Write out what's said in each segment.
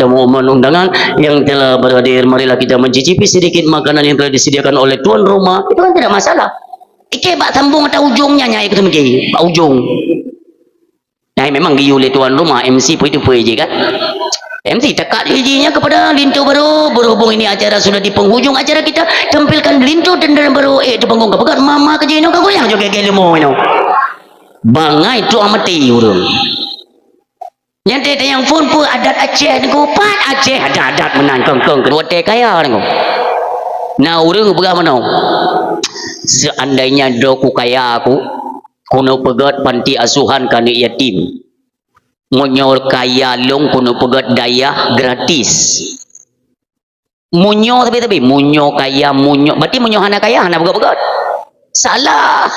tamu undangan yang telah berhadir, marilah kita mencicipi sedikit makanan yang telah disediakan oleh tuan rumah. Itu kan tidak masalah. Ike bak sambung atau ujungnya nyai ketemu je, bak ujung. Nah, memang giu oleh tuan rumah MC pun itu pun je kan. MC tekat izinnya kepada Lintu baru berhubung ini acara sudah di penghujung acara kita tampilkan Lintu dan baru itu panggung kepegat mama kerja ini kau yang juga gelemo ini. Bangai tu amati urang. Yang tete yang phone pun adat Aceh ni ko pat Aceh adat menan kong kedua teh kaya ni ko. Nah urang bagaimana? Seandainya doku kaya aku kuno pegat panti asuhan kana yatim. Munyor kaya long kuno pegat daya gratis. Munyo tapi munyo kaya munyo berarti munyo hana kaya hana pegat-pegat. Salah.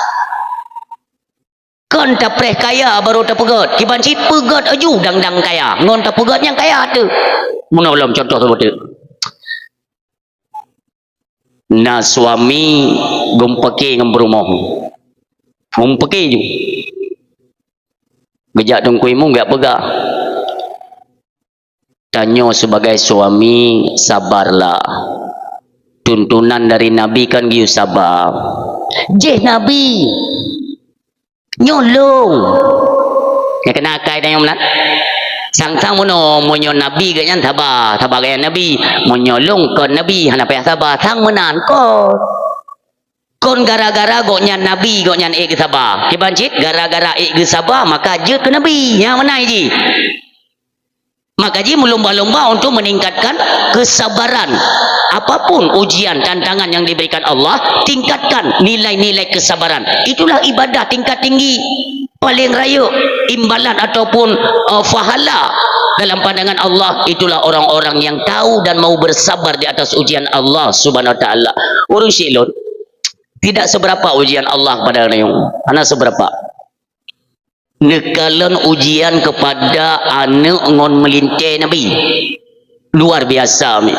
Kan tak preh kaya baru tak pegat. Kiban si pegat aju dang kaya. Ngon tak pegat yang kaya tu. Mana belum contoh seperti itu. Nah suami gumpake dengan berumah. Gumpake je. Gejak tungkuimu enggak pegah. Tanya sebagai suami, sabarlah. Tuntunan dari Nabi kan giu sabar. Jeh Nabi. Nyolong. Ya kena kai dah yang melat. Sang-sang mono monyo Nabi ganya sabar gaya Nabi. Menyolong kon Nabi hana payah sabar sang menan kon. Kon gara-gara goknya Nabi goknya ke sabar. Kibancit gara-gara ke sabar maka je ke Nabi. Yang mana ji? Maka ji melomba-lomba untuk meningkatkan kesabaran. Apapun ujian tantangan yang diberikan Allah, tingkatkan nilai-nilai kesabaran. Itulah ibadah tingkat tinggi. Paling raya imbalan ataupun fahala dalam pandangan Allah, itulah orang-orang yang tahu dan mau bersabar di atas ujian Allah Subhanahu wa taala. Urang silon tidak seberapa ujian Allah pada rayung. Ana seberapa? Nekalan ujian kepada anak ngon melintai Nabi. Luar biasa mi.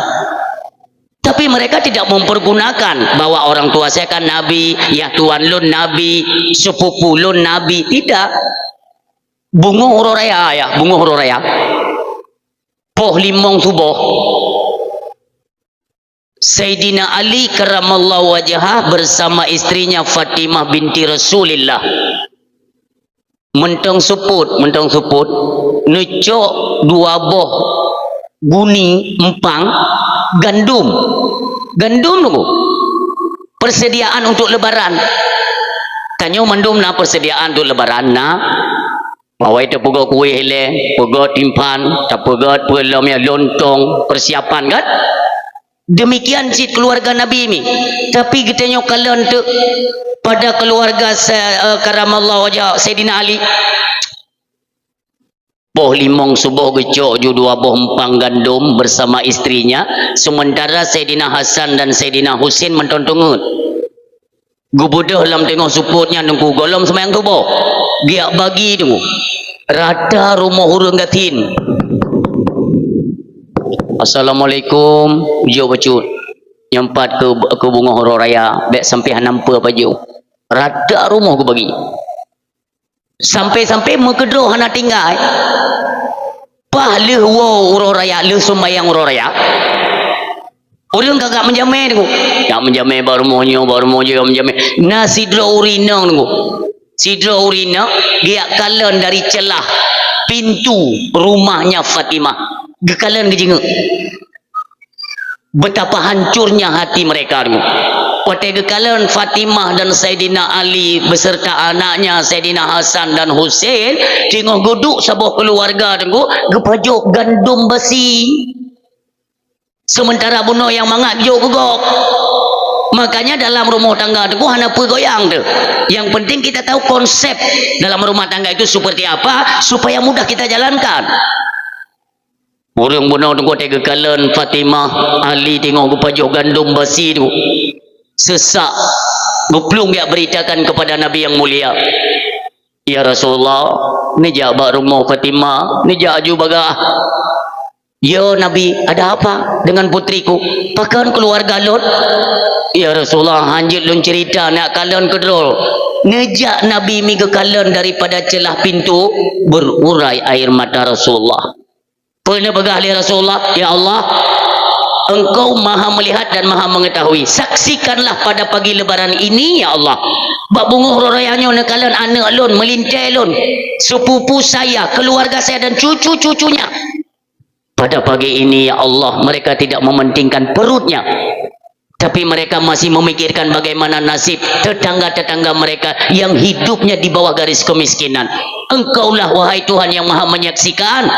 Tapi mereka tidak mempergunakan bahwa orang tua saya kan Nabi, ya tuan lun Nabi, sepupu lun Nabi. Tidak. Bunga huru raya ya, bunga huru raya. Poh limong subuh. Sayyidina Ali karamallahu wajhah bersama istrinya Fatimah binti Rasulillah. Mentong suput, necok dua boh guni empang gandum tu persediaan untuk lebaran. Tanyo mandum na persediaan untuk lebaran na pawai tu pegak kuih hele, pegak timpan, tak pegak pelam ya lontong, persiapan kan? Demikian si keluarga Nabi ni. Tapi kita nyokalan tu pada keluarga karamallahu wajah Sayyidina Ali. Boh limong subuh gecok ju dua boh empang gandum bersama istrinya. Sementara Sayyidina Hasan dan Sayyidina Husin mentontongut. Gubudah dalam tengok suputnya nunggu golom semayang subuh. Giak bagi tu. Rata rumah hurung gatin. Assalamualaikum. Jo bacut. Nyempat ke bunga huru raya. Bek sampai nampak apa jo. Rata rumah aku bagi. Sampai-sampai mekedroh hana tinggal. Pah leh wow huru raya, leh sembayang huru raya. Orang kagak menjamin tu. Tak menjamin baru monyo menjamin. Na sidro urina tu. Sidro urina dia kalan dari celah pintu rumahnya Fatimah. Gekalan kejinga. Betapa hancurnya hati mereka tu. Pada gekalan Fatimah dan Sayyidina Ali beserta anaknya Sayyidina Hasan dan Husin tengok duduk sebuah keluarga tu gepajuk gandum besi. Sementara bunuh yang mangat jauh gugok. Makanya dalam rumah tangga tu hana goyang tu. Yang penting kita tahu konsep dalam rumah tangga itu seperti apa supaya mudah kita jalankan. Orang bunuh tu tega kalan Fatimah Ali tengok gepajuk gandum besi tu. Sesak geplung dia beritakan kepada Nabi yang mulia. Ya Rasulullah, ni jabak rumah Fatimah, ni jaju bagah. Ya Nabi, ada apa dengan putriku? Pakan keluarga Lot? Ya Rasulullah, hanjut lun cerita nak kalian kedrol. Ngejak Nabi mi ke kalian daripada celah pintu berurai air mata Rasulullah. Pernah bergahli Rasulullah, ya Allah, Engkau maha melihat dan maha mengetahui. Saksikanlah pada pagi lebaran ini, ya Allah. Bak bunguh rorayanya nekalan anak lon, melintai lon, sepupu saya, keluarga saya dan cucu-cucunya. Pada pagi ini, ya Allah, mereka tidak mementingkan perutnya, tapi mereka masih memikirkan bagaimana nasib tetangga-tetangga mereka yang hidupnya di bawah garis kemiskinan. Engkaulah wahai Tuhan yang maha menyaksikan.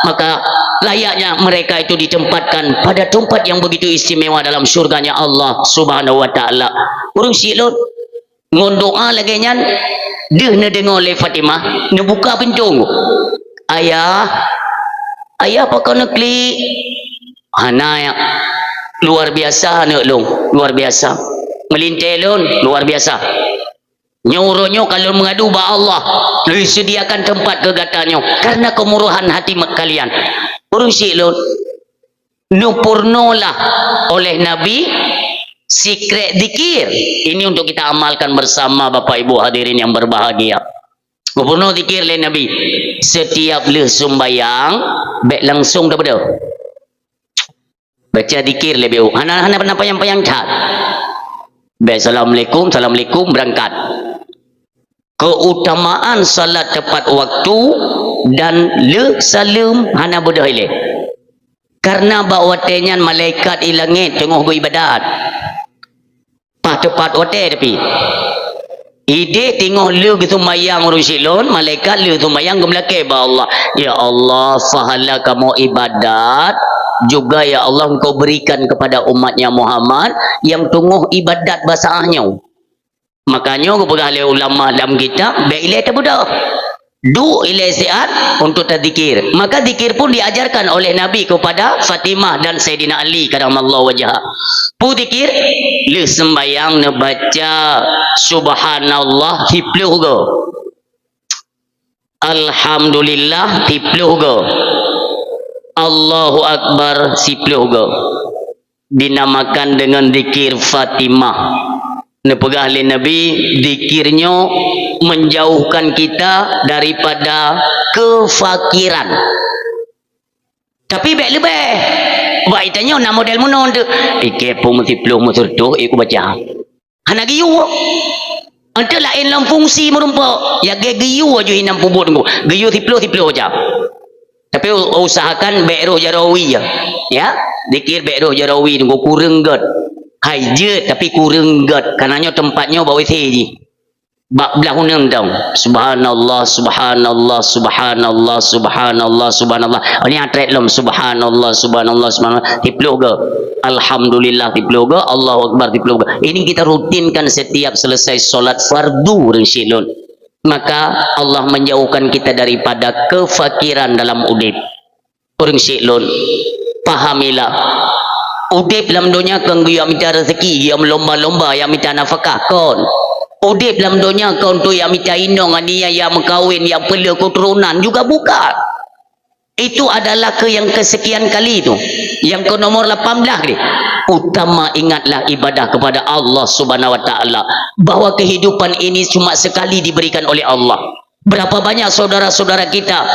Maka layaknya mereka itu ditempatkan pada tempat yang begitu istimewa dalam syurganya Allah Subhanahu wa ta'ala. Urung silot ngondoa lagi nyan deh na dengar oleh Fatimah na buka pintu. Ayah apa kau nak klik hana luar biasa nak long, luar biasa melintai lon, luar biasa nyuruhnya kalau mengadu ba Allah disediakan tempat kegatanya karena kemurahan hati kalian. Urung silot nupurnolah oleh Nabi secret zikir ini untuk kita amalkan bersama Bapak Ibu hadirin yang berbahagia. Nupurno zikir oleh Nabi setiap le sembayang baik langsung daripada baca zikir lebih hana payang cat baik assalamualaikum berangkat. Keutamaan salat tepat waktu dan le salam hana bodoh ile karena bawa tenyan malaikat ilangit tengah beribadat tepat wate tapi ide tengok le gitu mayang urusilon malaikat le tu mayang gemlake ba Allah, ya Allah fahala kamu ibadat juga ya Allah engkau berikan kepada umatnya Muhammad yang tunggu ibadat basahnya. Makanya aku pegang oleh ulama dalam kitab baiklah tak budak du ilai siat untuk tadzikir. Maka zikir pun diajarkan oleh Nabi kepada Fatimah dan Sayyidina Ali karamallahu wajhah. Pu zikir le sembayang ne baca subhanallah tipluh go, alhamdulillah tipluh go, Allahu akbar tipluh go. Dinamakan dengan zikir Fatimah. Nepegah oleh Nabi zikirnya menjauhkan kita daripada kefakiran. Tapi baik lebih baik tanya nak model mana tu ikut pun mesti peluk musurduh ikut baca hana giyu ada lain dalam fungsi merumpa ya giyu aja hinam pubut tu giyu tipluh aja. Tapi usahakan baik roh jarawi ya zikir baik roh jarawi tu kurang gad hai je tapi kurang gad karenanya tempatnya bawa je bak belahunang dong subhanallah subhanallah subhanallah subhanallah subhanallah ini atret lom subhanallah subhanallah subhanallah tipluh ke alhamdulillah tipluh ke Allahu akbar tipluh ke. Ini kita rutinkan setiap selesai solat fardu rinsilun, maka Allah menjauhkan kita daripada kefakiran dalam udip rinsilun. Pahamilah udip dalam dunia kan yang minta rezeki yang lomba-lomba yang minta nafkah kon udip dalam dunia kau tu yang minta indong dia yang mengkawin yang perlu keturunan juga bukan. Itu adalah yang kesekian kali itu yang ke nomor 18 ni. Utama ingatlah ibadah kepada Allah Subhanahu wa ta'ala, bahwa kehidupan ini cuma sekali diberikan oleh Allah. Berapa banyak saudara-saudara kita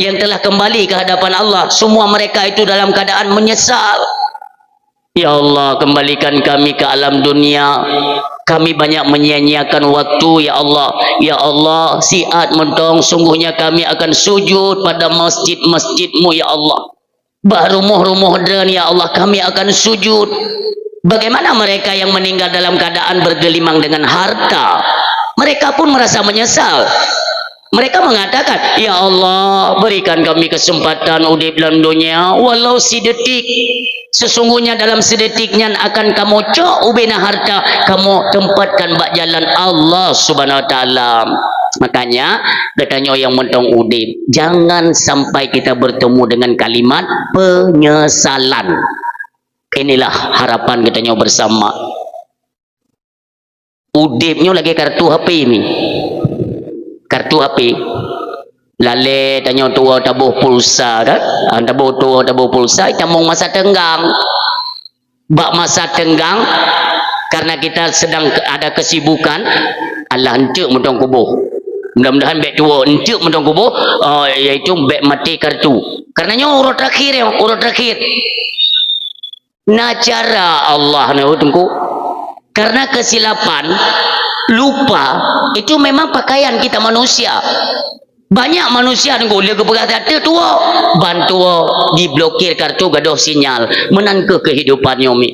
yang telah kembali ke hadapan Allah, semua mereka itu dalam keadaan menyesal. Ya Allah, kembalikan kami ke alam dunia. Kami banyak menyia-nyiakan waktu, ya Allah. Ya Allah, siat mentong, sungguhnya kami akan sujud pada masjid-masjid-Mu, ya Allah. Rumah-rumah dan ya Allah, kami akan sujud. Bagaimana mereka yang meninggal dalam keadaan bergelimang dengan harta? Mereka pun merasa menyesal. Mereka mengatakan, ya Allah, berikan kami kesempatan udip dalam dunia walau sedetik. Sesungguhnya dalam sedetiknya akan kamu cok ubina harta, kamu tempatkan bak jalan Allah Subhanahu wa ta'ala. Makanya katanya yang mentong udip, jangan sampai kita bertemu dengan kalimat penyesalan. Inilah harapan katanya bersama. Udipnya lagi kartu HP ini, kartu HP lale tanya tua tabuh pulsa dah tabuh tua tabuh pulsa tamung masa tenggang bak masa tenggang karena kita sedang ada kesibukan Allah hancur mentong kubuh Mudah-mudahan beg tua encik mentong kubur, iaitu beg mati kartu. Karenanya urut terakhir ya, urut terakhir. Nah cara Allah ni tunggu. Karena kesilapan, lupa itu memang pakaian kita manusia. Banyak manusia tunggu dia keperhatian tua, bantu diblokir kartu gaduh sinyal, menangke kehidupan yomi.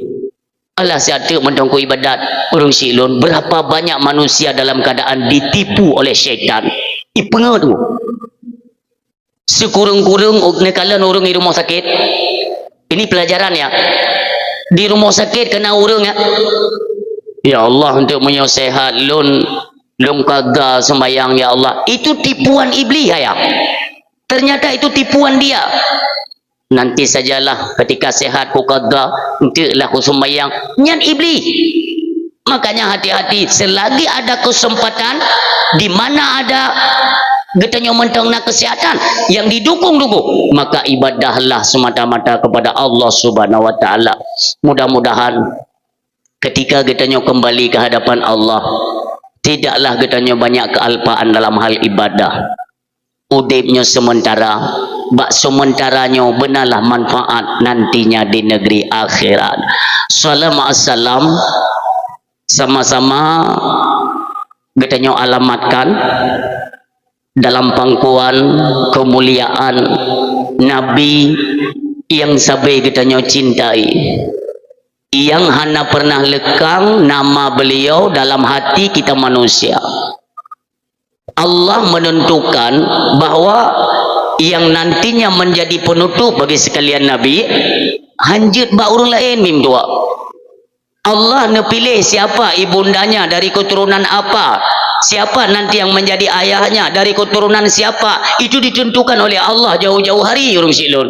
Allah siatu mentongku ibadat urung silun. Berapa banyak manusia dalam keadaan ditipu oleh syaitan. Ipengah tu. Sekurung-kurung nekalan urung di rumah sakit. Ini pelajaran ya. Di rumah sakit kena urung ya. Ya Allah untuk menyehat lun kagak sembayang ya Allah. Itu tipuan iblis ya. Ternyata itu tipuan dia. Nanti sajalah ketika sehat ku kagak entahlah ku sembahyang nyan iblis. Makanya hati-hati selagi ada kesempatan di mana ada getanya mentang nak kesehatan yang didukung-dukung, maka ibadahlah semata-mata kepada Allah Subhanahu wa taala. Mudah-mudahan ketika getanya kembali ke hadapan Allah, tidaklah getanya banyak kealpaan dalam hal ibadah. Udipnya sementara, bak sementaranya benarlah manfaat nantinya di negeri akhirat. Salam sama-sama getanya alamatkan dalam pangkuan kemuliaan Nabi yang sabai getanya cintai, yang hana pernah lekang nama beliau dalam hati kita manusia. Allah menentukan bahwa yang nantinya menjadi penutup bagi sekalian Nabi hanjut ba orang lain mim tua. Allah nepilih siapa ibundanya dari keturunan apa, siapa nanti yang menjadi ayahnya dari keturunan siapa, itu ditentukan oleh Allah jauh-jauh hari urung silun.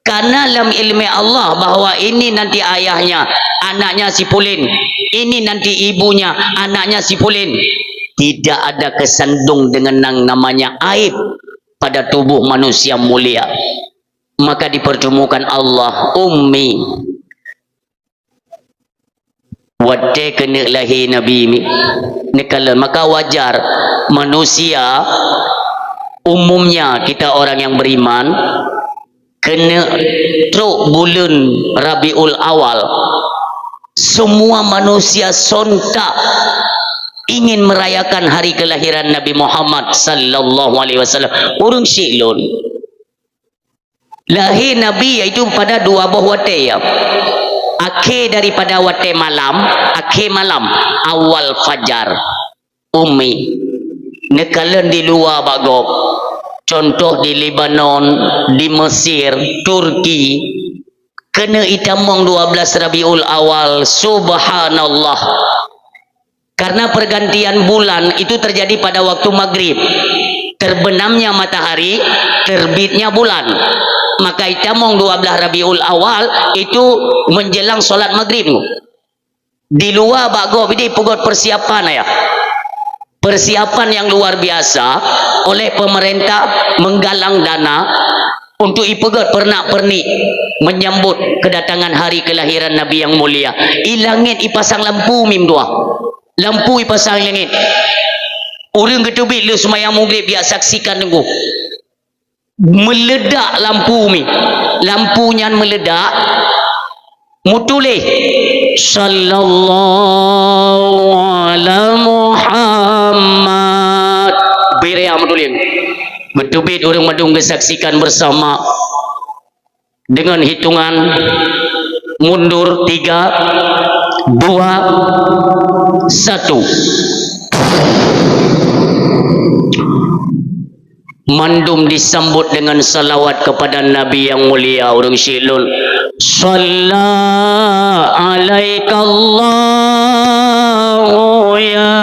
Karena dalam ilmu Allah bahwa ini nanti ayahnya anaknya si Pulin, ini nanti ibunya anaknya si Pulin. Tidak ada kesandung dengan yang namanya aib pada tubuh manusia mulia. Maka dipertemukan Allah ummi wadde kena lahir Nabi nekalan. Maka wajar manusia umumnya kita orang yang beriman kena truk bulan Rabiul Awal, semua manusia sontak ingin merayakan hari kelahiran Nabi Muhammad sallallahu alaihi wasallam. Urung silun lahir Nabi iaitu pada 2 buah wate ya. Akhir daripada wate malam, akhir malam awal fajar. Umi nekalan di luar bagok, contoh di Lebanon, di Mesir, Turki, kena itamong 12 Rabiul Awal. Subhanallah. Karena pergantian bulan itu terjadi pada waktu maghrib, terbenamnya matahari, terbitnya bulan. Maka itamong 12 Rabiul Awal itu menjelang solat maghrib. Di luar bago ini pugot persiapan ya. Persiapan yang luar biasa oleh pemerintah menggalang dana untuk ipegot pernak-pernik menyambut kedatangan hari kelahiran Nabi yang mulia. Ilangit ipasang lampu mim dua. Lampu ipasang langit. Orang ketubit lu semayang maghrib dia saksikan tunggu. Meledak lampu mi. Lampunya meledak. Mutulih sallallahu ala Muhammad. Beria mutulih. Betubit orang madung kesaksikan bersama dengan hitungan mundur 3, 2, 1. Mandum disambut dengan salawat kepada Nabi yang mulia orang syilul. Shalla alaikallahu ya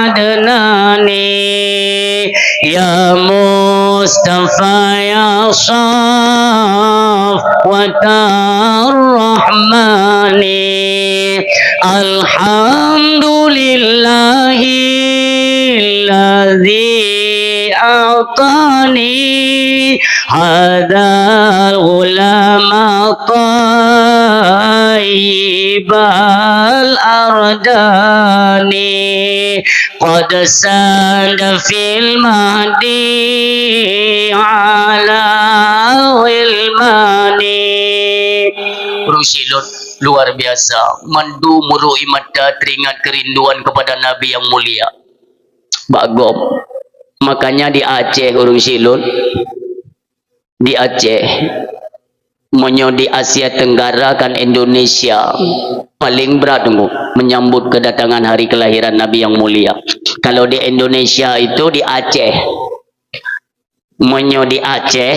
adnani ya Mustafa ya Safwatar Rahmani. Alhamdulillahilladzi a'tani hadal ulama طيب الأردان قد ساد في المهدي على wilmani. Rusilun luar biasa, mandu murui mata teringat kerinduan kepada Nabi yang mulia. Bagom, makanya di Aceh urung silun, di Aceh, menyo di Asia Tenggara kan Indonesia paling berat tunggu menyambut kedatangan hari kelahiran Nabi yang mulia. Kalau di Indonesia itu di Aceh, menyo di Aceh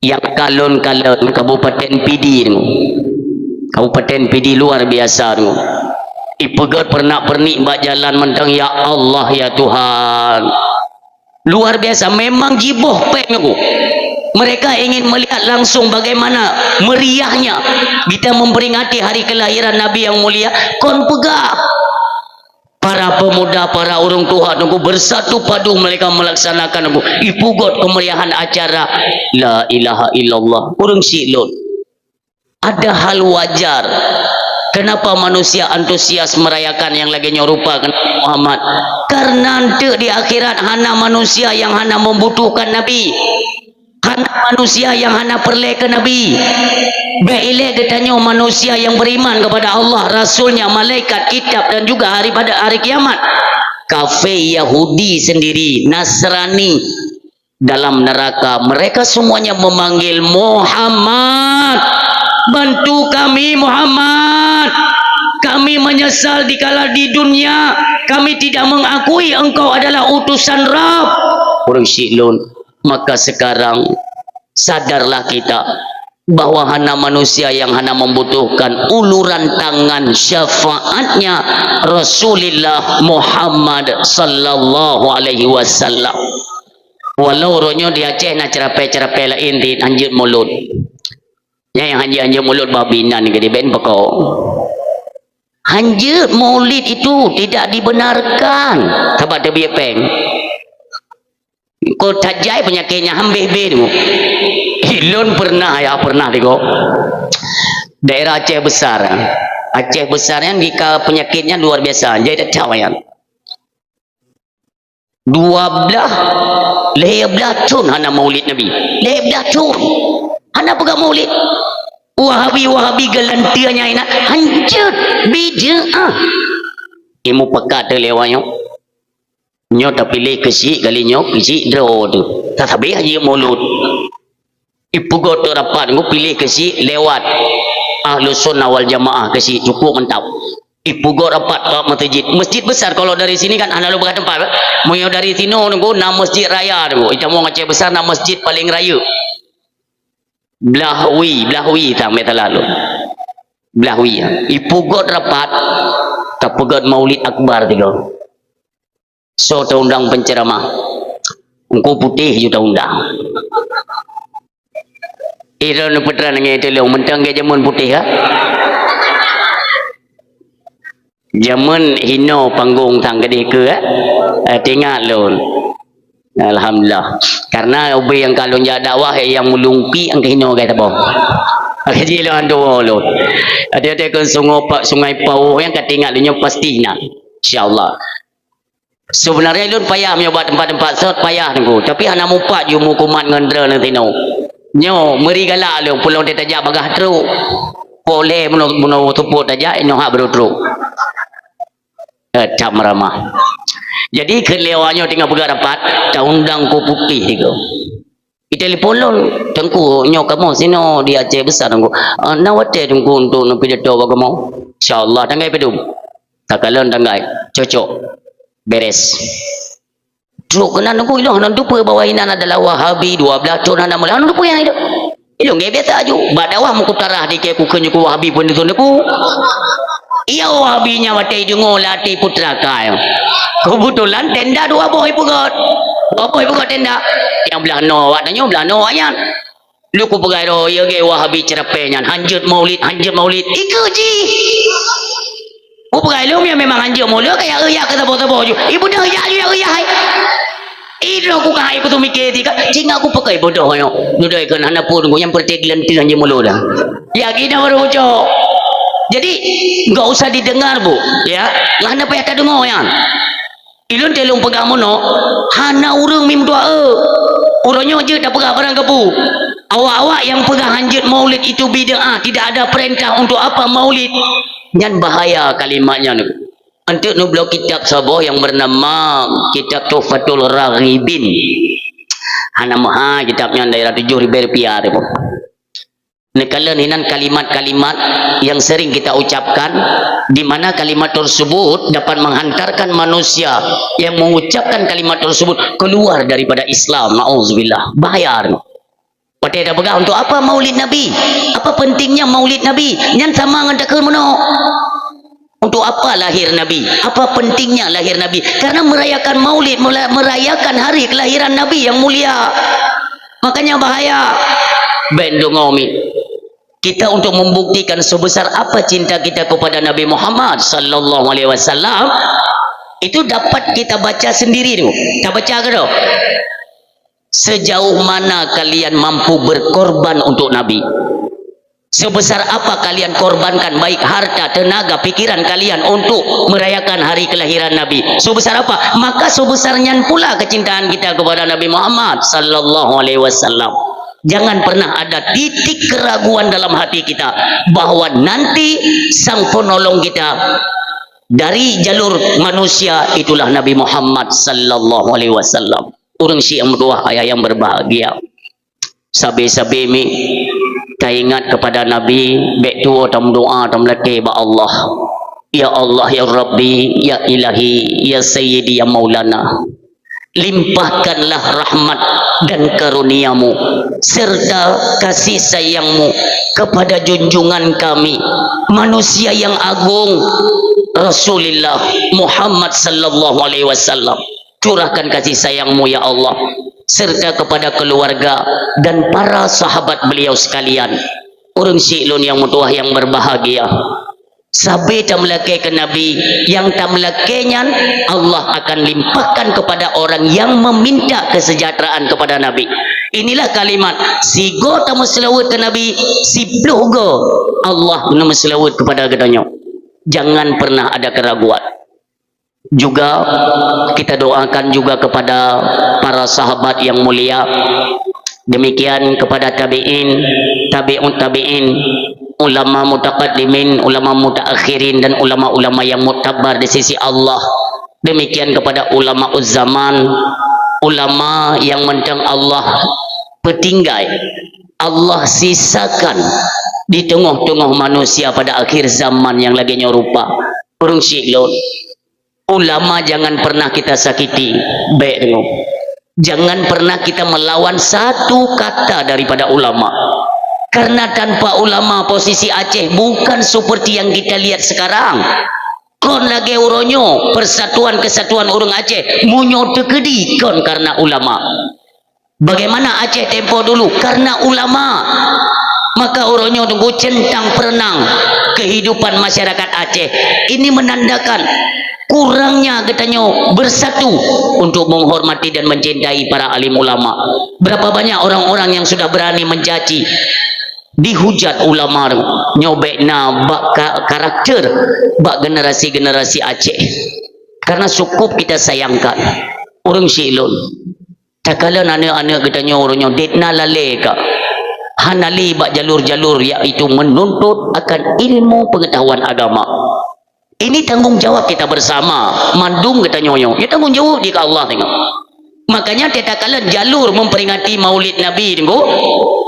yang kalon-kalon Kabupaten Pidi tunggu. Kabupaten Pidi luar biasa tunggu. Ipegat pernak-pernik mbak jalan mentang ya Allah ya Tuhan. Luar biasa, memang jiboh peng aku. Mereka ingin melihat langsung bagaimana meriahnya kita memperingati hari kelahiran Nabi yang mulia. Kon pegah para pemuda, para orang tua aku bersatu padu mereka melaksanakan aku ipugot kemeriahan acara la ilaha illallah. Urang silun, ada hal wajar kenapa manusia antusias merayakan yang lagi nyorupa Muhammad, karena nanti di akhirat hana manusia yang hana membutuhkan Nabi, hana manusia yang hana perle ke Nabi. Beile katanya manusia yang beriman kepada Allah, Rasulnya, malaikat, kitab dan juga pada hari kiamat. Kafe Yahudi sendiri, Nasrani dalam neraka, mereka semuanya memanggil Muhammad, bantu kami Muhammad, kami menyesal dikala di dunia kami tidak mengakui engkau adalah utusan Rabb. Orang silun, maka sekarang sadarlah kita bahwa hana manusia yang hana membutuhkan uluran tangan syafaatnya Rasulullah Muhammad sallallahu alaihi wasallam. Walau ronyo di Aceh na cerape-cerape lain di anjir mulut. Ya yang anjir mulut babinan ni gede ben pokok. Anjir maulid itu tidak dibenarkan. Sahabat dia biar peng. Kau tajai penyakitnya hambih-hambih tu. Hilun pernah ya pernah diko. Daerah Aceh besar. Aceh besar yang jika penyakitnya luar biasa. Jadi tak tahu yang 12 tahun hana maulid Nabi. 12 tahun hana pegang maulid. Wahabi galantianya ina hancur bid'ah. Imu pekat lewanya. Nyo tak pilih kesi kali nyo kesi draw tu. Tak sabi haji maulud. Ipugot rapat ngu pilih kesi lewat Ahlus Sunnah wal Jamaah kesi cukup mantap. Ipugot rapat ke masjid besar. Kalau dari sini kan ana lu berada tempat. Mau dari sini nunggu nama masjid raya tu. Kita mau Aceh besar nama masjid paling raya. Belahwi tak meta lalu. Belahwi. Ipugot rapat tak pegat maulid akbar tiga. So undang penceramah. Engkau putih you undang. Ira nu putra nang itu leu mentang ke jamun putih ha. Jamun hino panggung tang gede ke tinggal lun. Alhamdulillah. Karena ubi yang kalau ja dakwah yang mulungpi ang hino kata boh. Kaji lo ando lo. Ada ke sungai Pau yang ketinggal nyo pasti nak. Insyaallah. Sebenarnya lun payah menyoba tempat-tempat sot payah nunggu. Tapi hana mumpat ju mukumat ngendra nang tino. Nyo meri galak lu pulau dia tajak bagah truk. Boleh bunuh tuput tajak nyo hak baru truk. Cam ramah. Jadi kelewanya tinggal pegang rapat tak undang ku putih tiga. Kita telefon tengku nyo kamu sino di Aceh besar tengku. Nawate tengku untuk nak pidato bagaimana? Insyaallah tanggai pedum. Takalan tanggai cocok. Beres. Truk kena nunggu ilang nan dupa bawah inan adalah Wahabi 12 tahun anda mula anu dupa yang itu. Ilang ge biasa aju. Badawah mu kutarah di ke ku kenyu ku Wahabi pun itu ku. Iya Wahabinya watai dengo lati putra ka. Kebetulan tenda dua boy pegot. Boy pegot tenda. Yang belah no watanya belah no ayan. Lu ku pegai ro ye ge Wahabi cerapenya hanjut maulid iku ji. Ku pegai lu memang hanjut maulid kayak euyak kata boto-boto. Ibu dah euyak hai. Itu aku kahai aku tu mikir tiga. Jing aku pakai bodoh yo. Dudai kan hana pun yang pertik lentir hanya mulut dah. Ya kita merujuk. Jadi enggak usah didengar bu, ya. Lah apa yang tak dengar ya? Ilun telung pegang mono, hana urang mim doa. Urangnya je tak pegang barang kepu. Awak-awak yang pegang hanjit maulid itu bid'ah, tidak ada perintah untuk apa maulid. Nyan bahaya kalimatnya ni. Untuk nublo kitab saboh yang bernama Kitab Tuhfatul Raghibin. Hana maha kitabnya daerah 7,000 rupiah tu. Nekala hinan kalimat-kalimat yang sering kita ucapkan, di mana kalimat tersebut dapat menghantarkan manusia yang mengucapkan kalimat tersebut keluar daripada Islam. Nauzubillah. Bahaya. Pada dah pegang untuk apa maulid Nabi? Apa pentingnya maulid Nabi? Yang sama dengan takkan mana? Untuk apa lahir Nabi? Apa pentingnya lahir Nabi? Karena merayakan maulid, merayakan hari kelahiran Nabi yang mulia. Makanya bahaya. Bendungomi. Kita untuk membuktikan sebesar apa cinta kita kepada Nabi Muhammad sallallahu alaihi wasallam itu dapat kita baca sendiri tu. Kita baca ke tu? Sejauh mana kalian mampu berkorban untuk Nabi? Sebesar apa kalian korbankan baik harta, tenaga, pikiran kalian untuk merayakan hari kelahiran Nabi? Sebesar apa? Maka sebesarnya pula kecintaan kita kepada Nabi Muhammad sallallahu alaihi wasallam. Jangan pernah ada titik keraguan dalam hati kita bahwa nanti sang penolong kita dari jalur manusia itulah Nabi Muhammad sallallahu alaihi wasallam. Orang Syiah berdua ayah yang berbahagia. Sabi-sabi mi kita ingat kepada Nabi, baik tu tam doa tam laki ba Allah. Ya Allah ya Rabbi ya Ilahi ya Sayyidi ya Maulana. Limpahkanlah rahmat dan karuniamu serta kasih sayangmu kepada junjungan kami manusia yang agung Rasulullah Muhammad sallallahu alaihi wasallam. Curahkan kasih sayangmu ya Allah serta kepada keluarga dan para sahabat beliau sekalian. Orang Syi'lun yang mutuah yang berbahagia. Sabi tamlake ke Nabi yang tamlakenya Allah akan limpahkan kepada orang yang meminta kesejahteraan kepada Nabi. Inilah kalimat sigo tamu selawat ke Nabi sipluh go Allah nama selawat kepada katanya. Jangan pernah ada keraguan. Juga kita doakan juga kepada para sahabat yang mulia. Demikian kepada tabi'in, tabi'un tabi'in, ulama mutaqaddimin, ulama mutaakhirin dan ulama-ulama yang mutabar di sisi Allah. Demikian kepada ulama uzzaman, ulama yang mentang Allah petinggai, Allah sisakan di tengah-tengah manusia pada akhir zaman yang lagi nyerupa. Orang Syi'lun, ulama jangan pernah kita sakiti. Baik dengar. Jangan pernah kita melawan satu kata daripada ulama. Karena tanpa ulama posisi Aceh bukan seperti yang kita lihat sekarang. Kon lagi uronyo persatuan kesatuan orang Aceh munyo tekedi kon karena ulama. Bagaimana Aceh tempo dulu? Karena ulama. Maka uronyo tunggu centang perenang kehidupan masyarakat Aceh. Ini menandakan kurangnya katanya bersatu untuk menghormati dan mencintai para alim ulama. Berapa banyak orang-orang yang sudah berani mencaci, dihujat ulama nyobekna bak karakter bak generasi-generasi Aceh. Karena cukup kita sayangkan orang Syi'lun. Cakalan anak-anak katanya orangnya ditna lale ka. Hanali bak jalur-jalur iaitu menuntut akan ilmu pengetahuan agama. Ini tanggung jawab kita bersama. Mandung kita nyoyo. Ya tanggung jawab di Allah tengok. Makanya tidak kala jalur memperingati Maulid Nabi tengok.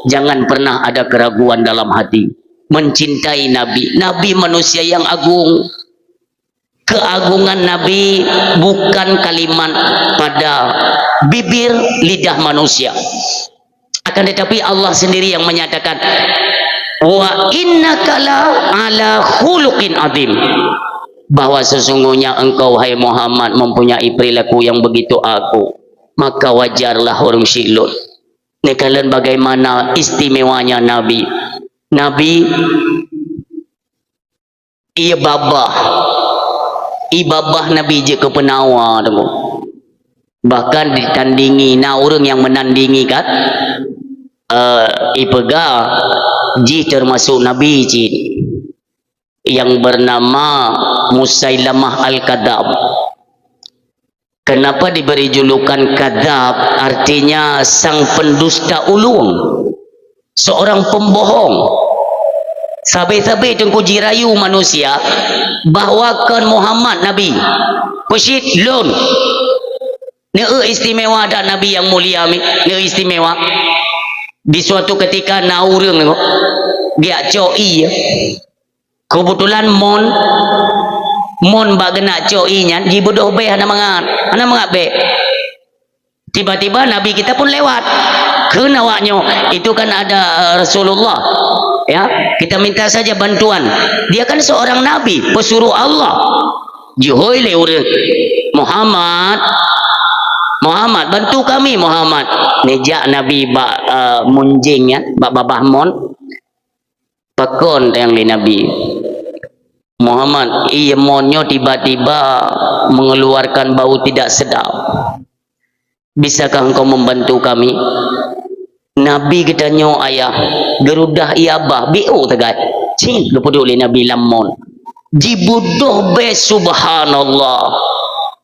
Jangan pernah ada keraguan dalam hati. Mencintai Nabi. Nabi manusia yang agung. Keagungan Nabi bukan kalimat pada bibir lidah manusia. Akan tetapi Allah sendiri yang menyatakan wa innakala ala khuluqin azim. Bahwa sesungguhnya engkau hai Muhammad mempunyai perilaku yang begitu agung, maka wajarlah orang Syi'lun. Ini kalian bagaimana istimewanya Nabi. Nabi ia babah Nabi je ke penawa tu. Bahkan ditandingi orang yang menandingi kat ipega ji termasuk Nabi ji yang bernama Musailamah Al-Kadzab. Kenapa diberi julukan kadzab? Artinya sang pendusta ulung, seorang pembohong. Sabi-sabi tengku jirayu manusia bahawakan Muhammad Nabi pesit lon ne istimewa dan Nabi yang mulia ne istimewa. Di suatu ketika naurung dia coi kebetulan mon bagena coi nya di bodoh be ana mangat be. Tiba-tiba Nabi kita pun lewat ke nawaknya. Itu kan ada Rasulullah, ya, kita minta saja bantuan. Dia kan seorang Nabi, pesuruh Allah. Juhoi le urang Muhammad bantu kami Muhammad. Nejak Nabi munjing ya, babah mon pakon yang di Nabi Muhammad, iya monyo tiba-tiba mengeluarkan bau tidak sedap. Bisakah engkau membantu kami? Nabi kita nyo ayah gerudah iabah biu tegat. Cing lupa oleh Nabi lamon. Jibudoh be subhanallah.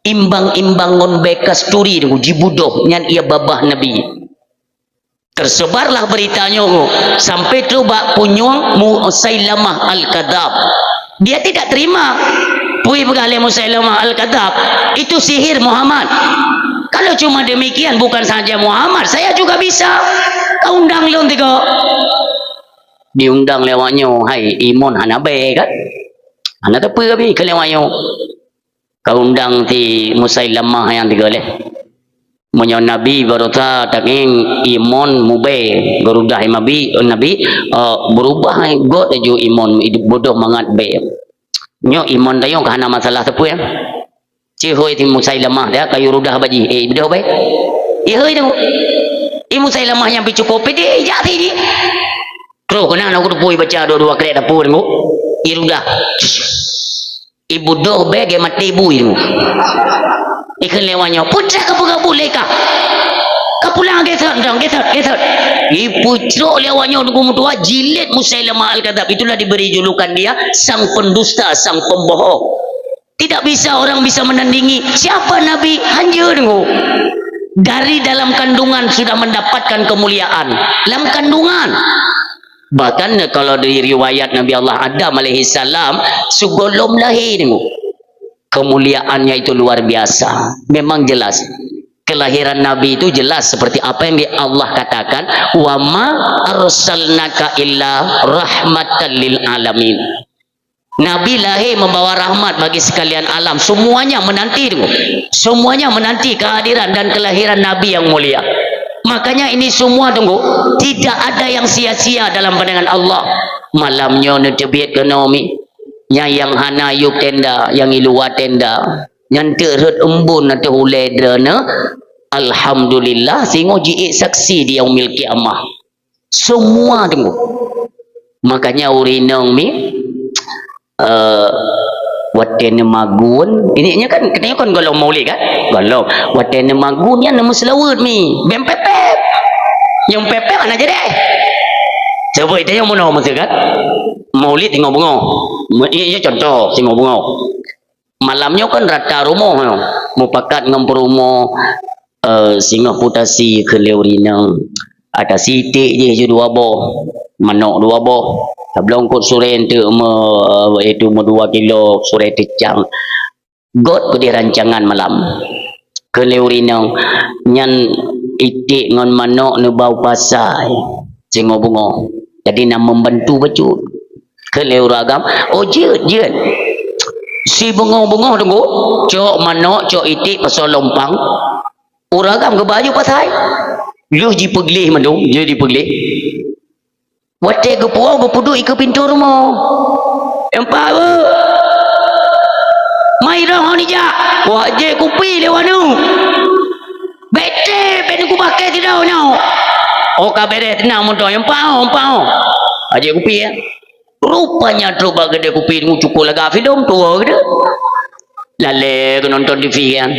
Imbang-imbangon be kasturi jibudoh nyan ia babah Nabi. Tersebarlah beritanya sampai coba punyong Musailamah Al-Kadzab. Dia tidak terima. Pui begalai Musailamah Al-Kadzab itu sihir Muhammad. Kalau cuma demikian bukan saja Muhammad, saya juga bisa. Kau undang leon tiga. Diundang lewatnya, hai imun hanabe kan? Anak apa kami kelewatnya? Kau undang ti Musailamah yang tiga leh. Menyo Nabi barota taking imun mube garudah Nabi berubah god ju imun bodoh mangat be. Nyo imun tayong kahana masalah tepu ya. Cihoi ti Musailamah dia kayu rudah baji bedo baik. Ihoi tu. Musailamah yang bicukup dia jati di. Terus kena aku pui baca dua kali dapur tu. Irudah. Ibu doh bege mati ibu itu. Ikan lewanya putra kapu leka. Kapulang geser. Ibu cerok lewanya untuk mutua jilid Musailamah Al-Kadzab. Itulah diberi julukan dia sang pendusta, sang pembohong. Tidak bisa orang bisa menandingi siapa Nabi hanya dari dalam kandungan sudah mendapatkan kemuliaan dalam kandungan. Bahkan kalau dari riwayat Nabi Allah Adam alaihi salam sebelum lahir kemuliaannya itu luar biasa. Memang jelas kelahiran Nabi itu jelas seperti apa yang Allah katakan, wa ma arsalnaka illa rahmatan lil alamin. Nabi lahir membawa rahmat bagi sekalian alam. Semuanya menanti kehadiran dan kelahiran Nabi yang mulia. Makanya ini semua tidak ada yang sia-sia dalam pandangan Allah. Malamnya netebit ekonomi yang hana yuk tenda, yang iluwa tenda, yang terhut embun atau huledrena. Alhamdulillah singo jiik saksi di yaumil kiamah. Semua makanya urinong mi watene magun ini kan katanya kan kalau maulid kan kalau watene magun yang nama selawat mi bem pepep yang pepep mana jadi coba itu yang mana maksud kan maulid tengok bunga ini contoh tengok bunga malamnya kan rata rumah mau pakat ngempur rumah singa putasi ke leurinang ada sitik je dua boh manok dua boh sebelum kot sore itu itu 2 kilo sore tecang god ku di rancangan malam ke leurinang nyan itik ngon manok ne bau pasai singo bungo jadi nak membantu becut ke leuragam oh jeut si bungo tunggu cok manok cok itik pasal lompang uragam ke baju pasai lu ji peglih mandung jadi peglih wate ke puau berpuduk ke pintu rumah empat mai dah ni ja wajib kupi lewat nu bete ben ku pakai tidak no oh kabere tenang motor empat aje kupi ya rupanya coba gede kupi nu cukup laga film tua gede lale ke nonton TV kan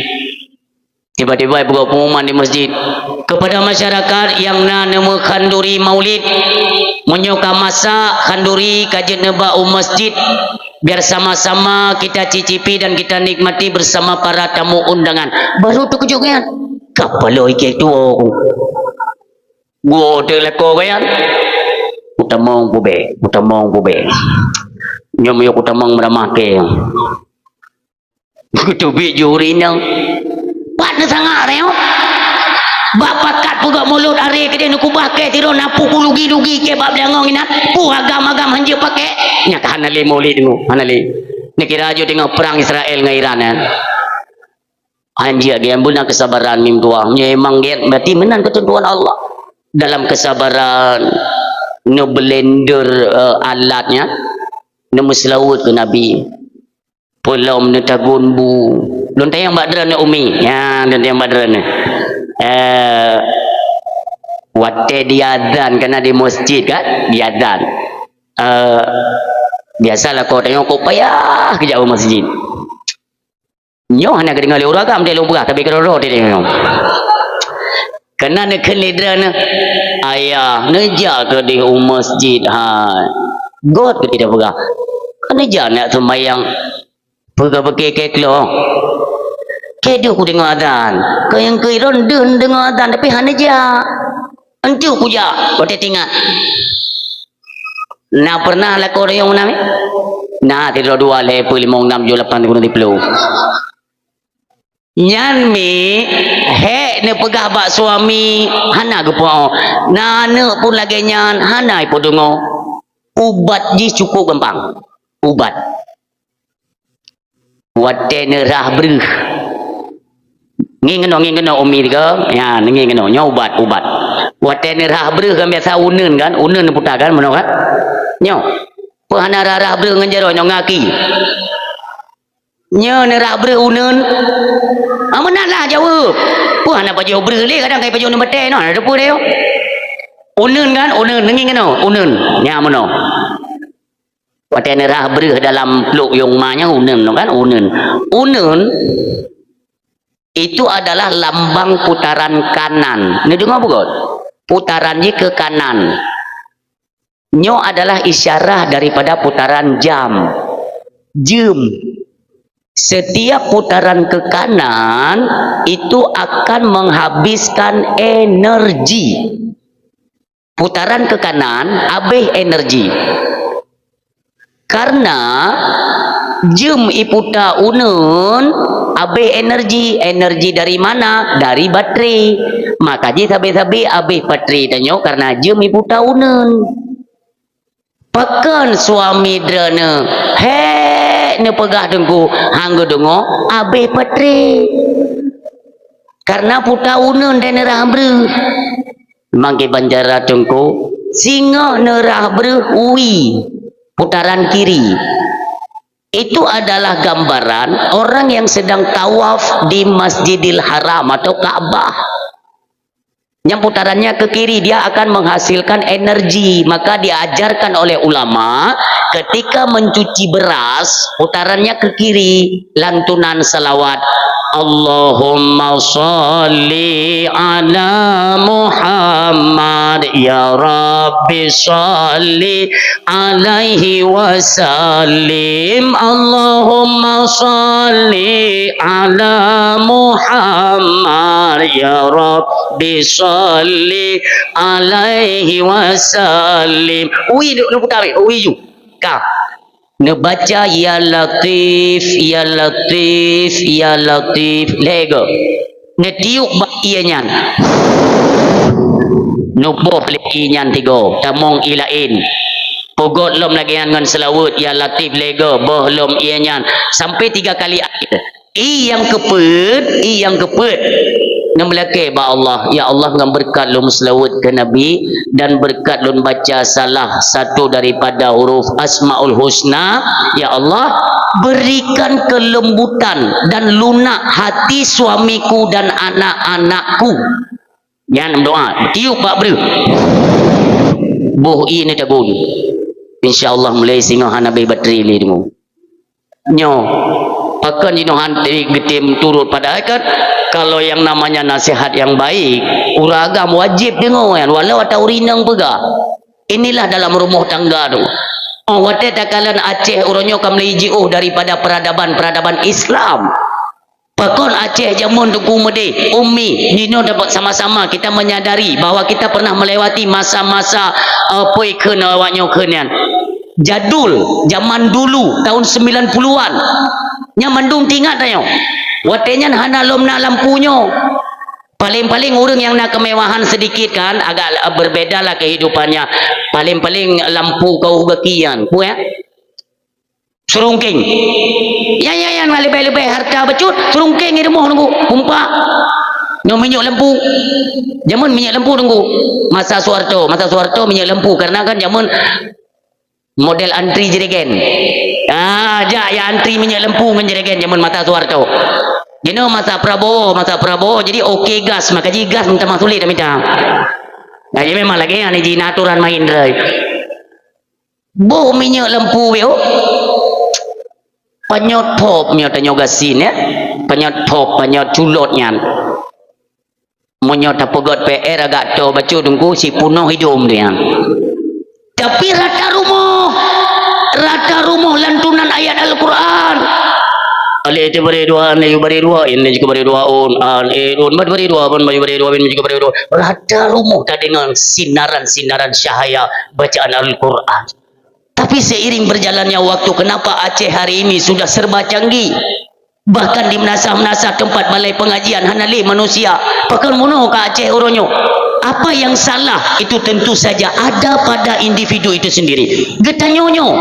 Tiba-tiba buat pengumuman di masjid kepada masyarakat yang nama khanduri maulid menyoka masa khanduri kajian nebau masjid biar sama-sama kita cicipi dan kita nikmati bersama para tamu undangan. Baru tu kejutnya kapalo iki tu gua de leko kan utamong bube nyom yo utamong meramake kutubi juri nang pat sangar yo bapakat puga mulut are ke dia nuku bake tiro napu kulugi-lugi ke bab dangong ina pu agam-agam hanje pake nya ka hanale maulid mu hanale ni kira aja tengok perang Israel dengan Iran kan hanje ge ambulna kesabaran mim tua nya emang dia berarti menang ketentuan Allah dalam kesabaran no blender alatnya no muslawut ke nabi pelom ne tagun bu lon tayang badran umi ya lon tayang badran wate diadzan karena di masjid kan diadzan biasalah kau tengok kau payah ke jauh masjid nyoh hanya kedengar orang agam dia lupa tapi kalau dia tengok kena nak kelidran ayah nejak ke di masjid god ke tidak pegah kena nejak nak sembahyang pegah pakai keklo kedu ku dengar azan kau yang keiron dengar azan tapi hanya ja entu ku ja kau tinggal nah pernah lah kau yang mana nah 32 lepo 56 78 nyan mi he ne pegah bak suami hana ke po na ne pun lagi nyan hana ipo dengo ubat ji cukup gampang ubat wate ne rah breh ngingeno umi ke ya ngingeno nya ubat wate ne rah breh kan biasa uneun kan uneun putar kan mano kan nyo pahana rah breh nganjaro nya ngaki nya ne rah breh uneun amanlah jawab pahana pajau breh le kadang kai pajau ne bete no ada pu deo uneun kan uneun ngingeno uneun nya mano wate ne rah breh dalam peluk yung ma nya uneun no kan uneun itu adalah lambang putaran kanan. Ini dengar bukan? Putarannya ke kanan. Nyo adalah isyarah daripada putaran jam. Jam. Setiap putaran ke kanan itu akan menghabiskan energi. Putaran ke kanan habis energi. Karena jam iputa unun habis energi dari mana? Dari baterai. Makanya sabi-sabi habis baterai tanyo karena jam iputa unun. Pakan suami drana he ne pegah dengku hanggo dengo habis baterai. Karena puta unun dan nerah mangke banjara dengku singa nerah uwi putaran kiri. Itu adalah gambaran orang yang sedang tawaf di Masjidil Haram atau Ka'bah. Yang putarannya ke kiri dia akan menghasilkan energi. Maka diajarkan oleh ulama ketika mencuci beras putarannya ke kiri, lantunan salawat Allahumma salli ala Muhammad ya Rabbi salli alaihi wasallim Allahumma salli ala Muhammad ya Rabbi salli alaihi wasallim ui nak putar ui ju ka nebaca ya latif ya latif ya latif lego ngetiuk ba ianya nubuh leki nyan tigo tamong ilain pogot lom lagi ngan selawut ya latif lego boh lom ianya sampai 3 kali i yang kepet ngambilake ba Allah ya Allah ngam berkat lum selawut ke Nabi dan berkat lum baca salah satu daripada huruf Asmaul Husna ya Allah berikan kelembutan dan lunak hati suamiku dan anak-anakku yang doa tiup pak bro boh ini tagun insyaallah mulai singa Nabi bateri li dengu nyo akan jinohan getim turut pada kan kalau yang namanya nasihat yang baik uragam wajib dengar kan walau atau rinang pega inilah dalam rumah tangga tu oh wate takalan Aceh uronyo kam lejiu daripada peradaban Islam pakon Aceh jamun tuku mede umi nino dapat sama-sama kita menyadari bahwa kita pernah melewati masa-masa apa kena awaknya kenan jadul zaman dulu tahun 90-an nya mendung tingkat tayo watenya hana lomna lampunyo paling-paling orang yang nak kemewahan sedikit kan agak berbeda lah kehidupannya paling-paling lampu kau bekian pu ya serungking ya lebih harta becut serungking di rumah nunggu umpa nyo minyak lampu zaman minyak lampu nunggu masa Soeharto minyak lampu karena kan zaman model antri jerigen ya antri minyak lempu dengan jerigen zaman mata Soeharto you know masa Prabowo jadi okey gas maka ji gas minta masulit minta nah jadi memang lagi yang ini aturan main dry bo minyak lempu yo penyot pop minyak tanyo gasin ya penyot pop penyot culotnya menyot pegot PR agak to baca tunggu si punoh hidung dia tapi rata rumah lantunan ayat Al-Quran ali itu beri dua ini juga beri dua beri dua rata rumah tak dengan sinaran cahaya bacaan Al-Quran tapi seiring berjalannya waktu kenapa Aceh hari ini sudah serba canggih bahkan di menasah tempat balai pengajian hanali manusia pakai mono ke Aceh uronyo apa yang salah itu tentu saja ada pada individu itu sendiri getanyonyo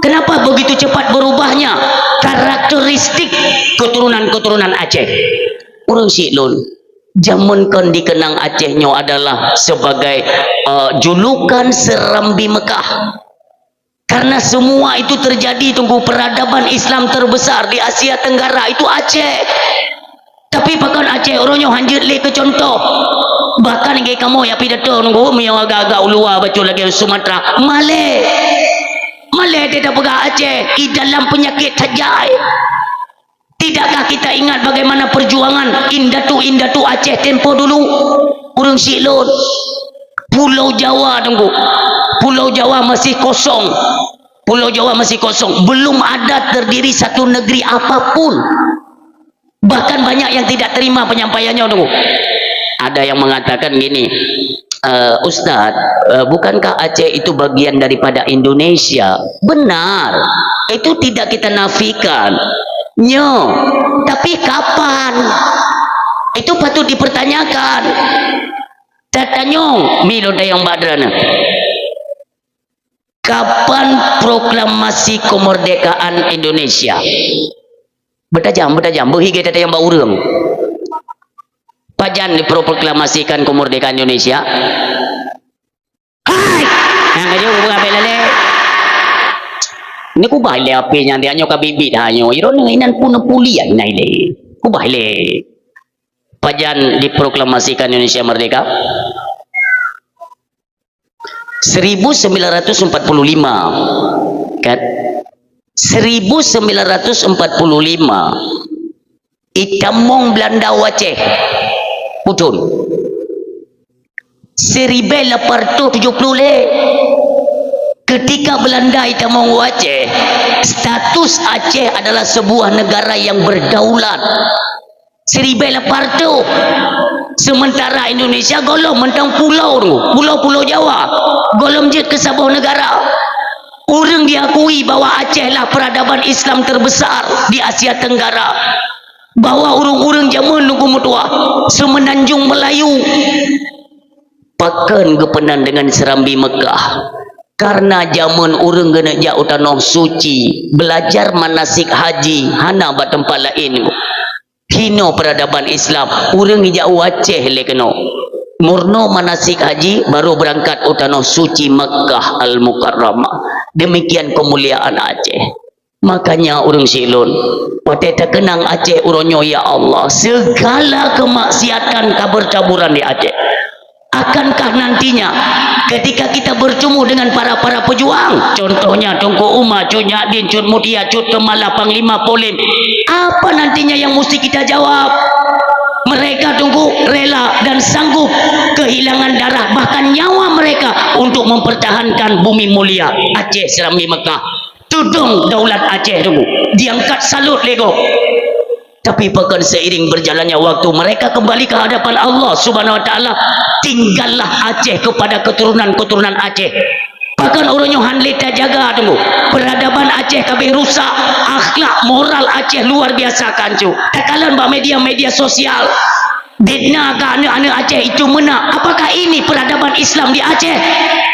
kenapa begitu cepat berubahnya karakteristik keturunan Aceh orang Siklon zaman kan dikenang Acehnya adalah sebagai julukan Serambi Mekah karena semua itu terjadi tunggu peradaban Islam terbesar di Asia Tenggara itu Aceh tapi bahkan Aceh orangnya hanjir le ke contoh bahkan kayak kamu ya pidato nunggu yang agak-agak ulua baca lagi Sumatera Malay tidak pegah Aceh di dalam penyakit tajai tidakkah kita ingat bagaimana perjuangan indatu Aceh tempo dulu orang Siklon Pulau Jawa tunggu Pulau Jawa masih kosong belum ada terdiri satu negeri apapun bahkan banyak yang tidak terima penyampaiannya tunggu ada yang mengatakan gini Ustadz bukankah Aceh itu bagian daripada Indonesia benar itu tidak kita nafikan tapi kapan itu patut dipertanyakan tatanyong milon tayong badrana kapan proklamasi kemerdekaan Indonesia bertajam berhigi tayong baurang pajan diproklamasikan kemerdekaan Indonesia hai yang kayo buka belale ini ku baile api nya dia nyo kabibit hanyo iro nginan puno pulian naile ku baile pajan diproklamasikan Indonesia merdeka 1945 kan 1945 itamong Belanda Aceh putun 1870 ketika Belanda itamong Aceh status Aceh adalah sebuah negara yang berdaulat 1800 sementara Indonesia golong mentang pulau Jawa golong je ke sebuah negara orang diakui bahwa Aceh lah peradaban Islam terbesar di Asia Tenggara bahwa orang-orang zaman nunggu mutua semenanjung Melayu pakan kepenan dengan Serambi Mekah karena zaman orang kena jauh tanah suci belajar manasik haji hana bat tempat lain hino peradaban Islam orang jauh Aceh le kena murno manasik haji baru berangkat utanoh suci Makkah Al-Mukarramah demikian kemuliaan Aceh makanya orang Siklon pada terkenang Aceh uronyo ya Allah segala kemaksiatan kabar caburan di Aceh Akankah nantinya ketika kita bertemu dengan para pejuang, contohnya Tunku Umar, Cut Nyadin, Cut Mutia, Cut Kemala, Panglima Polim, apa nantinya yang mesti kita jawab? Mereka tunggu rela dan sanggup kehilangan darah bahkan nyawa mereka untuk mempertahankan bumi mulia Aceh Serambi Mekah. Tudung daulat Aceh tunggu diangkat salut lego. Tapi bahkan seiring berjalannya waktu mereka kembali ke hadapan Allah Subhanahu wa taala, tinggallah Aceh kepada keturunan-keturunan Aceh. Bahkan orangnya handle tak jaga tunggu. Peradaban Aceh kabeh rusak, akhlak moral Aceh luar biasa kancu. Tak kalah bah media sosial. Bedna ke anak-anak Aceh itu mana? Apakah ini peradaban Islam di Aceh?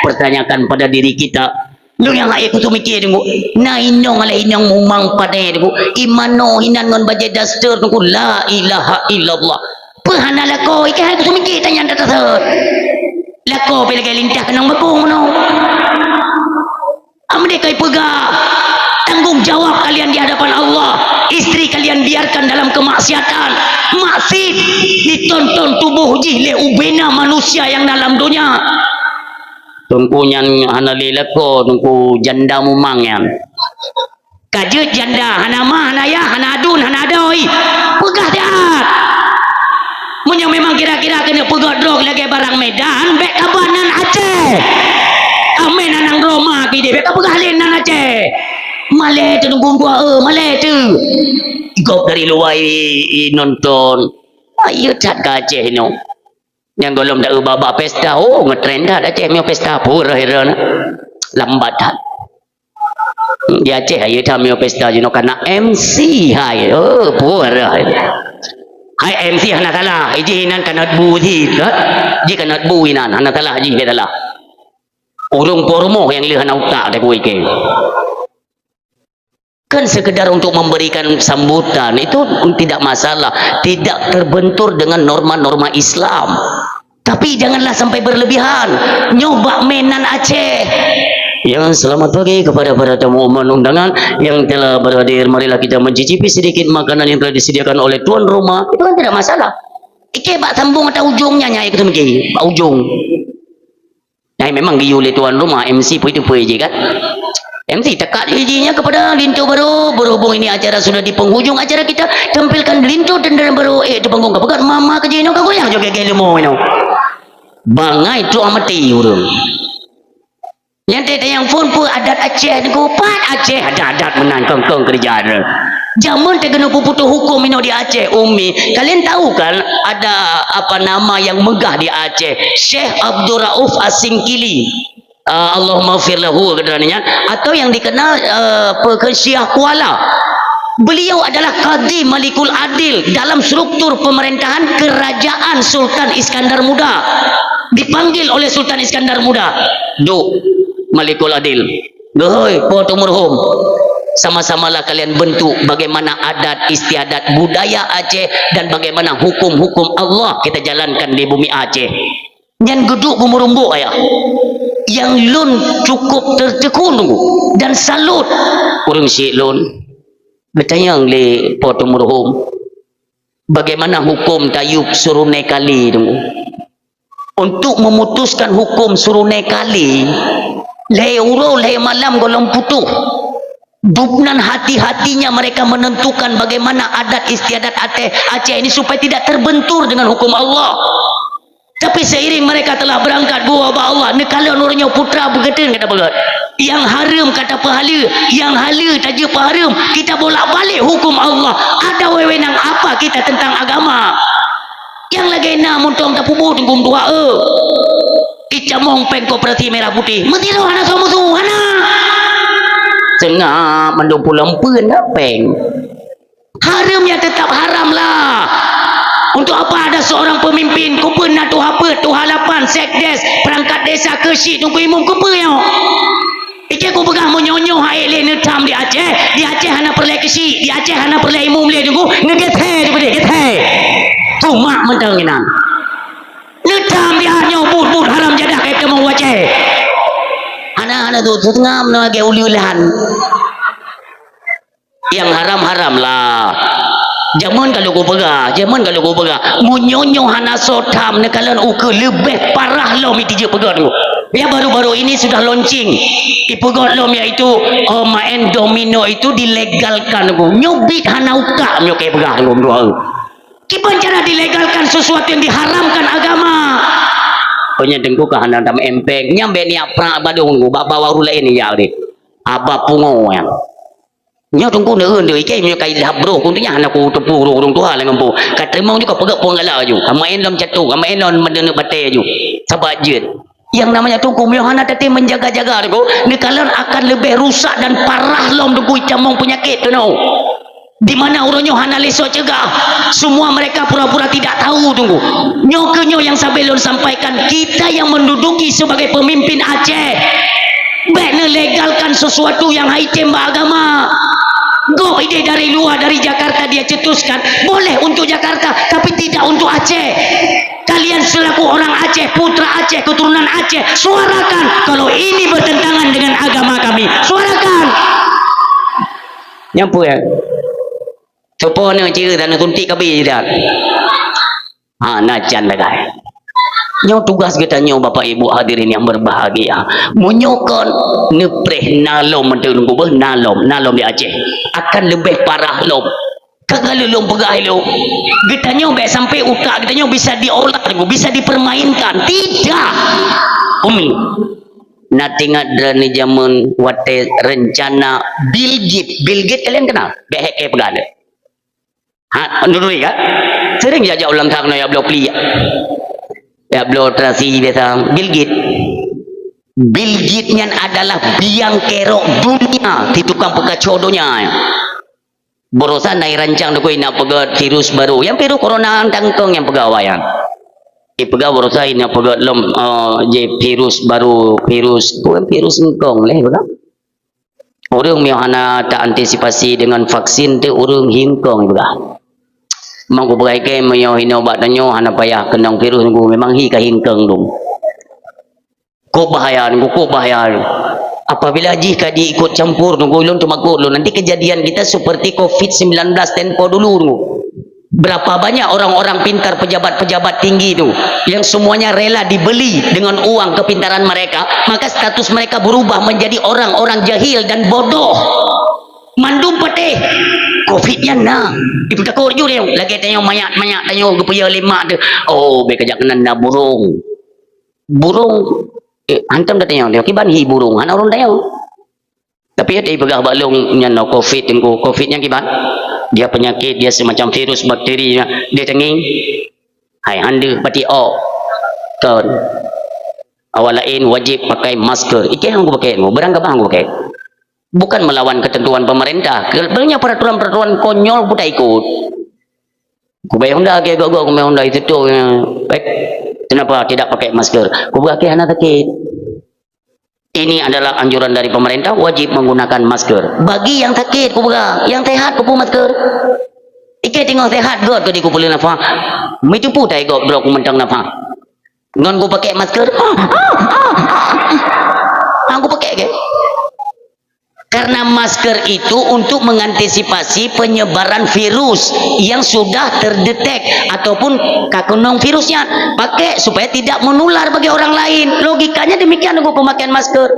Pertanyakan pada diri kita. Lu yang lain aku tu mikir tunggu. Na inong ala inong mumang padai tunggu. Imano hinan ngon baje daster tunggu. La ilaha illallah. Pahana lako ikan aku tu mikir tanya data ter. Lako bila kaya lintah kenang bakung no. Amde kai pegah. Tanggung jawab kalian di hadapan Allah. Istri kalian biarkan dalam kemaksiatan. Maksud ditonton tubuh jile ubena manusia yang dalam dunia. Tungku nyan hana lelako tungku janda mumang yan kajut janda hana mah hana ya hana adun hana adoi pegah diat munya memang kira-kira kena pegah drog lagi barang Medan bek kabanan Aceh amin anang Roma kide bek pegah linan Aceh male tu tunggu gua male tu gop dari luar nonton ayo cat ke Aceh no yang golong dah baba pesta ngetrend dah Aceh mio pesta pura hera lambat dah di Aceh ayo dah mio pesta juno kana MC hai pura hai MC hana salah iji hinan kana bu ji kana bu hinan hana salah ji betalah urung pormo yang lihat hana utak dah kuwi ke kan sekedar untuk memberikan sambutan itu tidak masalah, tidak terbentur dengan norma-norma Islam. Tapi janganlah sampai berlebihan. Nyoba mainan Aceh. Yang selamat pagi kepada para tamu undangan yang telah berhadir. Marilah kita mencicipi sedikit makanan yang telah disediakan oleh tuan rumah. Itu kan tidak masalah. Ike bak sambung atau ujungnya nyai ketemu ke? Bak ujung. Nah memang giu oleh tuan rumah MC pun itu pun je kan. MC tekat izinnya kepada Linto baru berhubung ini acara sudah di penghujung acara kita tampilkan Linto dan baru di panggung kepegat mama kerja ini kau yang juga gelemo ini bangai tu amati urung yang tete yang phone pun adat Aceh ku pat Aceh adat menang kongkong kerja zaman tegeno puputu hukum ini di Aceh Umi kalian tahu kan ada apa nama yang megah di Aceh Syekh Abdul Rauf As-Singkili Allahumma ghfir lahu kedengarannya atau yang dikenal Syiah Kuala. Beliau adalah Qadhi Malikul Adil dalam struktur pemerintahan kerajaan Sultan Iskandar Muda. Dipanggil oleh Sultan Iskandar Muda. Do Malikul Adil. Dohoi po tumurhum. Sama-samalah kalian bentuk bagaimana adat istiadat budaya Aceh dan bagaimana hukum-hukum Allah kita jalankan di bumi Aceh. Yang geduk bumurumbu ayah. Yang lun cukup tertekun dan salut urang si lun bertanya le potumurhum bagaimana hukum tayub surune kali tunggu untuk memutuskan hukum surune kali le uro le malam golong putuh dubnan hati-hatinya mereka menentukan bagaimana adat istiadat Aceh ini supaya tidak terbentur dengan hukum Allah. Tapi seiring mereka telah berangkat gua Allah nekala nurnya putra begitu kata begat yang haram kata pahala yang halal taja paharam kita bolak-balik hukum Allah ada wewenang apa kita tentang agama yang lagi nak muntong tak pubu tunggu tua kita mongpeng koperasi merah putih mesti roh anak semua hana cengah mandung pulang pun peng haramnya tetap haram lah. Untuk apa ada seorang pemimpin kupun nak tu apa tu halapan sekdes perangkat desa kesyik tunggu imum kupu yo. Ike ku pegang menyonyo hai le netam di Aceh hana perle kesyik di Aceh hana perle imum le tunggu ngegethe tu bede gethe. Cuma mentang inan. Netam dia nyo bud haram jadah ke kemau Aceh. Ana tu tengam no age uliulan. Yang haram-haram lah. Zaman kalau ku pegah, munyonyo hana sotam ne kalian uke lebih parah lom itu je pegah tu. Ya baru-baru ini sudah launching. Ipegah lom iaitu main domino itu dilegalkan tu. Nyobit hana uka myo ke pegah lom tu. Kiban cara dilegalkan sesuatu yang diharamkan agama. Punya dengku ka hana tam empeng nyambe ni pra badung ku bawa rula ini ya di. Aba pungo yang nya tunggu neun deui ke nya kai labro kun nya anak ku tepu rung tuha le ngampu katemau ni ko pegak pengala ju amain lom catu amain lom medene bate ju sabat jeut yang namanya tunggu miohana tadi menjaga-jaga tu ni kalian akan lebih rusak dan parah lom tunggu camong penyakit tu no di mana urunyo hana lesok cegah semua mereka pura-pura tidak tahu tunggu nyokenyo yang sabelon sampaikan kita yang menduduki sebagai pemimpin Aceh baiknya legalkan sesuatu yang haicem agama. Go ide dari luar dari Jakarta dia cetuskan boleh untuk Jakarta tapi tidak untuk Aceh. Kalian selaku orang Aceh, putra Aceh, keturunan Aceh, suarakan kalau ini bertentangan dengan agama kami. Suarakan. Nyampu ya. Coba ni cerita nak tuntik kabi dah. Najan dah guys. Nyo tugas kita nyo bapak ibu hadirin yang berbahagia menyokon nepreh nalom menunggu bah nalom di Aceh akan lebih parah lom kagak lom pegah lo kita nyo baik sampai uka kita nyo bisa diolah bisa dipermainkan tidak umi nanti ngadrani zaman wate rencana Bill Gates kalian kenal behek pegah nurui kan sering jajak ulang tahun ya blok plia ya blotrasi biasa Bill Gates nya adalah biang kerok dunia di tukang pekacodonya borosan naik rancang dekoi nak pegat virus baru yang virus corona tangkong yang pegawayan pegawai borosan nak pegat lom je virus baru virus engkong leh betul orang mihana tak antisipasi dengan vaksin tu orang hingkong betul Mang ku beraikai mayo hino bat tanyo hana payah kenang virus ku memang hi ka hingkeng dum. Ko bahaya apabila jika diikut campur nunggu ulun tu makut lu nanti kejadian kita seperti COVID-19 tempo dulu tu. Berapa banyak orang-orang pintar pejabat-pejabat tinggi tu yang semuanya rela dibeli dengan uang kepintaran mereka, maka status mereka berubah menjadi orang-orang jahil dan bodoh. Mandum patih COVID-nya nah ibu takut je dia lagi tanya mayat tanya gepaya lemak tu be kejak kena na burung hantam dah tanya dia kiban hi burung ana orang tanya tapi dia pegah balung nya no COVID-nya kiban dia penyakit dia semacam virus bakteri dia tenging hai anda pati kan awal lain wajib pakai masker iki hang pakai berang apa hang pakai bukan melawan ketentuan pemerintah banyak peraturan-peraturan konyol pun tak ikut ku bayar Honda ke gok ku bayar Honda itu tu baik kenapa tidak pakai masker ku pakai anak sakit ini adalah anjuran dari pemerintah wajib menggunakan masker bagi yang sakit ku buka yang sehat ku pun masker ikai tengok sehat gok tu di ku boleh nafas itu pun tak gok bro ku mentang nafas ngon ku pakai masker aku pakai ke karena masker itu untuk mengantisipasi penyebaran virus yang sudah terdetek ataupun kakunong virusnya pakai supaya tidak menular bagi orang lain logikanya demikian aku pemakaian masker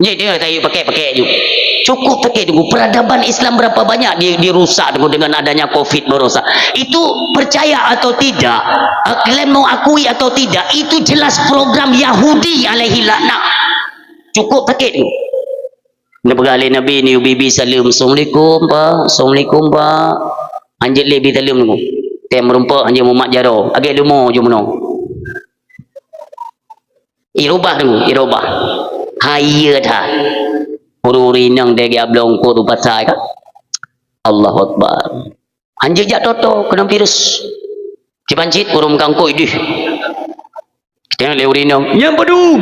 jadi dia pakai juga cukup pakai juga peradaban Islam berapa banyak dirusak dengan adanya COVID berosak itu percaya atau tidak kalian mau akui atau tidak itu jelas program Yahudi alaihi laknat cukup pakai juga Nabi Nabi ni bibi salam assalamualaikum pak anjir lebih salam tu tem merumpak anjir mumak jaro agak lumo je meno irubah hayya dah ururi nang degi ablong ko tu pasai kan Allahu akbar anjir jak toto kena virus cipancit urum kangkoi dih kita leuri nang yang pedung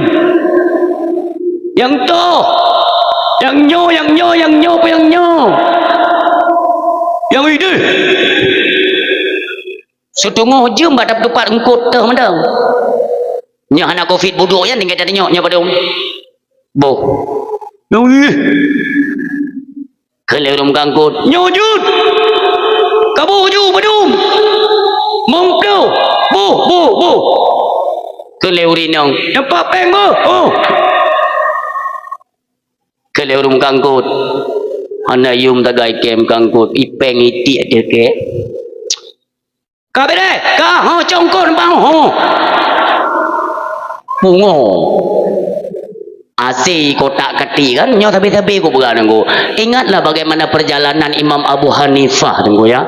yang to yang nyo yang ide setengah jam pada tempat engkut teh mendang nya anak COVID buduk ya tinggal tadi nya pada bo yang ih kalau rum kangkut nyojut Kabuju bedum. Mongplu. Bu. Keleurinang. Nampak peng bu. Oh. Keleurum kangkut. Ana yum tagai kem kangkut. Ipeng iti ada ke. Kabere. Ka ho congkon bang ho. Bungo. Asi kotak keti kan nyo tapi ku pegang nunggu. Ingatlah bagaimana perjalanan Imam Abu Hanifah nunggu ya.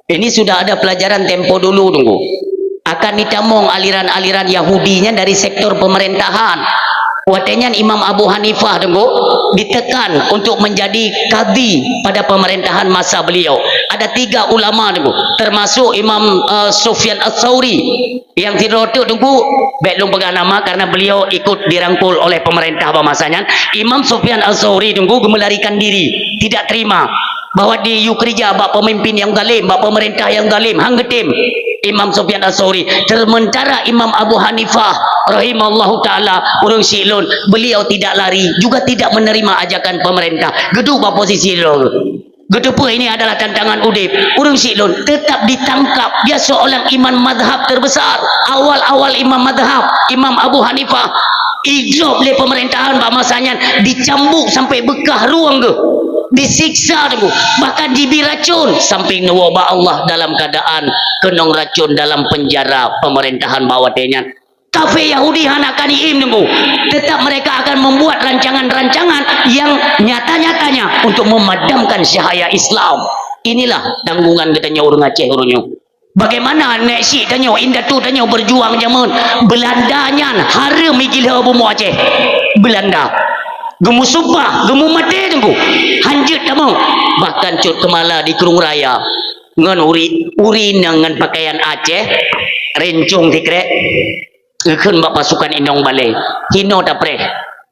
Ini sudah ada pelajaran tempo dulu nunggu. Akan ditamong aliran-aliran Yahudinya dari sektor pemerintahan. Watenya Imam Abu Hanifah nunggu ditekan untuk menjadi kadi pada pemerintahan masa beliau. Ada 3 ulama nunggu, termasuk Imam Sufyan Ats-Tsauri yang tidak nunggu belum pegang nama karena beliau ikut dirangkul oleh pemerintah masanya. Imam Sufyan Ats-Tsauri nunggu melarikan diri, tidak terima bahwa di Yukrija bak pemimpin yang zalim, bak pemerintah yang zalim, hanggetim Imam Sufyan Ats-Tsauri. Sementara Imam Abu Hanifah rahimallahu taala urang silun, beliau tidak lari juga tidak menerima ajakan pemerintah. Gedu ba posisi lo. Gedepu ini adalah tantangan udip. Urang silun tetap ditangkap. Dia seorang imam madhab terbesar. Awal-awal imam madhab, Imam Abu Hanifah ijab oleh pemerintahan masanya, dicambuk sampai bekah ruang ke. Disiksa tu, bahkan diberi racun samping nawaba Allah dalam keadaan kenong racun dalam penjara pemerintahan bawatenya. Kafe Yahudi hanakan nunggu, tetap mereka akan membuat rancangan-rancangan yang nyata-nyatanya untuk memadamkan cahaya Islam. Inilah tanggungan katanya orang Aceh orangnya. Bagaimana nek si tanya indah tu tanya berjuang zaman Belandanya haram gila Abu Aceh. Belanda gemu sumpah, gemu mati tunggu. Hanjut tamu. Bahkan cut kemala di Kerung Raya. Ngan uri dengan pakaian Aceh, rencung tikrek. Ikun bak pasukan indong balai. Hino tapre.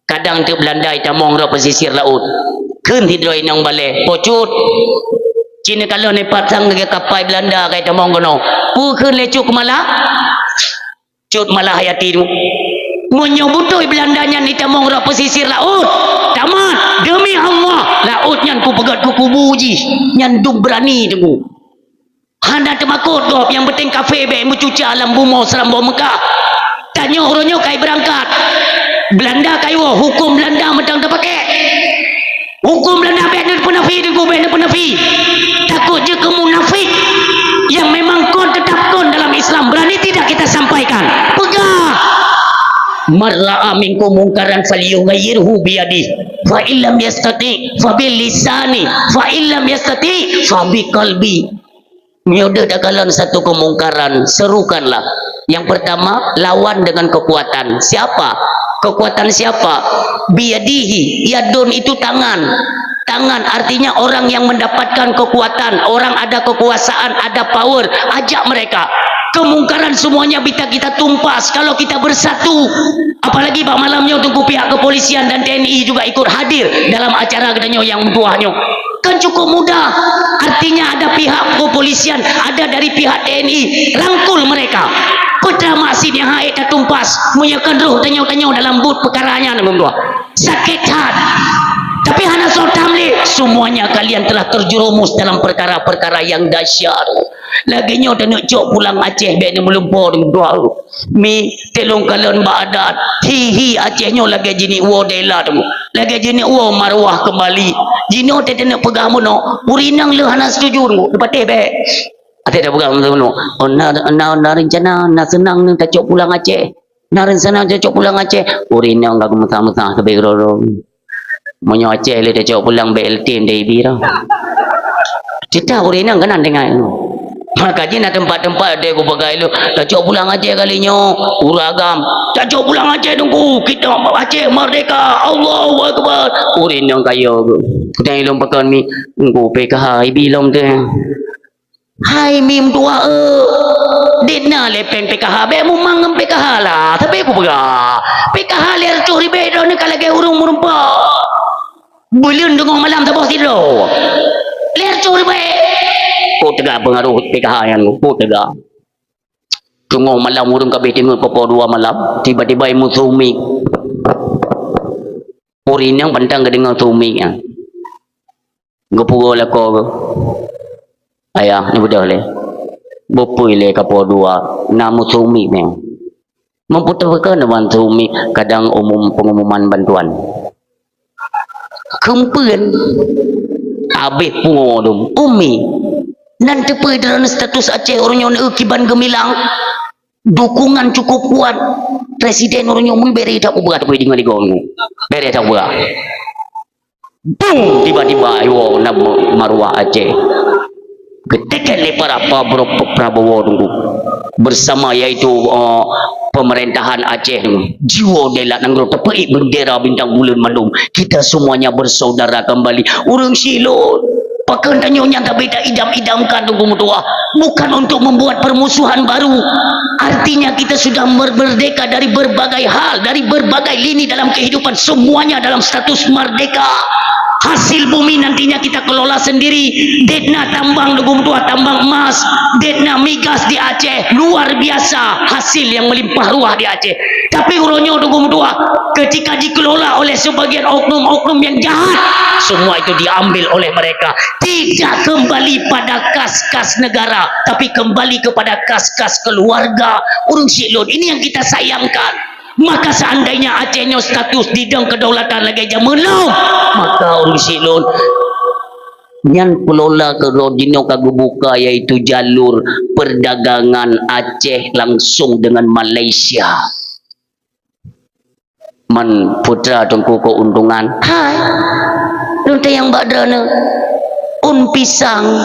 Kadang tu Belanda itamong ro pesisir laut. Kun hidro indong balai. Pocut. Cina kalau ni patang dengan kapal Belanda kaya tamong kono. Pukun lecuk kemala. Cut malah hayati tu. Menyebutoi Belandanya ni tamong ro pesisir laut. Tamat demi Allah laut nyan ku pegat ku kubuji nyan duk berani tu. Handa temakut gop yang penting kafe be mencuci alam bumo serambo Mekah. Tanya orangnya kai berangkat. Belanda kayo hukum Belanda medang terpakai. Hukum Belanda be nak penafi tu be nak penafi. Takut je ke munafik yang memang kon tetap kon dalam Islam berani tidak kita sampaikan. Pegah. Marra'a minkum munkaran falyughayyirhu biyadihi fa illam yastati fa bil lisani fa illam yastati fa bi qalbi. Mioda dakalan satu kemungkaran, serukanlah. Yang pertama, lawan dengan kekuatan. Siapa? Kekuatan siapa? Biyadihi. Yadun itu tangan. Tangan artinya orang yang mendapatkan kekuatan, orang ada kekuasaan, ada power. Ajak mereka. Kemungkaran semuanya bisa kita tumpas kalau kita bersatu. Apalagi pak malamnya tunggu pihak kepolisian dan TNI juga ikut hadir dalam acara katanya yang tuahnya. Kan cukup mudah. Artinya ada pihak kepolisian, ada dari pihak TNI, rangkul mereka. Pertama sini yang haid tumpas, menyakan roh tanya-tanya dalam but perkaranya nombor 2. Sakit hati. Tapi hana sotamli, semuanya kalian telah terjerumus dalam perkara-perkara yang dahsyat. Laginya dah nak cok pulang Aceh biar ni melumpur dengan doa. Mi telung kalian badat. Hi Acehnya lagi jini uo dela tu. Lagi jini uo marwah kembali. Jini o tete nak pegang mono. Urinang le hana setuju tu. Lepas teh be. Ate dah pegang mono. Oh na rencana na senang ni tak cok pulang Aceh. Na rencana tak cok pulang Aceh. Urinang gak mesah-mesah ke beroro. Monyo Aceh le tak cok pulang BLT dari bira. Kita urinang kanan dengan maka jina tempat-tempat dia aku pakai lu tak cok pulang Aceh kalinya uragam tak cok pulang Aceh tunggu kita Aceh merdeka Allahu Akbar urin yang kaya kita ilmu pakai mi tunggu PKH ibilom tu hai mim tua dina lepeng PKH be mumang PKH lah tapi aku pegah PKH ler curi bedo ni kalau ke urung merumpa bulan dengung malam tak bos tidur ler curi be kau tegak pengaruh PKH yang kau tegak tunggu malam urung kabeh timur popo 2 malam tiba-tiba imu sumik urin yang pantang ke dengan sumik ya gopugol ako ayah ni betul le bopui le kapo dua namu sumi meng memputarkan dengan sumi kadang pengumuman bantuan kempen habis pungudum umi nanti dalam status Aceh orang yang kiban gemilang dukungan cukup kuat presiden orang yang beri tak berat di ngaligong beri tak berat boom tiba-tiba ayo nama maruah Aceh ketika para Prabowo tunggu bersama yaitu pemerintahan Aceh jiwa delat nang tepuk bendera bintang bulan mandum kita semuanya bersaudara kembali urang silot pakai tanyonya tak beda idam-idamkan tunggu mutua bukan untuk membuat permusuhan baru artinya kita sudah merdeka dari berbagai hal dari berbagai lini dalam kehidupan semuanya dalam status merdeka hasil bumi nantinya kita kelola sendiri detna tambang tunggu mutua tambang emas detna migas di Aceh luar biasa hasil yang melimpah ruah di Aceh tapi uronyo tunggu mutua ketika dikelola oleh sebagian oknum-oknum yang jahat semua itu diambil oleh mereka tidak kembali pada kas-kas negara tapi kembali kepada kas-kas keluarga urung silon ini yang kita sayangkan maka seandainya Acehnya status didang kedaulatan lagi jamelau maka urung silon nyan pelola ke rodino kagubuka yaitu jalur perdagangan Aceh langsung dengan Malaysia man putra tungku keuntungan hai nunte yang badrana pisang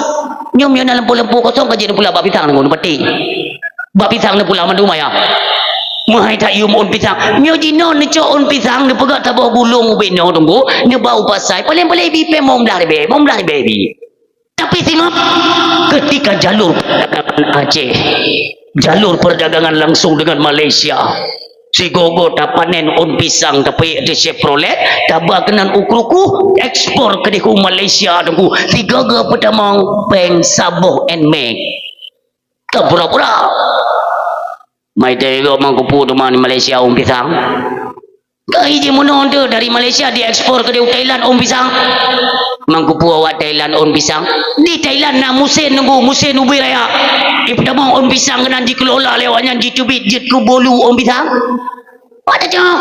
nyom yang dalam lempu kosong kajian pula bak pisang nunggu peti bak pisang ni pula mandu maya mahai tak yum pisang nyo jino ni cok pisang ni pegak tabah gulung bino tunggu ni bau pasai paling-paling bipe mom dah baby tapi tengok ketika jalur perdagangan Aceh jalur perdagangan langsung dengan Malaysia si gogo tak panen pisang tapi di Chevrolet tabah kenan ukruku ekspor ke diku Malaysia tunggu tiga ga pedamang peng Sabah and Meg tak pura-pura mai tega mangkupu teman Malaysia pisang kai je mono tu dari Malaysia diekspor ke Thailand pisang mangkupu awak Thailand pisang di Thailand na musim nunggu musim ubi raya ipdamang pisang kenan dikelola lewatnya ditubit jet ku bolu pisang ada cak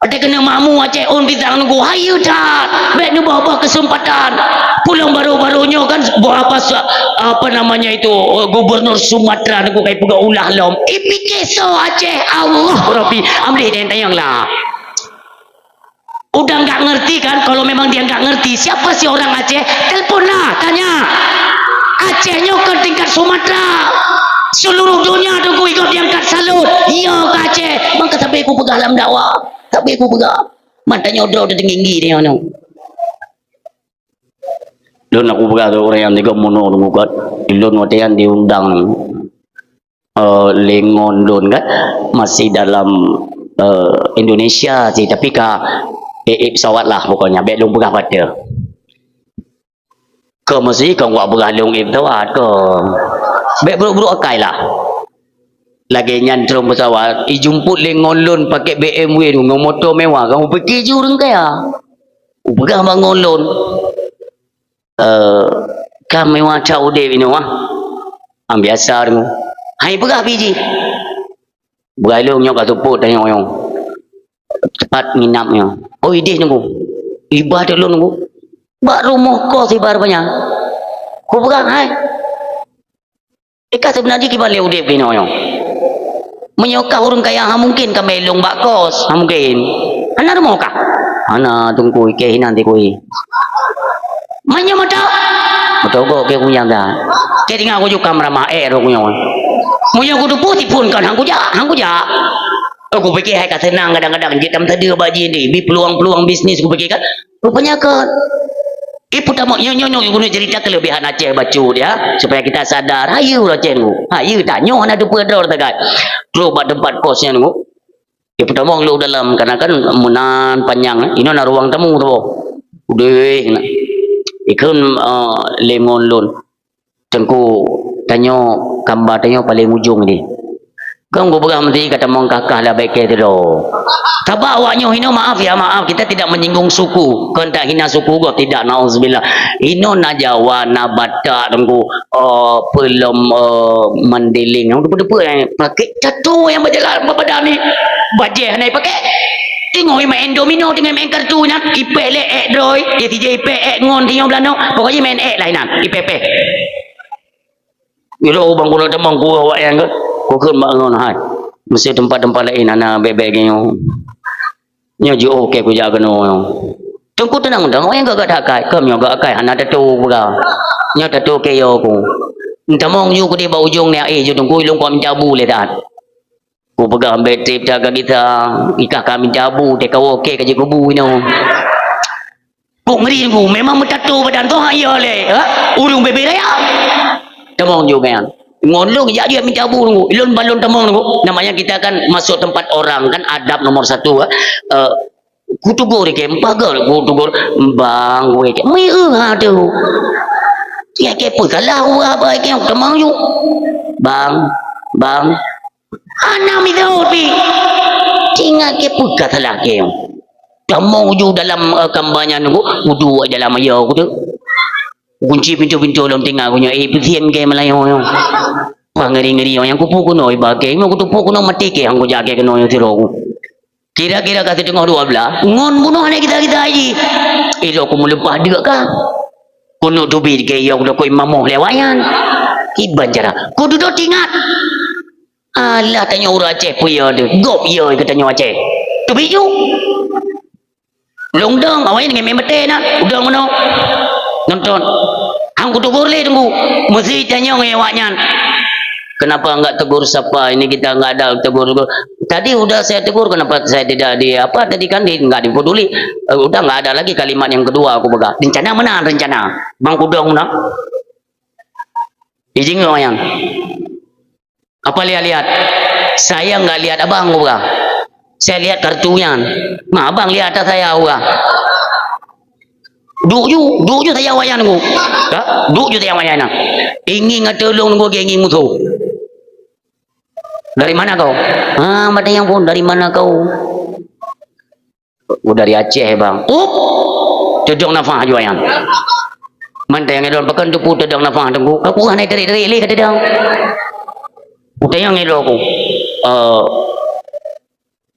ada kena makmu Aceh pisang nunggu hayu tak baik nu bawa kesempatan pulang baru-barunya kan apa namanya itu gubernur Sumatera nunggu kai pegak ulah lom ipikeso Aceh Allah Rabbi amri dia tayang lah udah nggak ngerti kan kalau memang dia nggak ngerti siapa sih orang Aceh telepon lah tanya Acehnya ke tingkat Sumatera seluruh dunia tunggu ikut diangkat salut iya ke Aceh maka sampai aku pegah dalam dakwah sampai aku pegah matanya udah tinggi dia no lun aku pegah tu orang yang tiga mono tunggu kat lun watian diundang lengon lun kan masih dalam Indonesia sih tapi pesawat lah pokoknya belum pegah pada ke masih kau buat bergalung pesawat ke baik buruk-buruk akai lah lagi nyantrum pesawat ijumput lengon lun pakai BMW dengan motor mewah kamu pergi je orang kaya pegang bangun lun kan mewah cak udip ini wah biasa dengu hai pegah biji bergalungnya kat suput tanya orang cepat minapnya oh idih nunggu ibadah lu nunggu bak rumah kau si bar banyak ku pegang hai ikat sebenarnya kibali udip kini orang menyokah orang kaya mungkin ka melong bak kos mungkin anak rumah kah anak tunggu ike nanti kui manya mata betul kok ke kunyang dah ke tinggal aku juga meramah aku kunyang munya aku dupu tipun kan aku ja aku fikir hai kat senang kadang-kadang jitam tadi baji ni bi peluang-peluang bisnis aku fikir kan rupanya kan pertama nyonya guna cerita kelebihan Aceh bacu dia supaya kita sadar hayu Aceh nu hayu tak nyoh ada pedor tak lu buat tempat kosnya nu pertama lu dalam karena kan munan panjang ini na ruang tamu tu udah ikun lemon lun tengku tanyo gambar tanyo paling ujung ni Kau berhenti kata mong kakak lah baik itu doh. Tabak awaknya hino maaf ya maaf kita tidak menyinggung suku. Kau tak hina suku kau tidak nauzubillah. Hino na Jawa na Batak tunggu pelum Mandeling. Yang depa pakai catu yang berjalan berbadan ni. Bajeh ni pakai. Tengok main domino dengan main kartu nak ipek le ek droi dia tije ipek ek ngon tio belano pokoknya main ek lainan ipep. Yo bang guna temang ku awak yang ke ku keun mak ngon hai. Mesti tempat-tempat lain ana bebek nyo. Nyo jo okey ku jaga no. Tungku tenang undang yang gak dakai kem yo gak kai ana tatu buka. Nyo tatu ke yo ku. Entamong yu ku di ba ujung ni jo tungku ilung ku mencabu le tat. Ku pegang betip jaga kita ikah kami jabu teka okey ke kubu ino. Ku ngeri ku memang metatu badan tu ayo le. Ha? Urung bebe raya. Temong jo kan. Ngolong ya dia mencabu nunggu. Ilun balon temong nunggu. Namanya kita kan masuk tempat orang kan adab nomor 1. Ku tugur ke empagal ku tugur bang we ke. Mai aduh. Dia ke pun salah apa ke temong ju. Bang anak minta pi tinggal ke pukat salah ke kamu ju dalam kampanye nunggu udu dalam ayo aku tu kunci pintu-pintu dalam tinggal punya pesian ke Melayu yo ngeri-ngeri yang kupu kuno ibake aku tu kuno mati ke aku jaga keno yo tiro aku kira-kira kata tengah 12 ngon bunuh anak kita haji ilo aku melepah dia kah kuno dubi ke yo aku koi mamoh lewayan kiban cara ku duduk ingat alah tanya orang Aceh puya dia gop ya katanya Aceh tu biju longdang awak ni memang betul nak udah mana nonton hang kudu boleh tunggu mesti tanya ngewaknya kenapa enggak tegur siapa ini kita enggak ada tegur tadi udah saya tegur kenapa saya tidak di apa tadi kan enggak dipeduli udah enggak ada lagi kalimat yang kedua aku pegang rencana mana rencana bang kudang nak izin ngewaknya apa lihat saya enggak lihat abang gua saya lihat kartunya nah abang lihat atas saya gua duk ju saya wayan gua duk ju saya wayan ingin ngatulung gua ingin musuh dari mana kau mata yang pun dari mana kau gua dari Aceh bang cedok nafah ju wayan manta yang edon pekan tu pun cedok nafah tunggu aku hanai dari le kata dang udah yang itu aku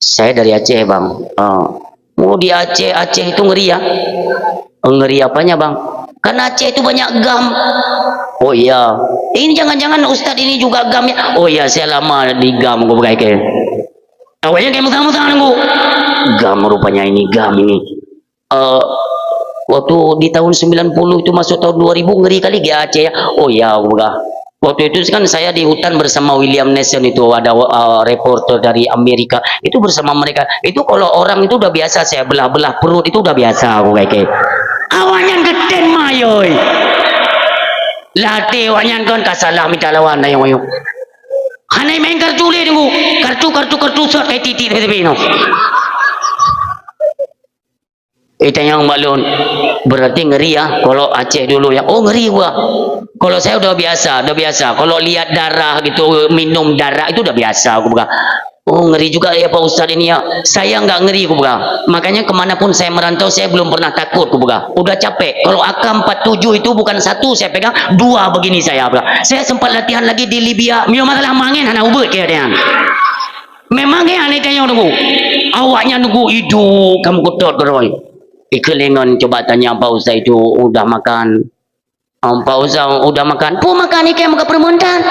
saya dari Aceh bang di Aceh itu ngeri ya ngeri apanya bang karena Aceh itu banyak gam oh iya ini jangan-jangan Ustadz ini juga gam ya oh iya saya lama di gam gue berkait awalnya kayak musang-musang nunggu gam rupanya ini gam ini waktu di tahun 90 itu masuk tahun 2000 ngeri kali di Aceh ya oh iya aku berkait waktu itu kan saya di hutan bersama William Nation itu ada reporter dari Amerika itu bersama mereka itu kalau orang itu udah biasa saya belah-belah perut itu udah biasa aku kayak awanyan geden mayoy latih awanyan kan kasalah minta lawan ayo ayo hanai main kartu le tunggu kartu shot kayak titik no itu yang balon berarti ngeri ya kalau Aceh dulu ya oh ngeri gua kalau saya udah biasa kalau lihat darah gitu minum darah itu udah biasa aku buka oh ngeri juga ya Pak Ustadz ini ya saya nggak ngeri aku buka makanya kemanapun saya merantau saya belum pernah takut aku buka udah capek kalau AK-47 itu bukan satu saya pegang 2 begini saya buka saya sempat latihan lagi di Libya mio masalah mangin hana ubut kayaknya memang ya aneh tanya nunggu awaknya nunggu hidup kamu kutot geroy ikelengan coba tanya Pak Ustaz itu udah makan Pak Ustaz udah makan pu makan ikan makan permondan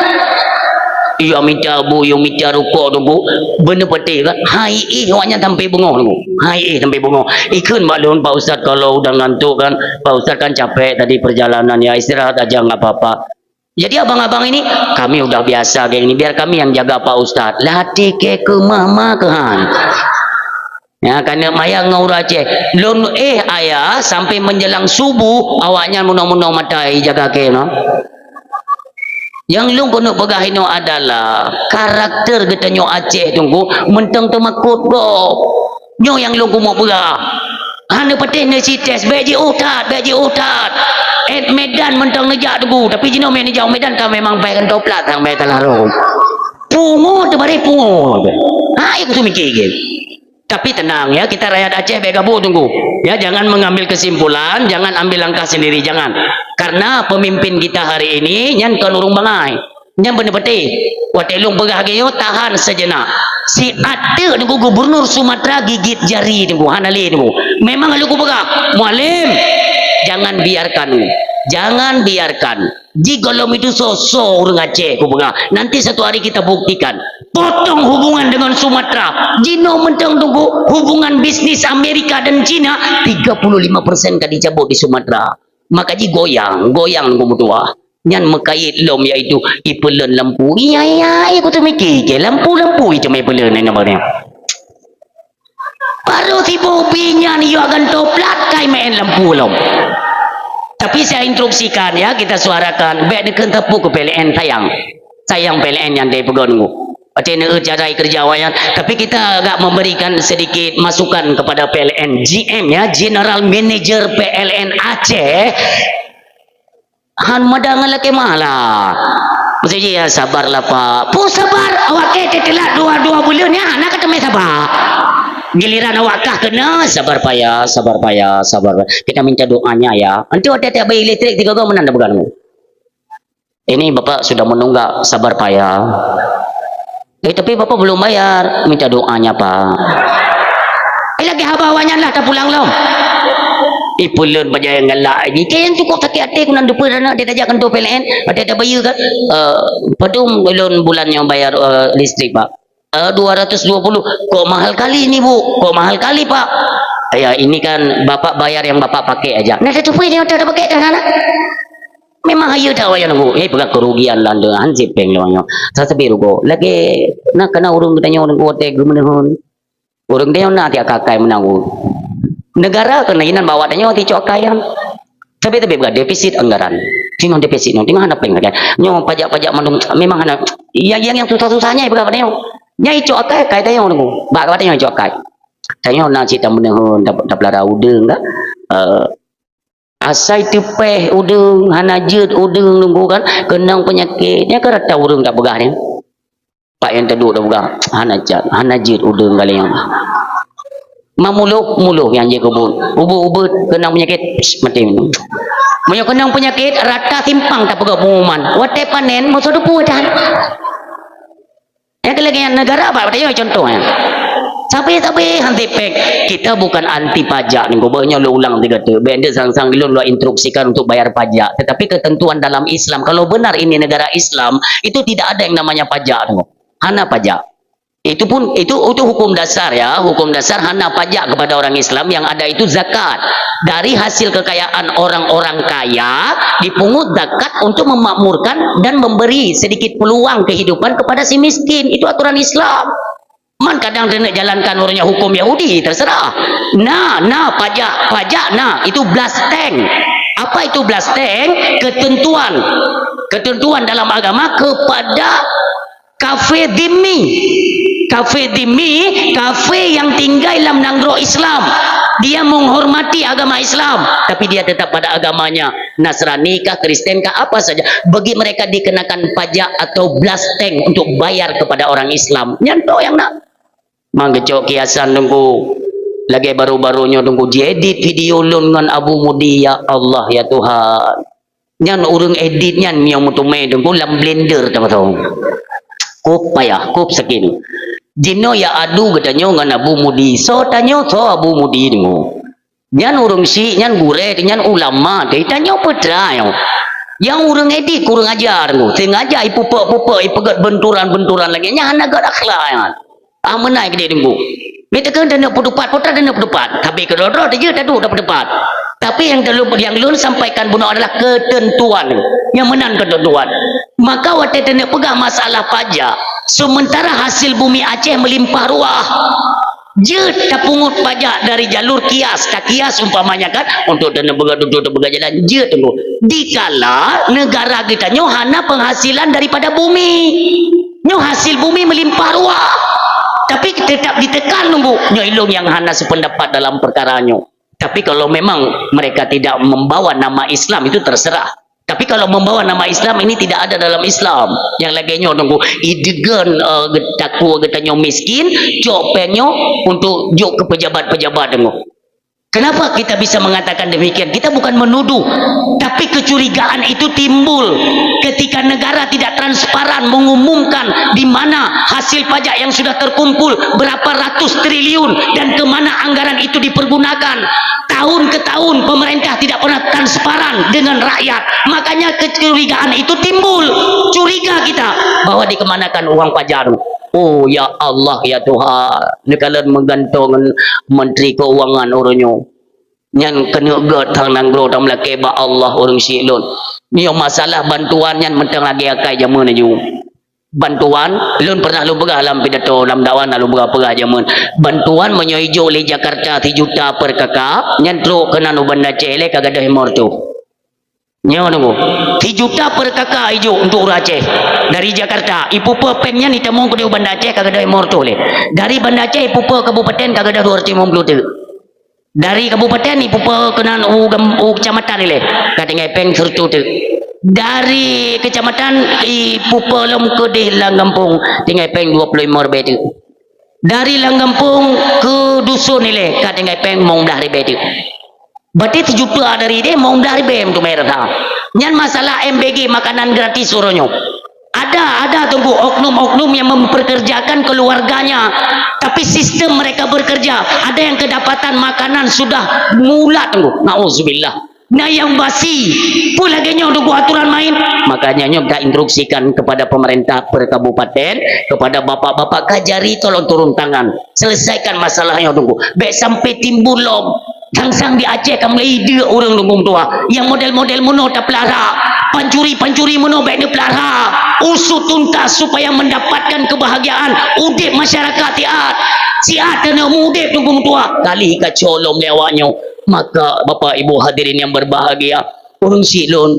iya minta bu yo minta rokok tu bu bener peti kan hai awaknya sampai bengong tu hai sampai bengong ikan balon Pak Ustaz kalau udah ngantuk kan Pak Ustaz kan capek tadi perjalanan ya istirahat aja nggak apa-apa jadi abang-abang ini kami udah biasa kayak ini biar kami yang jaga Pak Ustaz latih ke mama kan ya karena maya ngau Aceh lon ayah sampai menjelang subuh awaknya munong-munong matai jaga ke no yang lu kono pegahino adalah karakter getanyo Aceh tunggu menteng temakut go nyo yang lu mau pegah hana patih ne si tes beji utat Medan menteng nejak tunggu tapi jino men jauh Medan kan memang pakai toplat sang metal harum pungut terbalik pungut. Aku tu mikir gitu. Tapi tenang ya, kita rakyat Aceh begabung tunggu. Ya, jangan mengambil kesimpulan, jangan ambil langkah sendiri, jangan. Karena pemimpin kita hari ini nyan kan urung bangai. Nyan bener-bener watelung pegahageyo tahan sejenak. Si ada tunggu gubernur Sumatera gigit jari tunggu hanali tunggu. Memang lu pegah. Mualim, jangan biarkan. Jangan biarkan. Jigolom itu sosok orang Aceh pegah. Nanti satu hari kita buktikan. Potong hubungan dengan Sumatera. Jino mentang tunggu hubungan bisnis Amerika dan Cina 35% kan dicabut di Sumatera. Maka goyang tunggu tua. Nyan mekait lom iaitu ipelan lampu. Iya, aku tu mikir ke lampu itu mai pelan ni namanya. Baru si Bobi nyan ia akan toplat kai main lampu lom. Tapi saya instruksikan ya, kita suarakan baik dekat tepuk ke PLN sayang PLN yang dia pegang Aceh carai kerja wayan. Tapi kita agak memberikan sedikit masukan kepada PLN GM ya, General Manager PLN Aceh. Han madangan laki malah. Mesti ya sabarlah Pak. Pu sabar awak ke telat dua bulan ya, anak ketemu sabar. Giliran awak kah kena sabar payah. Kita minta doanya ya. Nanti ada bayi elektrik 3 tahun menanda bukan. Ini Bapak sudah menunggak sabar payah. Tapi Bapak belum bayar, minta doanya Pak. Lagi habawanya lah tak pulang lom. Ipulan pajak yang galak ni. Kaya yang cukup sakit hati aku nak dupa dana dia tajakkan tu PLN. Ada bayar kan? Padum belum bulan yang bayar listrik Pak. 220. Kok mahal kali ni Bu? Kok mahal kali Pak? Ya ini kan Bapak bayar yang Bapak pakai aja. Nah tu pun dia tak pakai dah sana. Memang ayo dah wayan Bu. Pegang kerugian landa hansip peng lawanyo. Sa sabiru ko. Lagi nak kena urung katanya orang kuat gumenhon. Urung dia nak tiak kakai menang. Negara kena inan bawa tanya ti cokayan. Tapi bukan defisit anggaran. Tino defisit no, tino hanap peng kan. Nyo pajak mandung memang hanap. Yang susah-susahnya berapa tanya. Nyai cokai kai tanya orang. Bak apa tanya cokai. Tanya nak cita menehon dapat lara udeng dah. Asai tepeh udeng, hanajut udeng nunggu kan. Kenang penyakitnya kan rata udeng tak begah ni. Pak yang terduk dah begah. Hanajut udeng kali yang. Mamuluh yang je kebun. Ubut kenang penyakit mati minum. Mau kenang penyakit rata timpang tak pegah pengumuman. Wate panen mau sudah puan. Yang lagi yang negara apa? Tanya contohnya. Sampai hanti pek. Kita bukan anti pajak nih. Banyak lo ulang tiga tu. Benda sang lo instruksikan untuk bayar pajak. Tetapi ketentuan dalam Islam. Kalau benar ini negara Islam, itu tidak ada yang namanya pajak. Hana pajak. Itu hukum dasar ya, hukum dasar hana pajak kepada orang Islam. Yang ada itu zakat. Dari hasil kekayaan orang-orang kaya dipungut zakat untuk memakmurkan dan memberi sedikit peluang kehidupan kepada si miskin. Itu aturan Islam. Man kadang dia nak jalankan orangnya hukum Yahudi, terserah. Nah pajak itu blasteng. Apa itu blasteng? Ketentuan dalam agama kepada kafe dhimmi, kafe yang tinggal dalam nangro Islam. Dia menghormati agama Islam, tapi dia tetap pada agamanya. Nasrani kah, Kristen kah, apa saja. Bagi mereka dikenakan pajak atau blasteng untuk bayar kepada orang Islam. Nyanto yang nak. Manggecok kiasan tunggu. Lagi baru-barunya tunggu diedit video lun dengan Abu Mudi. Ya Allah ya Tuhan. Nyan urang edit nyan yang mutume tunggu dalam blender tahu. Kup payah, kup sakit. Jino ya adu katanya dengan Abu Mudi. So tanya Abu Mudi tunggu. Nyan urang si, nyan gure, nyan ulama. Tanya petra yang urang edit kurang ajar tunggu. Sengaja ipupa ipegat benturan lagi. Nyan agak akhlak. Menai ke dia tunggu. Mereka kan dah nak berdebat, putra dah nak berdebat. Tapi kedua-dua dia dah berdebat. Tapi yang lun sampaikan bunuh adalah ketentuan. Yang menang ketentuan. Maka waktu dia nak pegang masalah pajak. Sementara hasil bumi Aceh melimpah ruah. Dia tak pungut pajak dari jalur kias. Tak kias umpamanya kan. Untuk dia nak bergaya jalan. Dia tunggu. Dikala negara kita nyohana penghasilan daripada bumi. Nyoh hasil bumi melimpah ruah. Tapi tetap ditekan nunggu nyilong yang hana sependapat dalam perkaranya. Tapi kalau memang mereka tidak membawa nama Islam itu terserah. Tapi kalau membawa nama Islam ini tidak ada dalam Islam. Yang laginya tunggu idegan takwa getanyo miskin, jok penyo untuk jok ke pejabat-pejabat tunggu. Kenapa kita bisa mengatakan demikian? Kita bukan menuduh, tapi kecurigaan itu timbul ketika negara tidak transparan mengumumkan di mana hasil pajak yang sudah terkumpul, berapa ratus triliun, dan kemana anggaran itu dipergunakan. Tahun ke tahun pemerintah tidak pernah transparan dengan rakyat. Makanya kecurigaan itu timbul. Curiga kita bahwa dikemanakan uang pajak. Oh ya Allah ya Tuhan, ni kalian menggantung Menteri Keuangan orangnya. Yang kena gatang nang bro tam laki ba Allah orang silon. Ni masalah bantuan yang mentang lagi akai jaman aju. Bantuan lun pernah lu pegah dalam pidato dalam dakwan lu pegah jaman. Bantuan menyoijo oleh Jakarta 3 juta per kakak, nyantro kena nu banda cele kagak ada hemor tu. Nyawa nunggu 3 juta per kakak hijau untuk Aceh dari Jakarta. Ibu pengnya ni temung ke Banda Aceh kagak ada emor tu le. Dari Banda Aceh ibu kabupaten kagak ada 250 tu. Dari kabupaten ibu kenan kecamatan ni le. Katanya peng sertu tu. Dari kecamatan ibu lom ke di Langgampung tinggal peng 25 ribu tu. Dari Langgampung ke dusun ni le katanya peng mong dah ribu tu. Berarti 7 juta dari dia mau dari BM tu merah. Nyan masalah MBG makanan gratis suruhnya. Ada tunggu oknum-oknum yang memperkerjakan keluarganya. Tapi sistem mereka bekerja. Ada yang kedapatan makanan sudah mula tunggu. Nauzubillah. Nah yang basi. Pun lagi nyok tunggu aturan main. Makanya nyok kita instruksikan kepada pemerintah per kabupaten. Kepada bapak-bapak kajari tolong turun tangan. Selesaikan masalahnya tunggu. Baik sampai timbul lom. Sang-sang di Aceh kamu ide orang nunggu tua yang model-model mono tak pelara, pancuri mono baik dia pelara, usut tuntas supaya mendapatkan kebahagiaan udip masyarakat siat dan udip nunggu tua kali kacolom lewatnya. Maka Bapak Ibu hadirin yang berbahagia, orang silon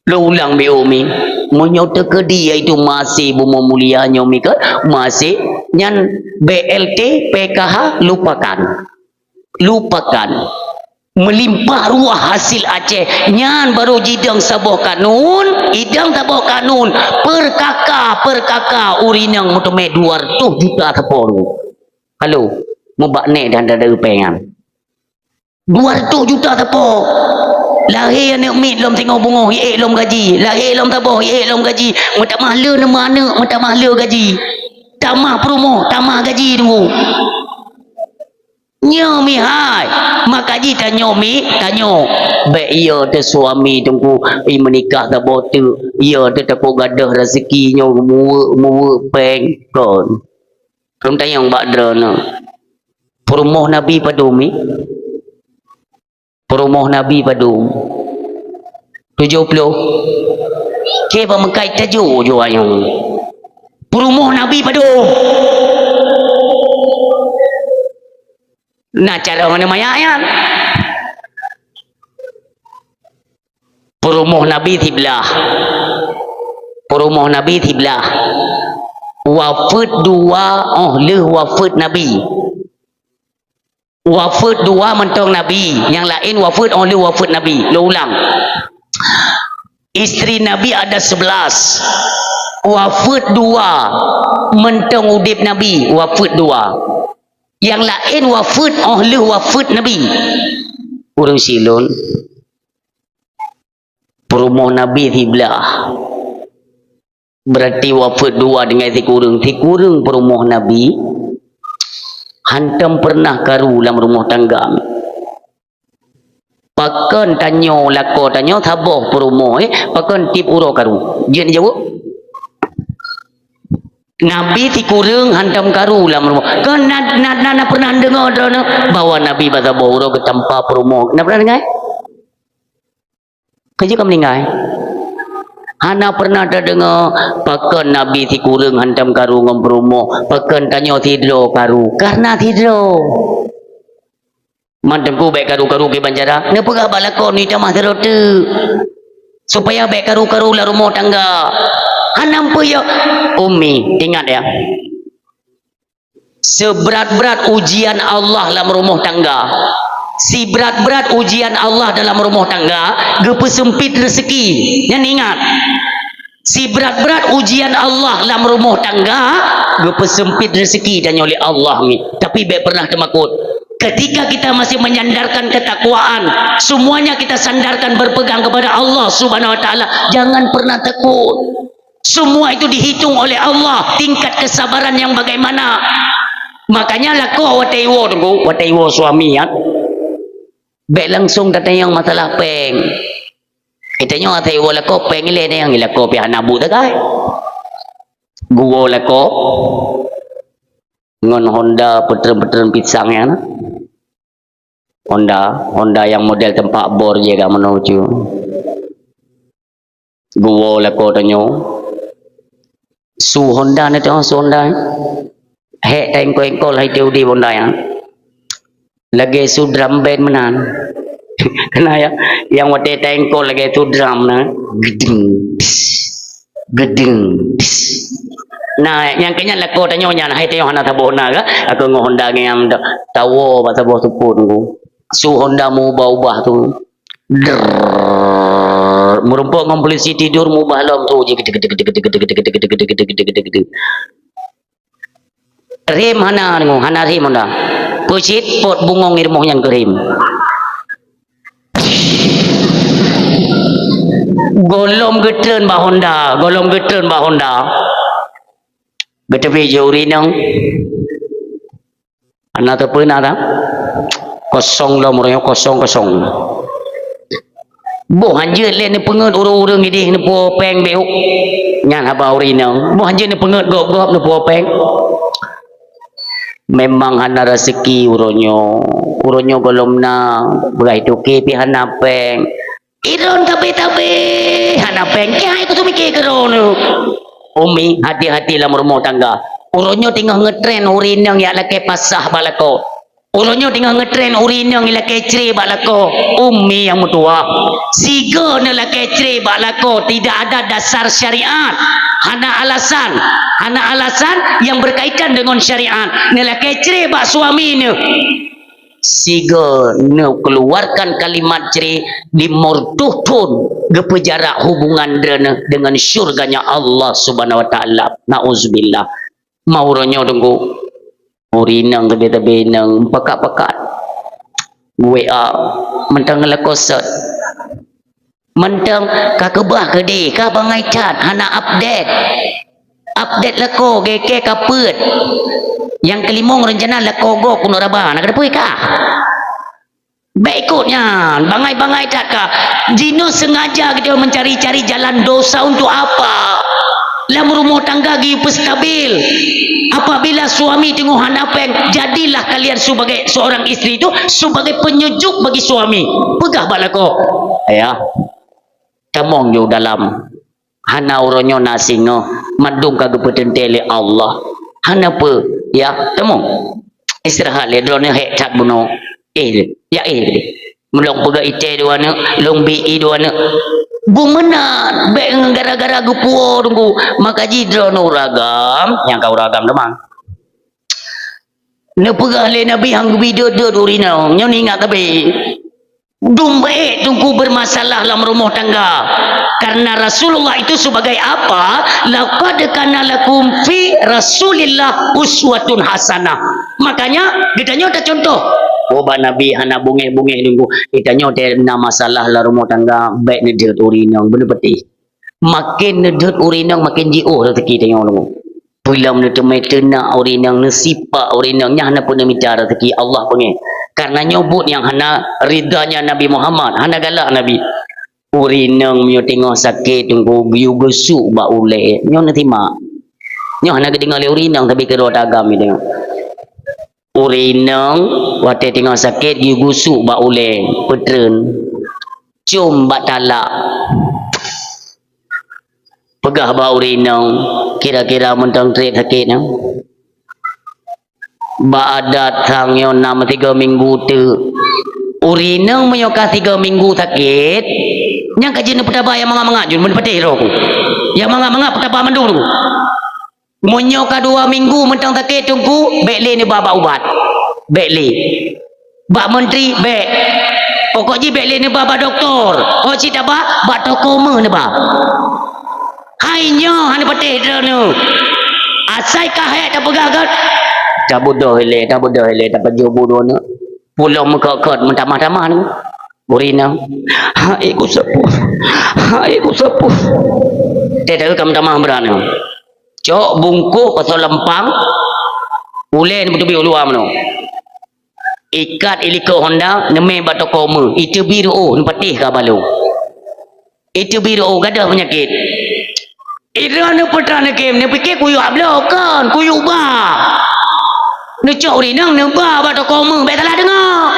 lo ulang be umi menyota ke dia itu masih buma mulianya umi ke masih nyan BLT PKH lupakan melimpah ruah hasil Aceh nyan baru jidang sabuh kanun idang sabuh kanun per kakak urinang mutome 200 juta tepung. Halo mubak ne dan ada pengan 200 juta tepung. Lahir anak mit lom tengok bunga lom gaji, lahir lom tabuh lom gaji, mutak mahla nama anak mutak mahla gaji, tamah promo tamah gaji tunggu. Nyomi hai makaji tanyomi tanyo baik ia te suami tunggu menikah tak botu ia te takut gadah rezekinya muwe peng kon rum tayang badrana perumoh nabi padumi perumoh nabi padum 70 ke pemengkai tajuk jo ayang perumoh nabi padum. Nah cara mana mayat perumoh Nabi tiblah wafat 2 wafat Nabi wafat 2 mentong Nabi yang lain wafat wafat Nabi. Lo ulang isteri Nabi ada 11 wafat 2 mentong udip Nabi wafat 2 yang lain wafat wafat Nabi. Urang silon perumoh Nabi tiblah berarti wafat 2 dengan tikurung perumoh Nabi hantam pernah karu dalam rumah tangga pakan tanyo lako tanyo taboh perumoh pakan tip uro karu dia jawab Nabi tikurung hantam karu dalam rumah. Kan nana pernah dengar bahwa Nabi bahasa bauro ke tempat perumoh. Nana pernah dengar? Kerja kamu dengar? Hana pernah dengar pakan Nabi tikurung hantam karu ngam perumoh. Pakan tanyo tidur karu. Karena tidur. Mantemku baik karu-karu ke Banjara. Napa gak balakon ni tamah terote. Supaya baik karu-karu lah rumah tangga. Hanam ya Umi ingat ya seberat-berat ujian Allah dalam rumah tangga Si berat-berat ujian Allah dalam rumah tangga, gepesempit rezeki. Yang ingat, si berat-berat ujian Allah dalam rumah tangga, gepesempit rezeki dan oleh Allah ni. Tapi baik pernah temakut. Ketika kita masih menyandarkan ketakwaan, semuanya kita sandarkan berpegang kepada Allah Subhanahu Wa Taala, jangan pernah takut. Semua itu dihitung oleh Allah, tingkat kesabaran yang bagaimana. Makanya lako wataiwo tunggu, wataiwo suami ya. Baik langsung datang yang masalah peng. Kitanya wataiwo lako peng ile yang lako pi hanabu tak kai. Gua lako ngon Honda petren-petren pisang ya na. Honda yang model tempat bor je ka menuju. Gua lako tanyo. Su Honda ni tu su Honda. Hek tengko-engkol hai teu di Honda ya. Lagi su drum band menan. Kena ya yang wate tengkol lagi su drum na. Gedeng. Nah, yang kenya lako tanyo nya hai teu hana tabo na ka. Aku ngo Honda ngam tawo ba tabo supun ku. Su Honda mu ubah tu. Merumpuk ngom polisi tidur mu ubah lom tu je gede. Rem hana ngo hana rem Honda. Pucit pot bungong irmoh yang kerim. Golom getren ba Honda, golom getren ba Honda. Betepi juri nang. Anak tu pun ada. Kosong lah murnya kosong. Boh anjir le ni pengut urang-urang gidi ni po peng beuk. Nyan apa urinang. Boh anjir ni pengut gop-gop ni po peng. Memang hana rezeki uronyo golomna berai tuki pi hana peng. Iron tapi hana peng kai aku tu mikir keron. Umi hati-hati lah rumah tangga. Uronyo tinggal ngetren urinang ya laki pasah balako. Uronyo tinggal ngetren urinang ila kecre balako. Umi yang mutua. Siga na la kecre balako tidak ada dasar syariat. Hana alasan yang berkaitan dengan syariat. Nela kecre bak suami ni. Siga na keluarkan kalimat ceri di morduh tun gepejarak hubungan dengan syurganya Allah Subhanahu Wa Taala. Nauzubillah. Mauronyo tunggu. Urinang tabi-tabi nang pakat-pakat. WA mentang lekosot. Mentang kakebah kedi ka bangai chat hana update leko geke kaput. Yang kelimong rencana leko go kuno raba nak depui ka. Baikutnya bangai-bangai chat ka. Jino sengaja kita mencari-cari jalan dosa untuk apa? Dalam rumah tangga gi stabil. Apabila suami tengok handapeng, jadilah kalian sebagai seorang isteri itu sebagai penyejuk bagi suami. Pegah balako. Ya. Kamong yo dalam hana uronyo nasingo madung ka gepetentele Allah. Hana pe ya kamong. Istirahat le drone hek chat buno. Melong pega ite dua ne, long bi dua ne. Bumenan beng gara-gara gupuo tunggu maka jidron uragam yang kau ragam demang ne pegah le nabi hang video urina nyo ingat tapi dumbe tunggu bermasalah dalam rumah tangga karena Rasulullah itu sebagai apa laqad kana lakum fi Rasulillah uswatun hasanah makanya kita nyota contoh Oba Nabi hana bunge-bunge nunggu kita nyote na masalah la rumah tangga baik nedet urinang bener peti makin nedet urinang makin jiuh rezeki tengok nunggu pulang netemai tena urinang nesipa urinangnya hana pun minta rezeki Allah pengen karena nyobut yang hana ridanya Nabi Muhammad hana galak Nabi urinang nyo tengok sakit tunggu biu gesuk ba ule nyo netima nyo hana kedengar le urinang tapi kedua dagam ni tengok urinang wate tengok sakit you gusuk bak ule petren cium bak talak pegah bak urinang kira-kira mentang trik sakit bak adat sang yo 3 minggu tu urinang menyokah 3 minggu sakit yang kajian petaba yang mangak-mangak jun menepatih rohku yang mangak-mangak petaba mandung tu Monyo ka 2 minggu mentang tak tunggu bekle ni baba ubat bekle Bak menteri bek. Pokoknya bek le ne ba doktor. Oh cita ba tokoma ne ba. Hai nyo han patih drone. Asai kahek tak pegagat. Tak bodoh le, tak baju bodoh ne. Pulau mekakot mentamah-tamah ne. Burina. Hai ku sepuh. Tidak kamu tamah berana. Cok bungkuh pasal lempang. Ulen betul uluam no. Ikat iliko Honda neme batokoma. Itu biru patih ka balu. Itu biru gadah penyakit. Irana petana kem ne pikir kuyu ablo kan, kuyu ba. Ne cok rinang ne ba batokoma betala dengar.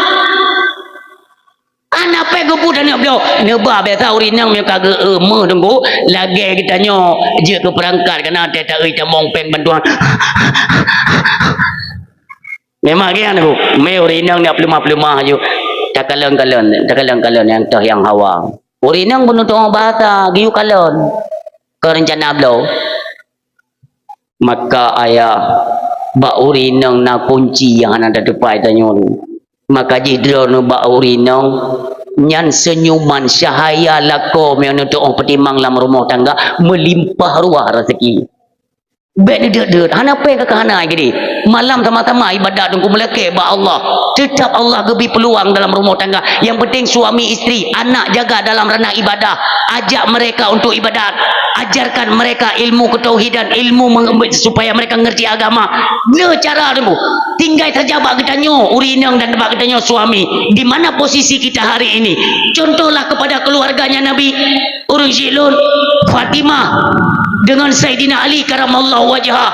Anak pe gebu dan ablo ne ba beta urinang me kagak eme tunggu lagi kita nyo je ke perangkat kena tak euy tamong peng bantuan. Memang gian aku, me urinang ni pelumah-pelumah je. Tak kalon-kalon yang tah yang hawa. Urinang bunuh tu bahasa, giu kalon. Kerencana beliau. Maka ayah ba urinang na kunci yang ada depan tanyon. Maka jidro nu ba urinang nyan senyuman cahaya lako yang untuk petimang dalam rumah tangga melimpah ruah rezeki. Bek ni dek hana pe ke hana gini malam sama-sama ibadat tunggu meleke ba Allah tetap Allah gebi peluang dalam rumah tangga yang penting suami isteri anak jaga dalam ranah ibadah ajak mereka untuk ibadat ajarkan mereka ilmu ketauhidan ilmu supaya mereka ngerti agama dia cara tunggu tinggal saja bak kita nyo urinang dan bak kita nyo suami di mana posisi kita hari ini contohlah kepada keluarganya Nabi urang silun Fatimah dengan Sayyidina Ali karamallahu wajhah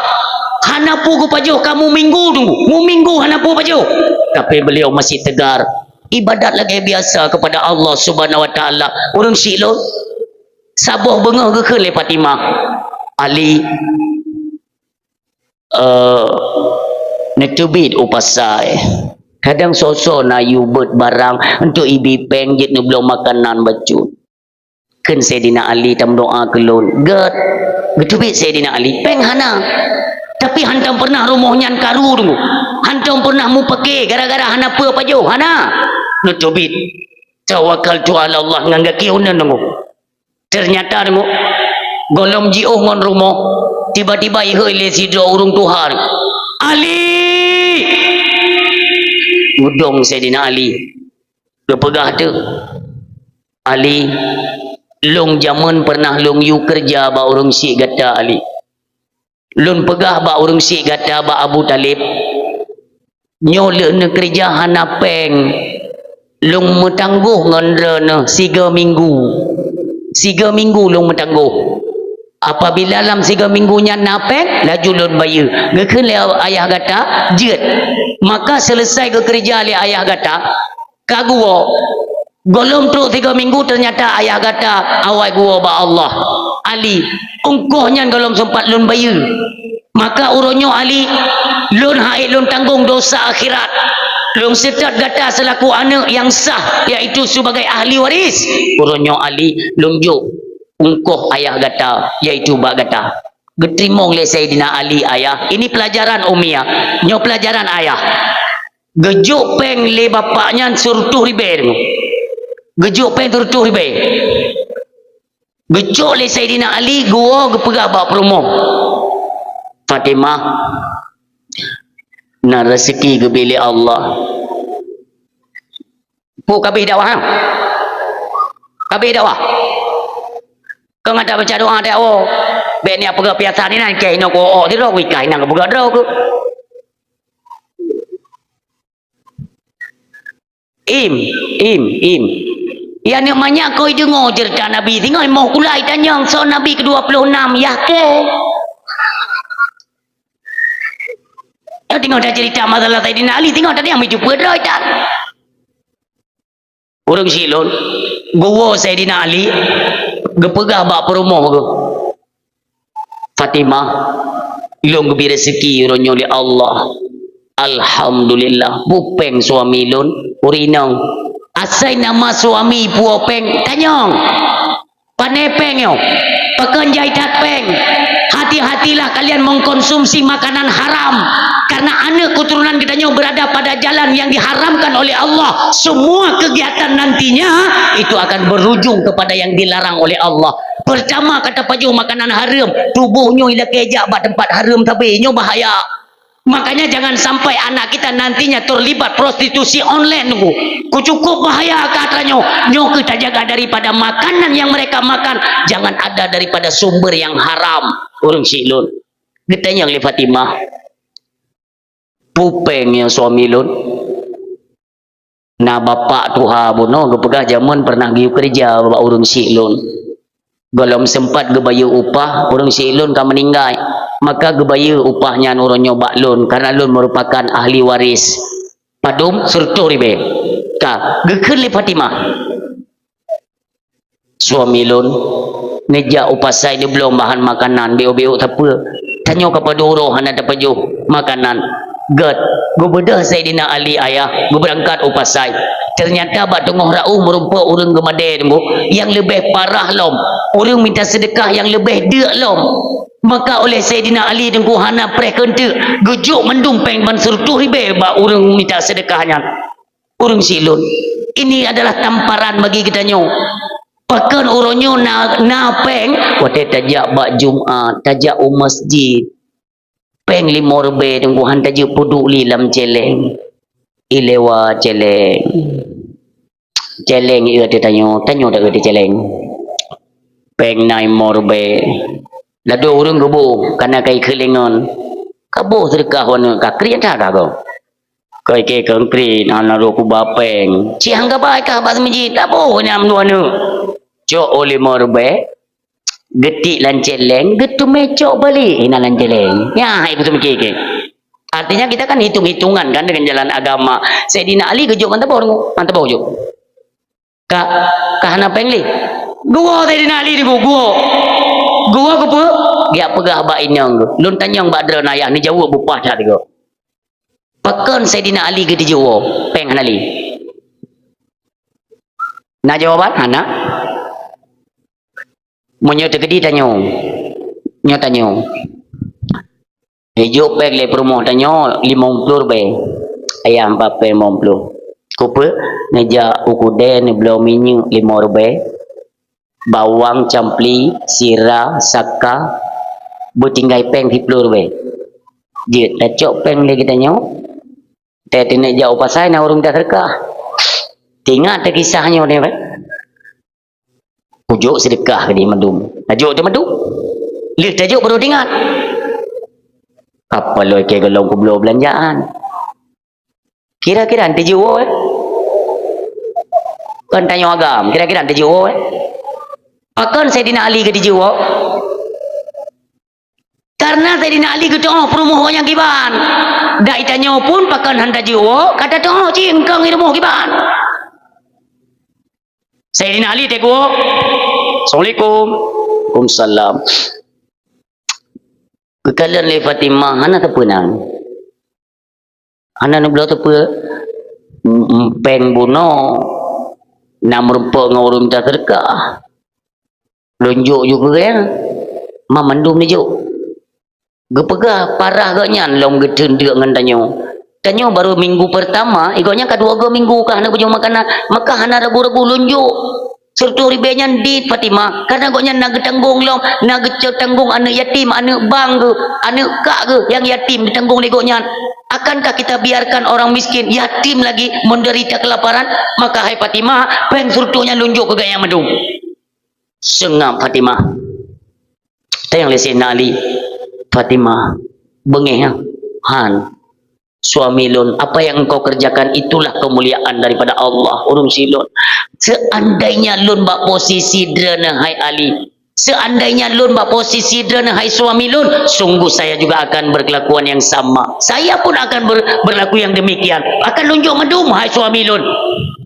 hanapu ku pajo kamu minggu tunggu mu minggu hanapu pajo tapi beliau masih tegar ibadat lagi biasa kepada Allah Subhanahu wa taala urang silun sabuh bengah ke le Fatimah Ali netubit upasai kadang sosok na yubet barang untuk ibi peng jit nu belum makanan baju kan Sayyidina Ali tam doa kelun get getubit Sayyidina Ali peng hana tapi hantam pernah rumahnya karu dulu hantam pernah mu pakai gara-gara hana apa pajo hana getubit tawakal tu ala Allah ngangga kiunan dulu ternyata dulu golong jio ngon rumah tiba-tiba ihoi le sidro urung Tuhan Ali udong Sayyidina Ali kepegah tu Ali long zaman pernah long yu kerja ba urang si gata Ali lun pegah ba urang si gata ba Abu Talib nyo le ne kerja hana peng long metangguh ngon 3 minggu long metangguh apabila dalam 3 minggunya napek laju lun bayu ngekun le ayah gata jet maka selesai ke kerja le ayah gata kaguo golong tu 3 minggu ternyata ayah kata awai gua ba Allah Ali ungkohnya golong sempat lun bayu maka uronyo Ali lun haid lun tanggung dosa akhirat lun setat kata selaku anak yang sah iaitu sebagai ahli waris uronyo Ali lun juk ungkoh ayah kata iaitu ba kata getrimong le Sayyidina Ali ayah ini pelajaran umia nyo pelajaran ayah gejuk peng le bapaknya surtuh ribe gejuk peng surtuh ribe gejuk le Sayyidina Ali gua gepegah bak perumoh Fatimah na rezeki gebili Allah pu kabeh dakwah kabeh dakwah kau ngata baca doa dak oh be ni apa biasa ni nan kai no ko oh ti ro wi kai nang ko ro ko im ya namanya kau dengar cerita Nabi tinggal mau kulai tanya so Nabi ke-26 ya ke ya tinggal dah cerita masalah Sayyidina Ali tinggal tadi yang jumpa dah tak orang silon gua Sayyidina Ali gepegah bak perumah ke Fatimah ilong gebi rezeki ronyo li Allah alhamdulillah bupeng suami lun urinang asai nama suami puopeng tanyong panepeng yo pekenjai tatpeng, hati-hatilah kalian mengkonsumsi makanan haram, karena anak keturunan kita berada pada jalan yang diharamkan oleh Allah. Semua kegiatan nantinya itu akan berujung kepada yang dilarang oleh Allah. Pertama kata paju makanan haram, tubuhnya ila kejak bak tempat haram, tapi nyo bahaya. Makanya jangan sampai anak kita nantinya terlibat prostitusi online nunggu. Ku cukup bahaya katanya. Nyo kita jaga daripada makanan yang mereka makan, jangan ada daripada sumber yang haram. Urang silun. Kita yang li Fatimah. Pupeng yang suami lun. Na bapak tuha bono gepegah zaman pernah giu kerja bapak urang silun. Belum sempat gebayu upah, urang silun ka meninggal. Maka gebayu upahnya nurun nyoba lun, karena lun merupakan ahli waris padum surtu ribe ka gekeun li Fatimah suami lun ngeja upah saya dia belum bahan makanan beo-beo tapa tanyo kepada uruh hana dapat juh makanan get gubedah Sayyidina Ali ayah berangkat upah saya ternyata bak tengah rau merupa urang gemade yang lebih parah lom, urang minta sedekah yang lebih deuk lom. Maka oleh Sayyidina Ali dan kuhana prekente gejuk mendung peng ban surtuh ribe ba urang minta sedekahnya urang silun. Ini adalah tamparan bagi kita nyo. Pakan uronyo na peng wate tajak bak Jumaat, tajak masjid. Peng 5 rebe dan kuhan tajak puduk li lam celeng. Ilewa celeng. Celeng ia tanyo dak di celeng. Peng nai morbe. Lado urang gebu kana kai kelingon kabo sedekah wana ka krian ta ka kai ke kengkri ana ro ku bapeng ciang ka bai ka ba semji kabo nyam wana cok oleh morbe getik lan celeng getu mecok balik ina lan celeng ya iku semiki ke artinya kita kan hitung-hitungan kan dengan jalan agama. Sayyidina Ali gejuk mantap juk ka hana pengli gua Sayyidina Ali di gua kepe dia pegah bak inyang lun tanyang bak dran ayah ni jawab bupah dah tiga pakan Sayyidina Ali ke dijawab peng Ali na jawaban hana monyo tegedi tanyo nyo tanyo hijuk peng le perumoh tanyo 50 be ayam pape 50 kupe neja ukude ni belum minyu 5 be bawang campli sira saka butinggai peng hiplur be je tacok peng le kita nyo te tine jauh pasai na urung dah sedekah tingat te kisahnya ni be ujuk sedekah ke di medum tajuk te medum lih tajuk baru tingat apa lo ke golong ku belum belanjaan kira-kira ante jiwo kan tanya agam kira-kira ante jiwo akan Sayyidina Ali ke dijawab karena Sayyidina Ali ke doa perumoh yang kiban dak itanya pun pakan handa jiwa kata doa cingkang ilmu kiban Sayyidina Ali teguh Assalamualaikum Waalaikumsalam kekalian le Fatimah hana tepenang hana nublau tepe peng buno nam rupa ngaurum ta sedekah lonjok juga ya mamandum ni juk gepegah parah gaknya long gedeng dak ngan tanyo baru minggu pertama igotnya kedua minggu kah nak bujung makanan maka hana rabu-rabu lonjok sertu ribenya di Fatimah karena goknya nak tanggung long nak tanggung anak yatim anak bang ke anak kak ke yang yatim ditanggung legoknya. Akankah kita biarkan orang miskin yatim lagi menderita kelaparan? Maka hai Fatimah peng surtunya lunjuk ke gaya medung sengap Fatimah tayang lesen Ali Fatimah bengeh han suami lun apa yang engkau kerjakan itulah kemuliaan daripada Allah urung silun seandainya lun bak posisi drana hai Ali seandainya lun bak posisi drana hai suami lun sungguh saya juga akan berkelakuan yang sama saya pun akan berlaku yang demikian akan lunjuk medum hai suami lun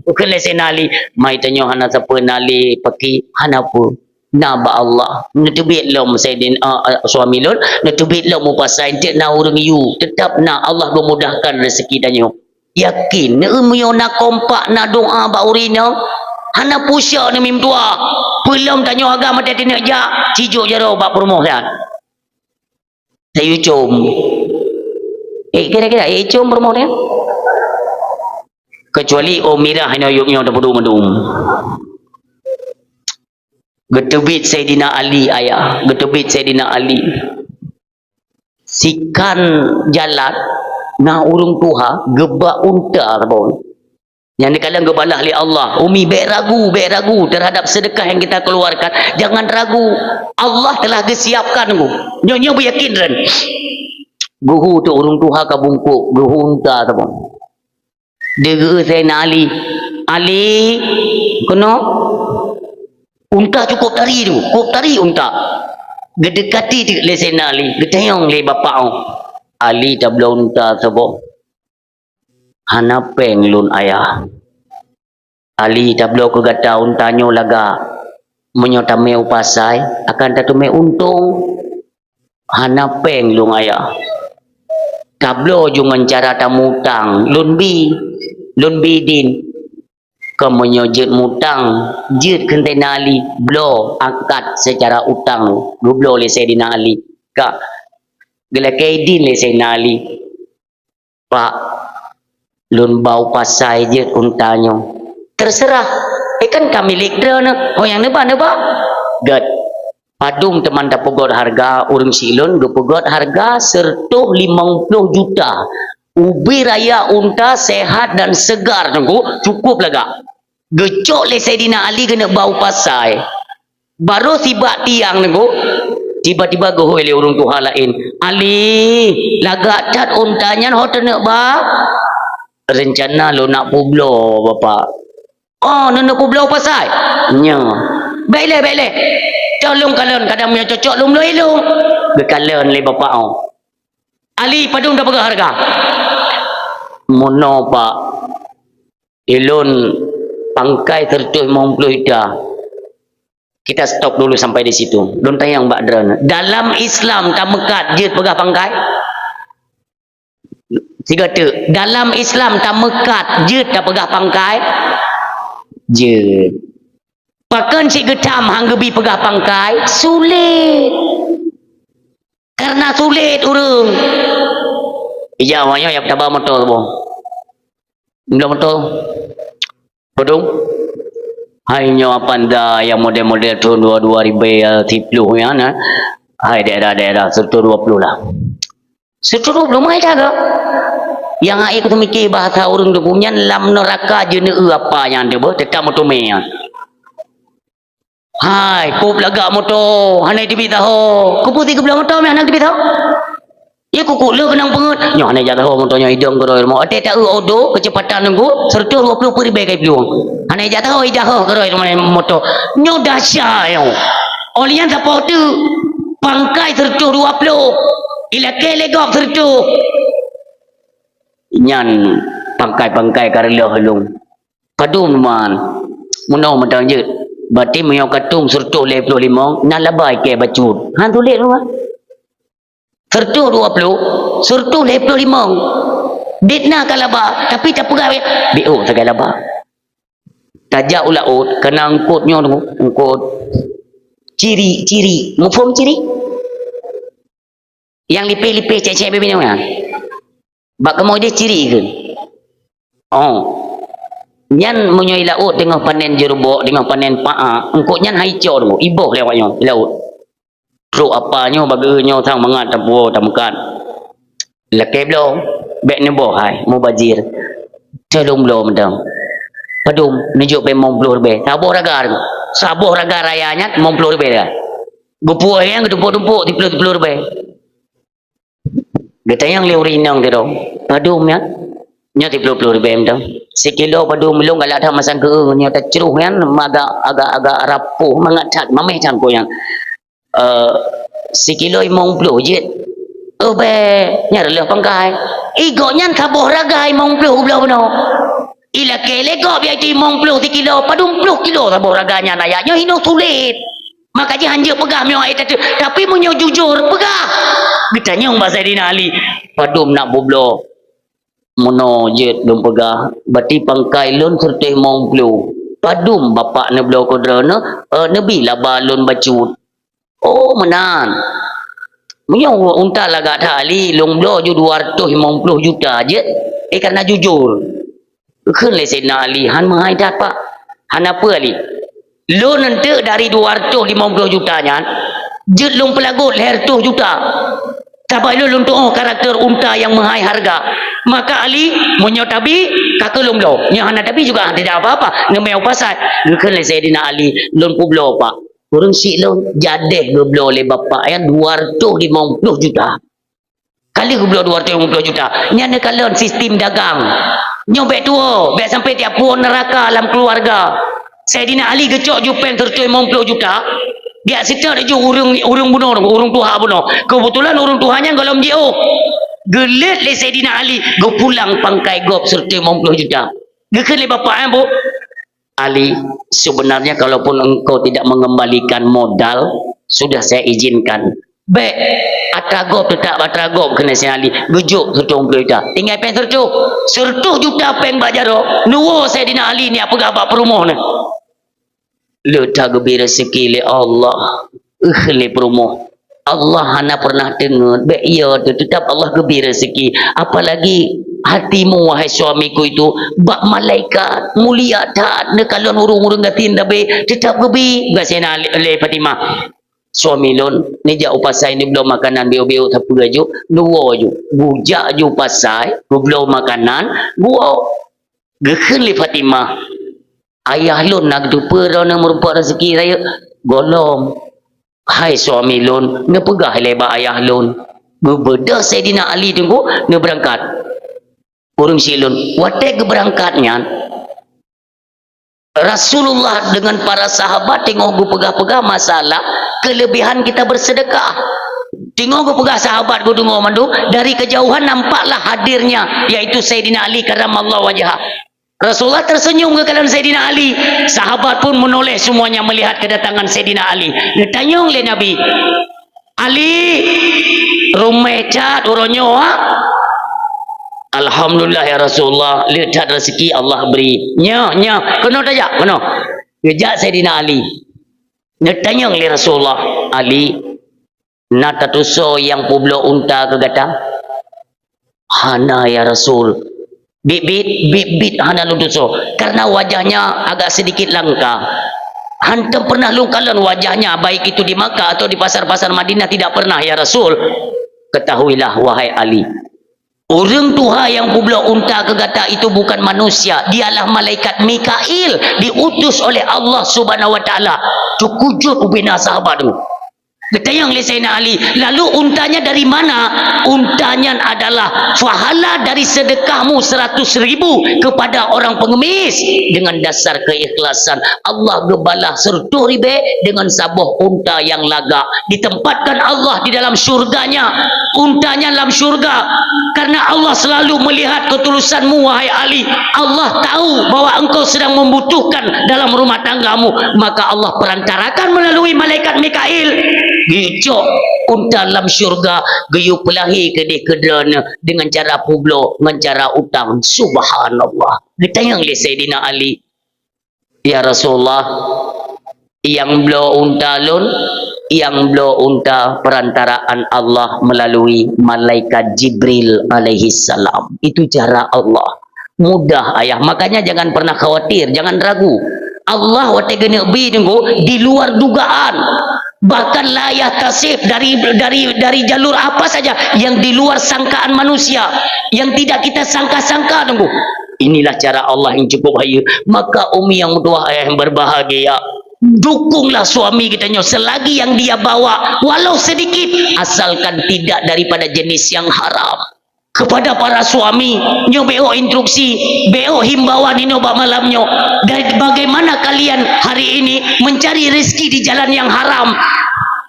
bukan lesen Ali mai tanyo hana siapa nali paki hana pun naba Allah netubit lom Sayyidin suami lun netubit lom upasai tidak na urang you tetap na Allah memudahkan rezeki danyo yakin neumyo na kompak na doa ba urina Hana pusya ni mim tua. Belum tanya agama dia nak jak. Cijuk je dah bak promosi. Saya cum. Kira-kira cum promosi. Kecuali Mirah hanya yuknya dah bedum-bedum. Getebit Sayyidina Ali ayah. Getebit Sayyidina Ali. Sikan jalan na urung tuha gebak unta pun. Yang dikala gebalah oleh Allah. Umi baik ragu terhadap sedekah yang kita keluarkan. Jangan ragu. Allah telah disiapkan ku. Nyonya beryakin ren. Guhu tu urung tuha ka bungkuk, guhu unta tu pun. Dia Sayyidina Ali. Ali, kena unta cukup tari tu. Cukup tari unta. Gedekati le Sayyidina Ali. Gedayong le bapak au. Ali tak belum unta sebab. Hana peng lun ayah. Ali tak belum kegata untanyo laga. Menyotame upasai. Akan tatume untung. Hana peng lun ayah. Kablo jungan cara tamutang. Lun bidin. Kemudian jet mutang. Jet kentena Ali. Blo angkat secara utang. Gublo le Sayyidina Ali. Kak. Gila kaidin le Sayyidina Ali. Pak. Lun bau pasai jet untanyo. Terserah. Kan kami lektra na. Oh yang neba. Gad. Padung teman tak pegot harga urang silun. Dia pegot harga sertuh 50 juta. Ubi raya unta sehat dan segar nunggu cukup laga. Gecok le Sayyidina Ali kena bau pasai. Baru sibak tiang nunggu. Tiba-tiba gohoi le urung tuha lain. Ali, laga cat untanya hotel nak ba? Rencana lo nak publo bapak. Oh, nak publo pasai? Nya. Baiklah. Tolong kalian kadang punya cocok lum lo elong. Bekalian le bapak au. Ali padung dah pegang harga. Mono pak. Elon pangkai tertuh 50 dah. Kita stop dulu sampai di situ. Don tayang Mbak Dran. Dalam Islam tak mekat je pegang pangkai. Tiga tu. Dalam Islam tak mekat je tak pegang pangkai. Je. Pakan si getam hanggebi pegang pangkai sulit. Karena sulit urung. Ija wanyo yang tabah motor tu. Belum motor. Bodong. Hai nyo apanda yang model-model tahun 2030 ya na. Hai daerah-daerah 120 lah. 120 mai dah. Yang ai aku mikir bahasa urang tu punya lam neraka je ne apa yang dia ber tetap motor me. Hai, kup lagak motor. Hanai tibi tahu. Kupu 30 motor me hanai tibi tahu. Ya kuku le kenang pengut. Nyo hanai jatuh motornya hidung ke roi. Mau ate tak odo kecepatan nunggu serta 20 per ribu kai peluang. Hanai jatuh ke roi motor. Nyo dahsyat yo. Olian siapa tu? Pangkai serta 20. Ila kelegok serta. Nyan pangkai karelo halung. Kadum man. Muno mentang je. Berarti menyok katung sertuh 25 nak labai ke bacut. Han tulis tu ah. Sertuh 20, sertuh 25. Ditna kalaba tapi tak pegang BO segala ba. Tajak ulaut kena angkutnya tu, angkut ciri, mufum ciri. Yang lipe-lipe cek-cek bebek ni kan. Bak kemau dia ciri ke? Oh. Nyan menyoi laut dengan panen jerubok dengan panen paak engkau nyan haico tu iboh lewatnya laut truk apanya baganya sang mangat tapu tamkan lekep lo bek ne boh hai mau bajir telung lo mendang padum nunjuk pe mau blur be saboh raga rayanya mau blur be dah gupuh yang tumpuk-tumpuk di blur be geta yang leurinang tu padum ya nya 30 ribu mendang sekilo padu melung galak dah masang ke nya tak ceruh kan agak rapuh mangat mameh can ko yang sekilo 50 je be nya releh pangkai igo nyan saboh ragai 50 belau no ila kele go biai 50 kilo padu 10 kilo saboh raganya nayanya hino sulit makanya hanje pegah mio tapi munyo jujur pegah ditanya Mbak Sayyidina Ali padum nak boblo mono jet dom pegah berarti pangkai lun serta 50 padum bapak ne belo kodrana nabi lah balon bacut oh menan menyo unta lagak tali long belo ju 250 juta je karena jujur keun le Sayyidina Ali han mahai dak pak han apa Ali lo nanti dari 250 juta nya jet long pelagut leher 100 juta tabai lo untuk karakter unta yang mahai harga maka Ali monyo tabi kakelum lo nya hana tabi juga tidak apa-apa ngemeu pasal keun le Sayyidina Ali lon publo pak urang si lo jadeh geblo le bapak yang 250 juta kali geblo 250 juta nya kalon sistem dagang nyobek tua biar sampai tiap puan neraka dalam keluarga Sayyidina Ali gecok jupen 150 juta dia sitar je urung bunuh urung tuha bunuh kebetulan urung tuhanya golom dia gelet le Sayyidina Ali go pulang pangkai gop 150 juta gekeun le bapak bu Ali sebenarnya kalaupun engkau tidak mengembalikan modal sudah saya izinkan baik atragop tetap atragop kena saya Ali gejuk 150 juta tinggal pen 100 juta pen bajaro nuwo Sayyidina Ali ni apa gabak perumoh ni letak gebir rezeki le Allah le perumoh Allah hana pernah dengar baik iya tetap Allah gebir rezeki apalagi hatimu wahai suamiku itu bak malaikat mulia tak ne kalon urung-urung gatin dabe tetap gebi gasena le Fatimah suami lon ni ja upasai ni belum makanan bio-bio tapi gaju nuwo ju bujak ju pasai belum makanan buo gekeun le Fatimah ayah lon nak dupa rona merupa rezeki raya golong hai suami lon ne pegah leba ayah lon berbeda Sayyidina Ali tunggu ne berangkat urang silun watek berangkatnya Rasulullah dengan para sahabat tengok gu pegah-pegah masalah kelebihan kita bersedekah tengok gu pegah sahabat gu dengar mandu dari kejauhan nampaklah hadirnya yaitu Sayyidina Ali karramallahu wajhah Rasulullah tersenyum ke kalangan Sayyidina Ali sahabat pun menoleh semuanya melihat kedatangan Sayyidina Ali ditanya oleh Nabi Ali rumah cat uronyo Alhamdulillah ya Rasulullah lihat rezeki Allah beri nya kena tajak kena gejak Sayyidina Ali nyatanya oleh Rasulullah Ali natatuso yang publo unta ke gata hana ya Rasul bit hana luntuso karena wajahnya agak sedikit langka hantam pernah lungkalan wajahnya baik itu di Makkah atau di pasar-pasar Madinah tidak pernah ya Rasul ketahuilah wahai Ali orang Tuhan yang publo unta kegata itu bukan manusia dialah malaikat Mikail diutus oleh Allah subhanahu wa ta'ala cukujut ubina sahabat tu Ketayang oleh Sayyidina Ali. Lalu untanya dari mana? Untanya adalah fahala dari sedekahmu 100.000 kepada orang pengemis. Dengan dasar keikhlasan Allah gebalah 100.000 dengan sabuh unta yang lagak. Ditempatkan Allah di dalam syurganya, untanya dalam syurga. Karena Allah selalu melihat ketulusanmu wahai Ali. Allah tahu bahwa engkau sedang membutuhkan dalam rumah tanggamu, maka Allah perantarakan melalui malaikat Mikail. Gicok unta dalam syurga geyuk pelahi ke dia kedrana dengan cara publo, dengan cara utang. Subhanallah. Ditanya oleh Sayyidina Ali, ya Rasulullah, yang belo unta lun, yang belo unta perantaraan Allah melalui malaikat Jibril alaihi salam. Itu cara Allah. Mudah ayah, makanya jangan pernah khawatir, jangan ragu. Allah wate gene bi tunggu di luar dugaan. Bahkan layak tasif dari jalur apa saja yang di luar sangkaan manusia, yang tidak kita sangka-sangka tunggu. Inilah cara Allah yang cukup baik. Maka umi yang tua ayah yang berbahagia, dukunglah suami kita selagi yang dia bawa walau sedikit, asalkan tidak daripada jenis yang haram. Kepada para suami nyo beo instruksi, beo himbauan ini obat malamnya, dan bagaimana kalian hari ini mencari rezeki di jalan yang haram.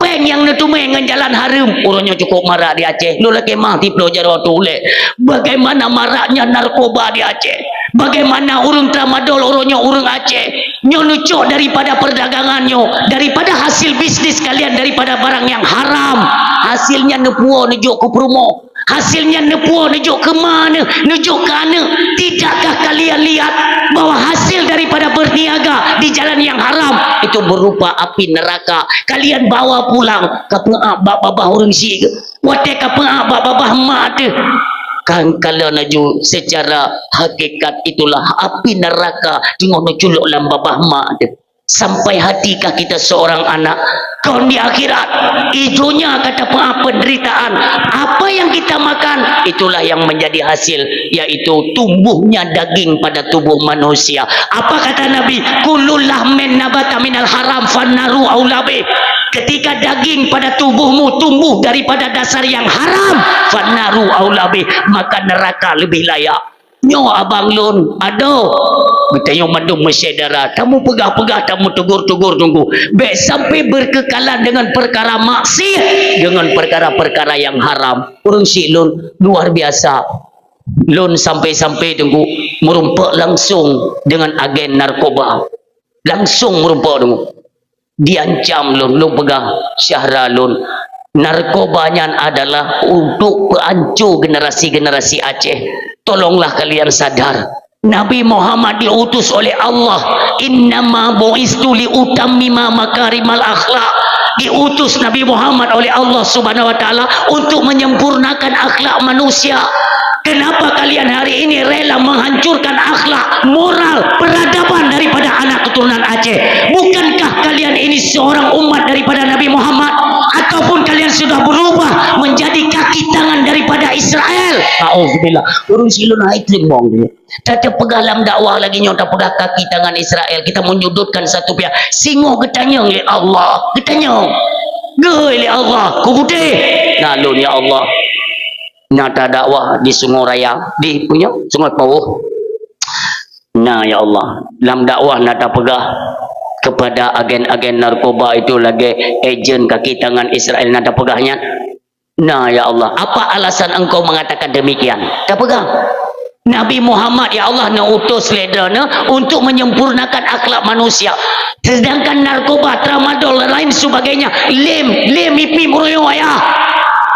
Pen yang netume dengan jalan haram, orangnya cukup marah di Aceh. Lu lagi mah di Pulau Jawa Tule. Bagaimana maraknya narkoba di Aceh? Bagaimana urung tramadol orangnya urung Aceh? Nyo nucuk daripada perdagangannya, daripada hasil bisnis kalian, daripada barang yang haram. Hasilnya nepuo nujuk ke promo. Hasilnya nepua nujuk ke mana, nujuk ke mana. Tidakkah kalian lihat bahwa hasil daripada berniaga di jalan yang haram itu berupa api neraka. Kalian bawa pulang ke pengak babah orang si ke watek ke pengak babah mak tu kan. Kalau naju secara hakikat itulah api neraka tengok nuculuk dalam babah mak tu. Sampai hatikah kita seorang anak kau di akhirat ijunya kata penderitaan. Apa yang kita makan itulah yang menjadi hasil, yaitu tumbuhnya daging pada tubuh manusia. Apa kata Nabi? Kullu lahmin nabata minal haram fannaru aulabi. Ketika daging pada tubuhmu tumbuh daripada dasar yang haram, fannaru aulabi, maka neraka lebih layak. Nyo abang lun, aduh, bertanya mandum mesyedara, tamu pegah-pegah, tamu tegur-tegur tunggu, baik sampai berkekalan dengan perkara maksiat, dengan perkara-perkara yang haram. Orang si lun luar biasa, lun sampai-sampai tunggu merumpak langsung dengan agen narkoba, langsung merumpak tunggu, diancam lun pegang syahra lun. Narkobanya adalah untuk pehancur generasi-generasi Aceh. Tolonglah kalian sadar, Nabi Muhammad diutus oleh Allah, innama bu'istu li utammima makarimal akhlak. Diutus Nabi Muhammad oleh Allah Subhanahu wa taala untuk menyempurnakan akhlak manusia. Kenapa kalian hari ini rela menghancurkan akhlak, moral, peradaban daripada anak keturunan Aceh? Bukankah kalian ini seorang umat daripada Nabi Muhammad? Ataupun kalian sudah berubah menjadi kaki tangan daripada Israel? Auzubillah. Urung silun haid limbong dia. Tak pegang dalam dakwah lagi nyota pegang kaki tangan Israel. Kita menyudutkan satu pihak. Singo ketanyang li Allah. Ketanyang. Goi li Allah. Ku putih. Nalun ya Allah. Nyata dakwah di Sungai Raya, di punya Sungai Pauh. Nah ya Allah, dalam dakwah nata pegah kepada agen-agen narkoba itu lagi ejen kaki tangan Israel nata pegahnya. Nah ya Allah, apa alasan engkau mengatakan demikian? Tak pegang. Nabi Muhammad ya Allah nak utus ledana untuk menyempurnakan akhlak manusia. Sedangkan narkoba, tramadol dan lain sebagainya, lem ipim royo ayah.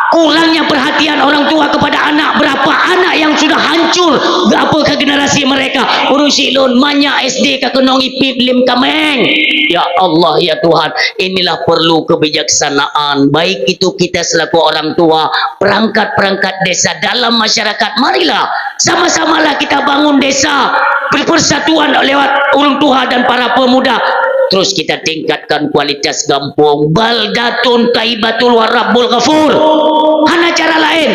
Kurangnya perhatian orang tua kepada anak. Berapa anak yang sudah hancur, apakah generasi mereka? Urusi lon manya SD ka kenong ipip lim kameng. Ya Allah ya Tuhan, inilah perlu kebijaksanaan, baik itu kita selaku orang tua, perangkat-perangkat desa dalam masyarakat. Marilah sama-samalah kita bangun desa berpersatuan lewat orang tua dan para pemuda. Terus kita tingkatkan kualitas kampung. Baldatun taibatul warabbul ghafur. Hana cara lain.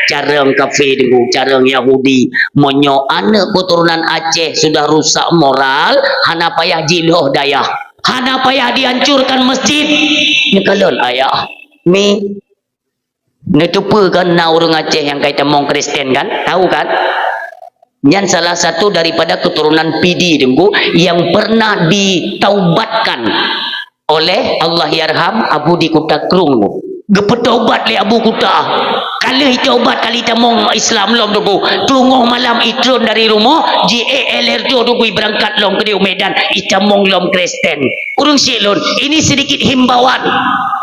Carang kafe dengan carang Yahudi. Monyo anak keturunan Aceh sudah rusak moral. Hana payah jiloh dayah. Hana payah dihancurkan masjid. Ini kalon ayah. Mi. Netupa kan na orang Aceh yang kaitan mong Kristen kan? Tahu kan? Yang salah satu daripada keturunan PD dengku yang pernah ditaubatkan oleh Allah yarham Abu di Kuta Krung. Gepetobat le Abu Kuta. Kali taubat kali tamong Islam lom dengku. Tunggu malam itron dari rumah JALR tu dengku berangkat lom ke Medan itamong lom Kristen. Urung silon, ini sedikit himbauan.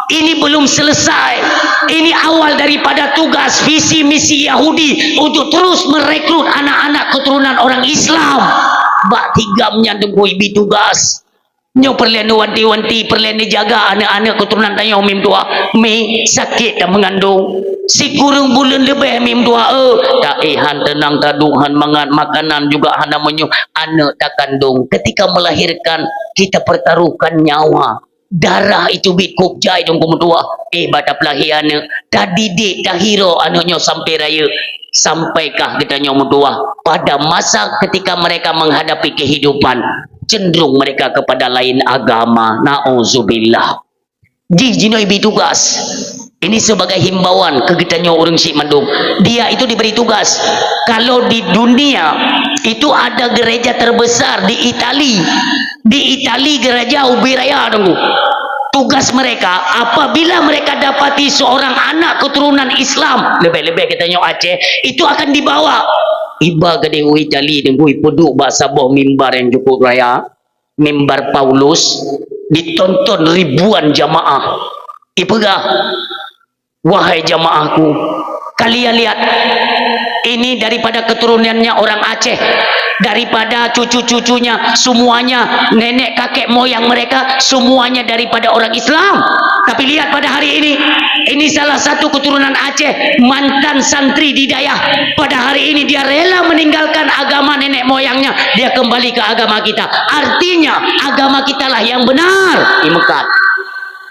Ini belum selesai. Ini awal daripada tugas visi misi Yahudi untuk terus merekrut anak-anak keturunan orang Islam. Bak tigamnya dengkui bi tugas. Nyo perlen wanti-wanti, perlen dijaga anak-anak keturunan tanya mim tua. Mi sakit dan mengandung. Si kurang bulan lebih mim tua. Tak ihan tenang taduhan mangan makanan juga hana menyu anak tak kandung. Ketika melahirkan kita pertaruhkan nyawa. Darah itu bikuk jai dong kumudua. Bata pelahian dah didik dah hero anaknya sampai raya. Sampaikah kita nyomudua pada masa ketika mereka menghadapi kehidupan cenderung mereka kepada lain agama. Na'udzubillah. Jinoi tugas. Ini sebagai himbauan ke kitanya orang Syekh Mandung. Dia itu diberi tugas. Kalau di dunia itu ada gereja terbesar di Itali. Di Itali gereja Ubiraya tunggu. Tugas mereka apabila mereka dapati seorang anak keturunan Islam, lebih-lebih kita nyok Aceh, itu akan dibawa. Iba ke dewa Itali tunggu ipuduk bahasa boh mimbar yang cukup raya, mimbar Paulus, ditonton ribuan jamaah. Ipegah, wahai jamaahku, Kalian lihat, ini daripada keturunannya orang Aceh, daripada cucu-cucunya, semuanya nenek kakek moyang mereka semuanya daripada orang Islam. Tapi lihat pada hari ini salah satu keturunan Aceh, mantan santri di Dayah. Pada hari ini dia rela meninggalkan agama nenek moyangnya, dia kembali ke agama kita. Artinya agama kita lah yang benar di Mekah.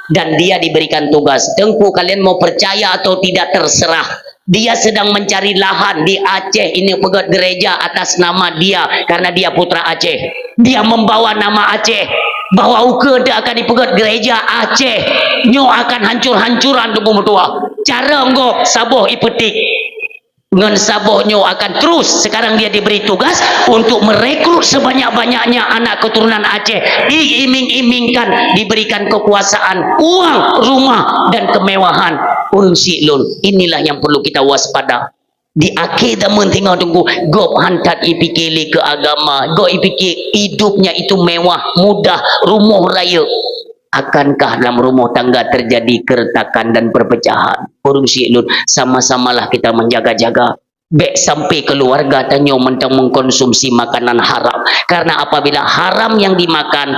Dan dia diberikan tugas, Tengku, kalian mau percaya atau tidak terserah. Dia sedang mencari lahan di Aceh ini, pegat gereja atas nama dia karena dia putra Aceh. Dia membawa nama Aceh, bahwa uke dia akan dipegat gereja Aceh. Nyo akan hancur-hancuran tu pemutua. Cara engkau saboh ipetik ngan sabohnya akan terus. Sekarang dia diberi tugas untuk merekrut sebanyak-banyaknya anak keturunan Aceh, diiming-imingkan diberikan kekuasaan, uang, rumah dan kemewahan. Urang silun, inilah yang perlu kita waspada. Di akhir zaman tengok tunggu gop hantat ipikili ke agama, gop ipikir hidupnya itu mewah, mudah, rumah raya. Akankah dalam rumah tangga terjadi keretakan dan perpecahan? Urang silun, sama-samalah kita menjaga-jaga. Bek sampai keluarga tanya mentang mengkonsumsi makanan haram. Karena apabila haram yang dimakan,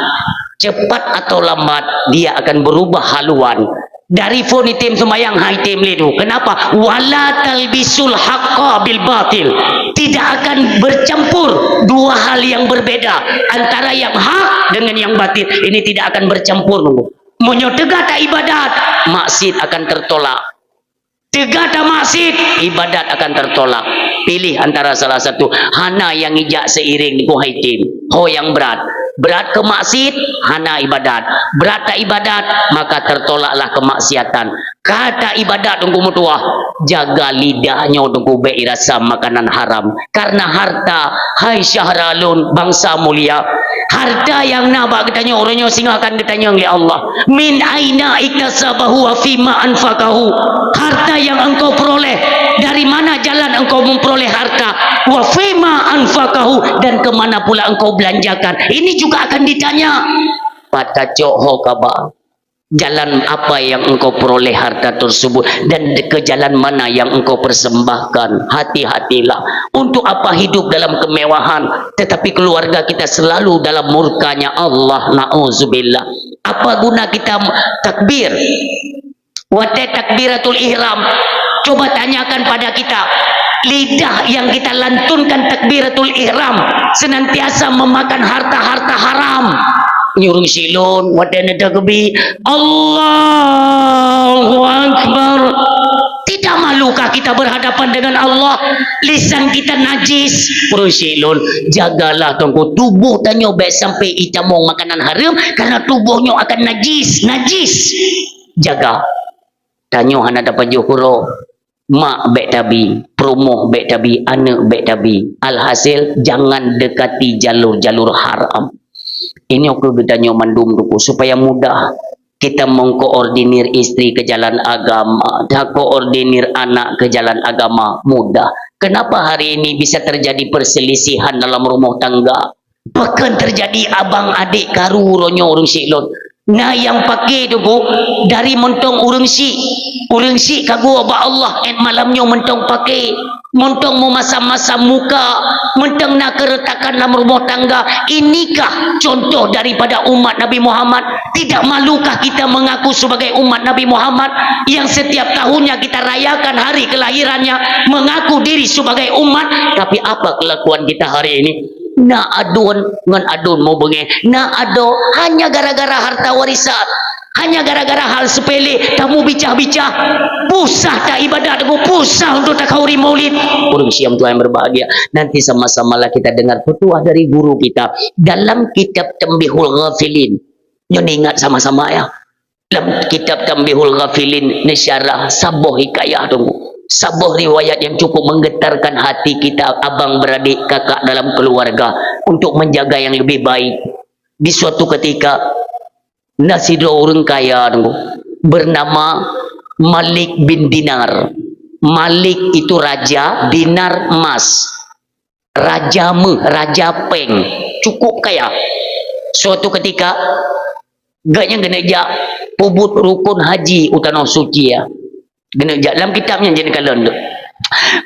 cepat atau lambat dia akan berubah haluan. Dari phone itim semayang hai tim lidu. Kenapa? Wala talbisul haqqa bil batil. Tidak akan bercampur dua hal yang berbeda antara yang hak dengan yang batil. Ini tidak akan bercampur. Monyo tegak tak ibadat, maksiat akan tertolak. Tegak tak maksiat, ibadat akan tertolak. Pilih antara salah satu. Hana yang ijak seiring ku hai tim. Ho yang berat. Berat ke maksiat, hana ibadat. Berat tak ibadat, maka tertolaklah kemaksiatan. Kata ibadat tunggu mutua, jaga lidahnya tunggu bei rasa makanan haram. Karena harta, hai Syahralun, bangsa mulia, harta yang nabak katanya orangnya singakan katanya oleh Allah. Min aina iktasabahu wa fima anfaqahu. Harta yang engkau peroleh, dari mana jalan engkau memperoleh harta? Wa fima anfaqahu, dan kemana pula engkau belanjakan? Ini juga akan ditanya. Pada Johor Kaba, jalan apa yang engkau peroleh harta tersebut, dan ke jalan mana yang engkau persembahkan? Hati-hatilah. Untuk apa hidup dalam kemewahan tetapi keluarga kita selalu dalam murkanya Allah, na'udzubillah? Apa guna kita takbir? Watai takbiratul ihram. Coba tanyakan pada kita, lidah yang kita lantunkan takbiratul ihram senantiasa memakan harta-harta haram. Nyuruh silun wadana takbir Allahu Akbar. Tidak malukah kita berhadapan dengan Allah? Lisan kita najis. Silun, jagalah tunggu tubuh tanyo baik sampai itamong makanan haram, karena tubuhnya akan najis. Jaga tanyo hana dapat juhuro. Mak baik tabi, promo baik tabi, anak baik tabi. Alhasil jangan dekati jalur-jalur haram. Ini aku bertanya mandum duku supaya mudah kita mengkoordinir istri ke jalan agama, dah koordinir anak ke jalan agama, mudah. Kenapa hari ini bisa terjadi perselisihan dalam rumah tangga? Bahkan terjadi abang adik karu ronyo urang silon. Nah yang pakai tu dari mentong urang si kagu ba Allah malamnya mentong pakai, mentong memasam-masam muka, mentong nak keretakan dalam rumah tangga. Inikah contoh daripada umat Nabi Muhammad? Tidak malukah kita mengaku sebagai umat Nabi Muhammad yang setiap tahunnya kita rayakan hari kelahirannya, mengaku diri sebagai umat? Tapi apa kelakuan kita hari ini? Na adun ngan adun mau bengi, na ado hanya gara-gara harta warisan, hanya gara-gara hal sepele. Kamu bicah-bicah pusah tak ibadat, aku pusah untuk tak kauri maulid. Urang siam Tuhan berbahagia. Nanti sama-samalah kita dengar petuah dari guru kita dalam kitab Tambihul Ghafilin. Nyon ingat sama-sama ya, dalam kitab Tambihul Ghafilin nisyarah sabuh hikayah tunggu, sabuh riwayat yang cukup menggetarkan hati kita, abang beradik kakak dalam keluarga, untuk menjaga yang lebih baik. Di suatu ketika nasido orang kaya bernama Malik bin Dinar. Malik itu raja, Dinar emas. Raja raja peng, cukup kaya. Suatu ketika gaknya geneja pubut rukun haji utano suci ya. Geneja dalam kitabnya jadi kalian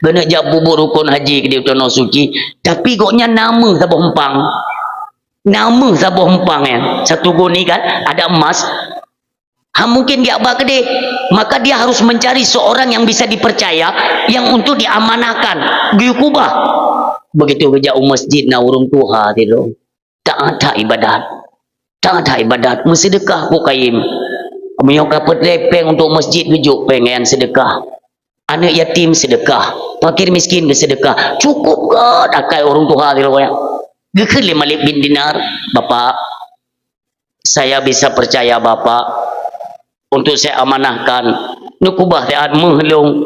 Kena jak bubur rukun haji ke dia tanah suci. Tapi koknya nama sabuh hempang. Nama sabuh hempang ya. Satu guni kan ada emas. Mungkin dia abah gede. Maka dia harus mencari seorang yang bisa dipercaya, yang untuk diamanahkan. Giyukubah. Begitu kerja masjid na urung tuha tu. Tak ada ibadat. Tak ada ibadat. Bersedekah ku kaim. Punya kapet lepeng untuk masjid gejuk pengen sedekah. Anak yatim sedekah, fakir miskin ke sedekah. Cukup ke dakai orang tua di luar. Gekeli Malik bin Dinar, Bapak, saya bisa percaya Bapak untuk saya amanahkan. Nukubah teat mehlung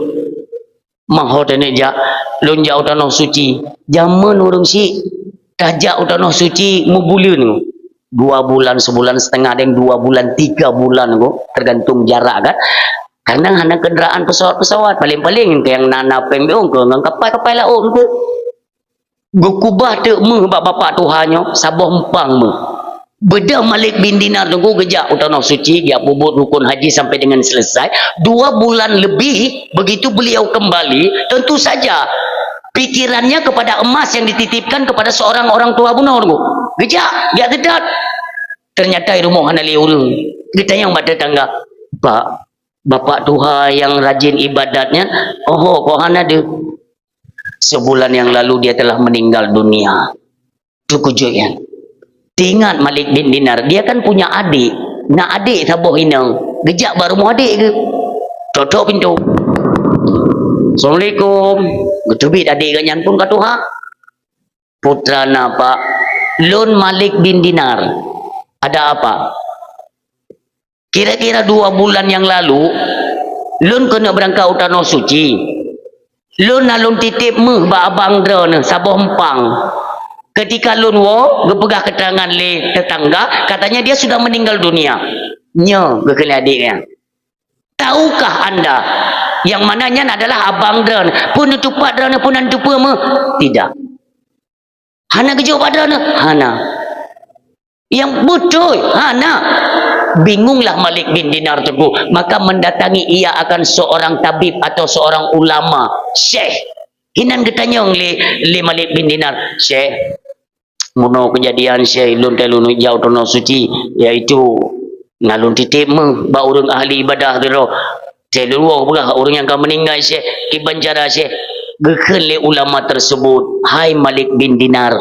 mahodene ja lonjau tanah suci. Zaman orang si tajak tanah suci mubulun. 2 bulan, sebulan setengah, dan 2 bulan, 3 bulan tergantung jarak kan. Karena hanya kenderaan pesawat-pesawat paling-paling yang nana pembeong ke ngang kapal laut ke. Gukubah te meh bapak Tuhannya sabuh empang meh. Beda Malik bin Dinar tunggu gejak tanah suci dia bubur rukun haji sampai dengan selesai 2 bulan lebih. Begitu beliau kembali, tentu saja pikirannya kepada emas yang dititipkan kepada seorang orang tua bunuh tunggu. Gejak dia dedat. Ternyata rumah hana liurung. Kita yang pada tangga, Pak, Bapak Tuhan yang rajin ibadatnya, kok hana dia. Sebulan yang lalu dia telah meninggal dunia. Itu kujuknya. Ingat Malik bin Dinar, dia kan punya adik. Nak adik sabuh inang. Gejak baru mu adik ke. Tutup pintu. Assalamualaikum. Getubit adik ganyan pun ke Tuhan. Putra napa? Lun Malik bin Dinar. Ada apa? Kira-kira 2 bulan yang lalu, lun kena berangkat tanah suci. Lun nalun titip meh ba abang drone sabuh empang. Ketika lun wo gepegah keterangan le tetangga, katanya dia sudah meninggal dunia. Nya gekeli adiknya. Tahukah Anda yang mananya adalah abang drone? Pun tupak drone pun tupa meh? Tidak. Hana gejau drone? Hana. Yang betul hana. Bingunglah Malik bin Dinar teguh, maka mendatangi ia akan seorang tabib atau seorang ulama, syekh. Hinan ketanya le Malik bin Dinar, syekh, muno kejadian syekh lun telunu jauh tanah suci, yaitu ngalun titip meh ba urang ahli ibadah dero. Syekh luar berah orang yang akan meninggal syekh, kibancara syekh. Gekeun le ulama tersebut, hai Malik bin Dinar,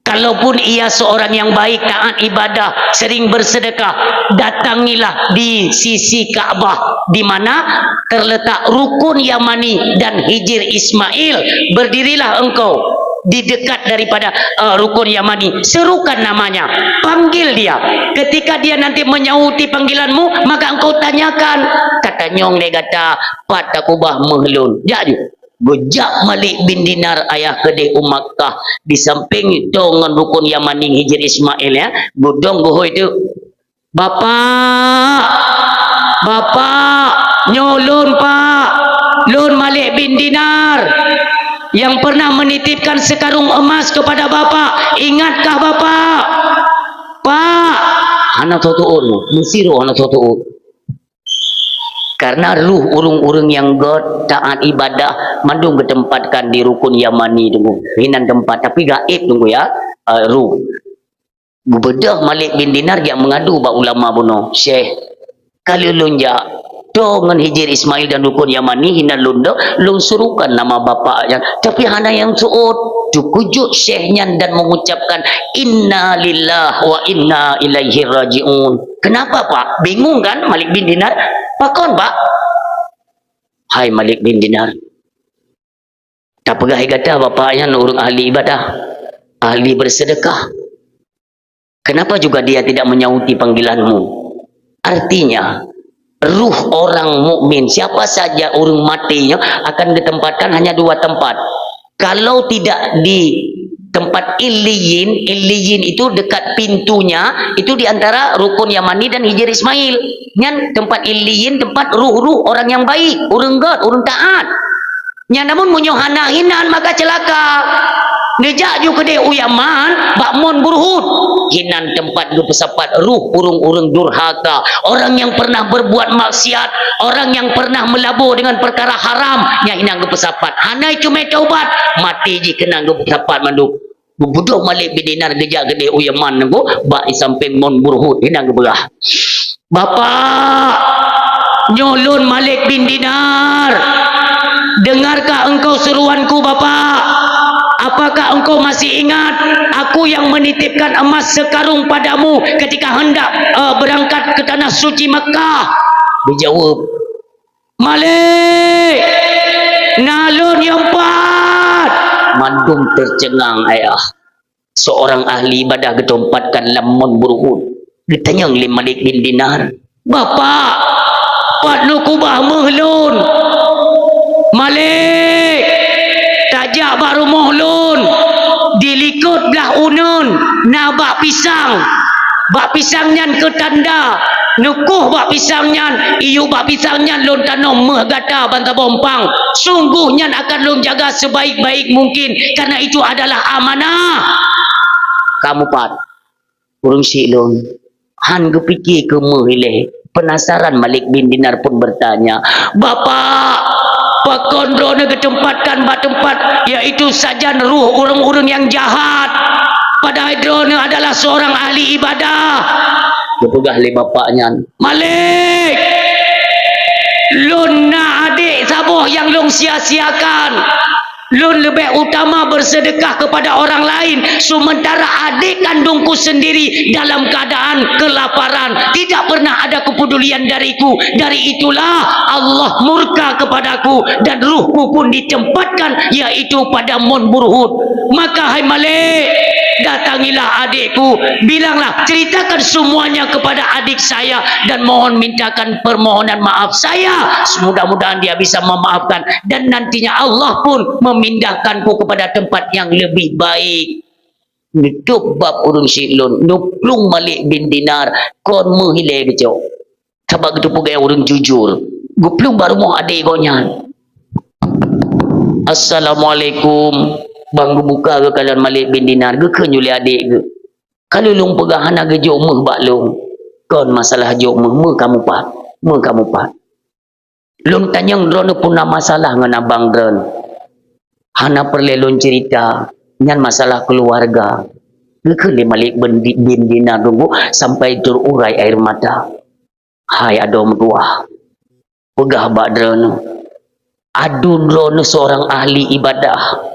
kalaupun ia seorang yang baik, taat ibadah, sering bersedekah, datangilah di sisi Ka'bah di mana terletak rukun Yamani dan hijir Ismail. Berdirilah engkau di dekat daripada rukun Yamani, serukan namanya, panggil dia. Ketika dia nanti menyauti panggilanmu, maka engkau tanyakan. Kata nyong le kata pat takubah mehlun. Jadi Bejak Malik bin Dinar ayah kedai Makkah di samping dengan rukun Yamani hijir Ismail ya. Budong gohoi itu. Bapak, nyolun Pak, Lun Malik bin Dinar yang pernah menitipkan sekarung emas kepada Bapak. Ingatkah Bapak? Pak, anak tutuur, musiru anak tutuur. Karena ruh urung-urung yang god taat ibadah mandung ditempatkan di rukun Yamani tunggu. Hinan tempat tapi gaib tunggu ya. Ruh. Bebedah Malik bin Dinar yang mengadu ba ulama buno. Syekh, kalau lunja dengan hijir Ismail dan rukun Yamani hinan lunda lung surukan nama bapaknya. Tapi hana yang suut cukujuk syekhnya dan mengucapkan inna lillah wa inna ilaihi rajiun. Kenapa Pak? Bingung kan Malik bin Dinar? Pakon Pak? Hai Malik bin Dinar, tak pegah kata bapaknya orang ahli ibadah, ahli bersedekah. Kenapa juga dia tidak menyauti panggilanmu? Artinya ruh orang mukmin siapa saja orang matinya akan ditempatkan hanya 2 tempat. Kalau tidak di tempat Iliyin itu dekat pintunya, itu diantara rukun Yamani dan hijir Ismail. Nyan tempat Iliyin tempat ruh-ruh orang yang baik, orang god, orang taat. Nyan namun munyohana hinan maka celaka. Nejak ju kede uyaman bakmon burhut hinan tempat gu pesapat ruh urung-urung durhaka, orang yang pernah berbuat maksiat, orang yang pernah melabur dengan perkara haram nya hinang gu pesapat hanai cuma taubat mati ji kenang gu pesapat manduk bubudoh malik bidinar gejak gede uyaman nenggo bak isamping mon burhut hinang gu berah bapak nyolun Malik bin Dinar, dengarkah engkau seruanku bapak? Apakah engkau masih ingat aku yang menitipkan emas sekarung padamu ketika hendak berangkat ke tanah suci Mekah? Dijawab, Malik, nalun yompat. Mandum tercengang ayah. Seorang ahli ibadah getompatkan lamon burhut. Ditanya oleh Malik bin Dinar, bapak, patnu kubah mehlun. Malik, tajak baru mohlun. Dilikut belah unun, na bak pisang. Bak pisang nyan ke tanda. Nukuh bak pisang nyan, iyu bak pisang nyan lun tanom meh gata banta bompang. Sungguh nyan akan lun jaga sebaik-baik mungkin, karena itu adalah amanah. Kamu pat, urung si lun. Han kepikir ke mehile. Penasaran Malik bin Dinar pun bertanya, bapak, pakon drone ketempatkan bak tempat, yaitu sajan ruh urung-urung yang jahat. Padahal drone adalah seorang ahli ibadah. Kepegah le bapaknya, Malik, lun na adik saboh yang lun sia-siakan. Lun lebih utama bersedekah kepada orang lain, sementara adik kandungku sendiri dalam keadaan kelaparan, tidak pernah ada kepedulian dariku. Dari itulah Allah murka kepadaku dan ruhku pun ditempatkan yaitu pada Mon Burhut. Maka hai Malik, datangilah adikku, bilanglah, ceritakan semuanya kepada adik saya dan mohon mintakan permohonan maaf saya. Mudah-mudahan dia bisa memaafkan dan nantinya Allah pun memindahkanku kepada tempat yang lebih baik. Nutup bab urung silun, nuplung Malik bin Dinar, kon menghilai bejo. Sebab itu pun urung jujur. Guplung baru mau adik gonya. Assalamualaikum. Bang buka ke kalian Malik bin Dinar ke kenyuli adik ke. Kalau lung pegahan aga jok meh bak lung. Kon masalah jok meh kamu pat. Meh kamu pat. Lung tanyang drone pun masalah dengan abang drone. Hana perlelun cerita nyan masalah keluarga. Ke Malik bin Dinar tunggu sampai terurai air mata. Hai adom dua. Pegah bak drone. Adu drone seorang ahli ibadah.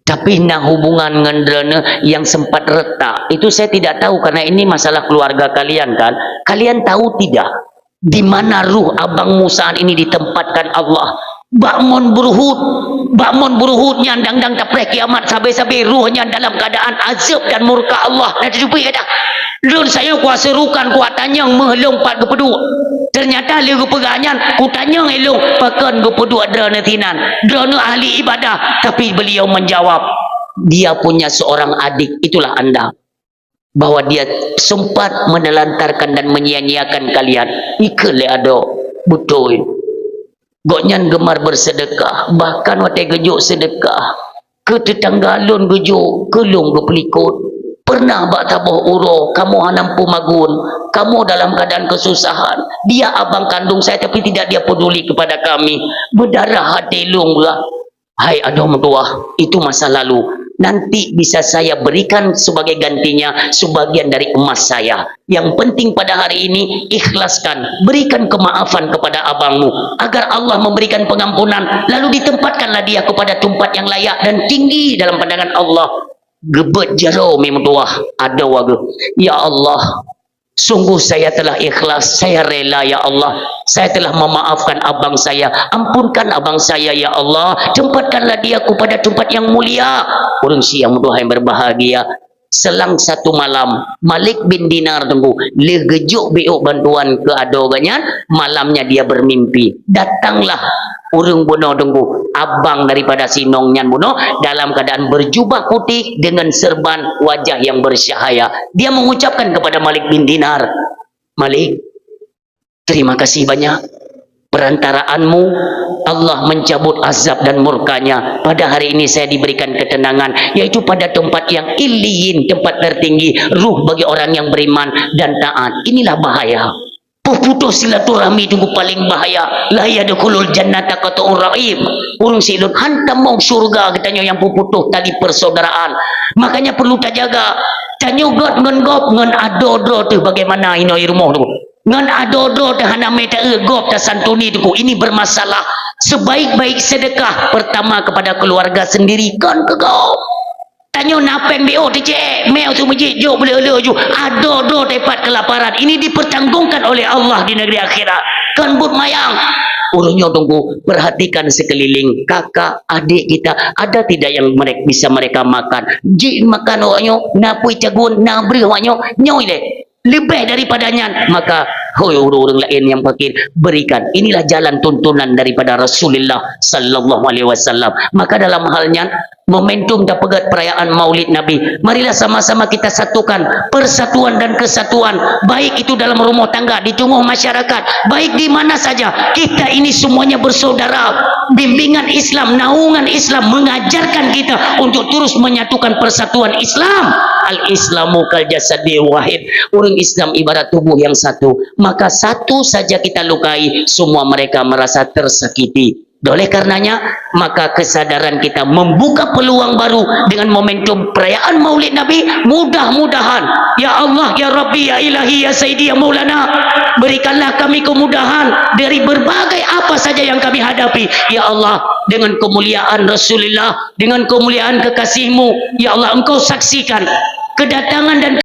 Tapi nak hubungan dengan drone yang sempat retak, itu saya tidak tahu karena ini masalah keluarga kalian kan. Kalian tahu tidak di mana ruh abang Musa ini ditempatkan Allah? Bakmon Burhut nyandang tapre kiamat sampai ruhnya dalam keadaan azab dan murka Allah. Nanti jumpa kata, lun saya kuasa rukan kuatannya melompat ke pedua. Ternyata dia pegangan kutanya elong pakan gepedua drone tinan. Drone ahli ibadah, tapi beliau menjawab, dia punya seorang adik, itulah anda. Bahwa dia sempat menelantarkan dan menyia-nyiakan kalian. Ikele ado betul. Goknyan gemar bersedekah, bahkan watai gejuk sedekah. Ke tetangga lun gejuk, ke lung gepelikut. Pernah bak tabuh uro, kamu hanampu magun, kamu dalam keadaan kesusahan. Dia abang kandung saya tapi tidak dia peduli kepada kami. Berdarah hati lung lah. Hai adom tua, itu masa lalu. Nanti bisa saya berikan sebagai gantinya sebagian dari emas saya. Yang penting pada hari ini ikhlaskan, berikan kemaafan kepada abangmu agar Allah memberikan pengampunan, lalu ditempatkanlah dia kepada tempat yang layak dan tinggi dalam pandangan Allah. Gebet jaro memtuah ada waga. Ya Allah, sungguh saya telah ikhlas, saya rela ya Allah. Saya telah memaafkan abang saya. Ampunkan abang saya ya Allah. Tempatkanlah dia kepada tempat yang mulia. Orang siang yang berbahagia. Selang satu malam, Malik bin Dinar tunggu legejuk biuk bantuan ke adogannya. Malamnya dia bermimpi. Datanglah urung buno tunggu abang daripada sinongnya buno dalam keadaan berjubah putih dengan serban wajah yang bersyahaya. Dia mengucapkan kepada Malik bin Dinar, Malik, terima kasih banyak. perantaraanmu Allah mencabut azab dan murkanya. Pada hari ini saya diberikan ketenangan, yaitu pada tempat yang iliyin, tempat tertinggi, ruh bagi orang yang beriman dan taat. Inilah bahaya. Putus silaturahmi itu paling bahaya. La yadkhulul jannata qata'ur rahim. Urung silun hantam mau surga katanya yang putus tali persaudaraan. Makanya perlu tak jaga. Tanyugot ngen gop ngen adodo tu bagaimana inoi rumah tu. Ngan adodo dah nama tak egop tak santuni tu. Ini bermasalah. Sebaik-baik sedekah pertama kepada keluarga sendiri kan kegop. Tanya napeng BO tu cik mel tu masjid jok boleh elok ju adodo tepat kelaparan. Ini dipertanggungkan oleh Allah di negeri akhirat kan but mayang. Urutnya tunggu, perhatikan sekeliling kakak adik kita ada tidak yang mereka bisa mereka makan. Jik makan orangnya napui cagun nabri orangnya nyoy le lebih daripadanya, maka hoi orang lain yang fakir berikan. Inilah jalan tuntunan daripada Rasulullah sallallahu alaihi wasallam. Maka dalam halnya momentum dan pegat perayaan Maulid Nabi, marilah sama-sama kita satukan persatuan dan kesatuan, baik itu dalam rumah tangga, di tengah masyarakat, baik di mana saja. Kita ini semuanya bersaudara. Bimbingan Islam, naungan Islam mengajarkan kita untuk terus menyatukan persatuan Islam. Al-Islamu kal jasadi wahid. Orang Islam ibarat tubuh yang satu. Maka satu saja kita lukai, semua mereka merasa tersakiti. Oleh karenanya, maka kesadaran kita membuka peluang baru dengan momentum perayaan Maulid Nabi. Mudah-mudahan, ya Allah, ya Rabbi, ya Ilahi, ya Sayyidi, ya Maulana, berikanlah kami kemudahan dari berbagai apa saja yang kami hadapi. Ya Allah, dengan kemuliaan Rasulullah, dengan kemuliaan kekasih-Mu, ya Allah, Engkau saksikan kedatangan dan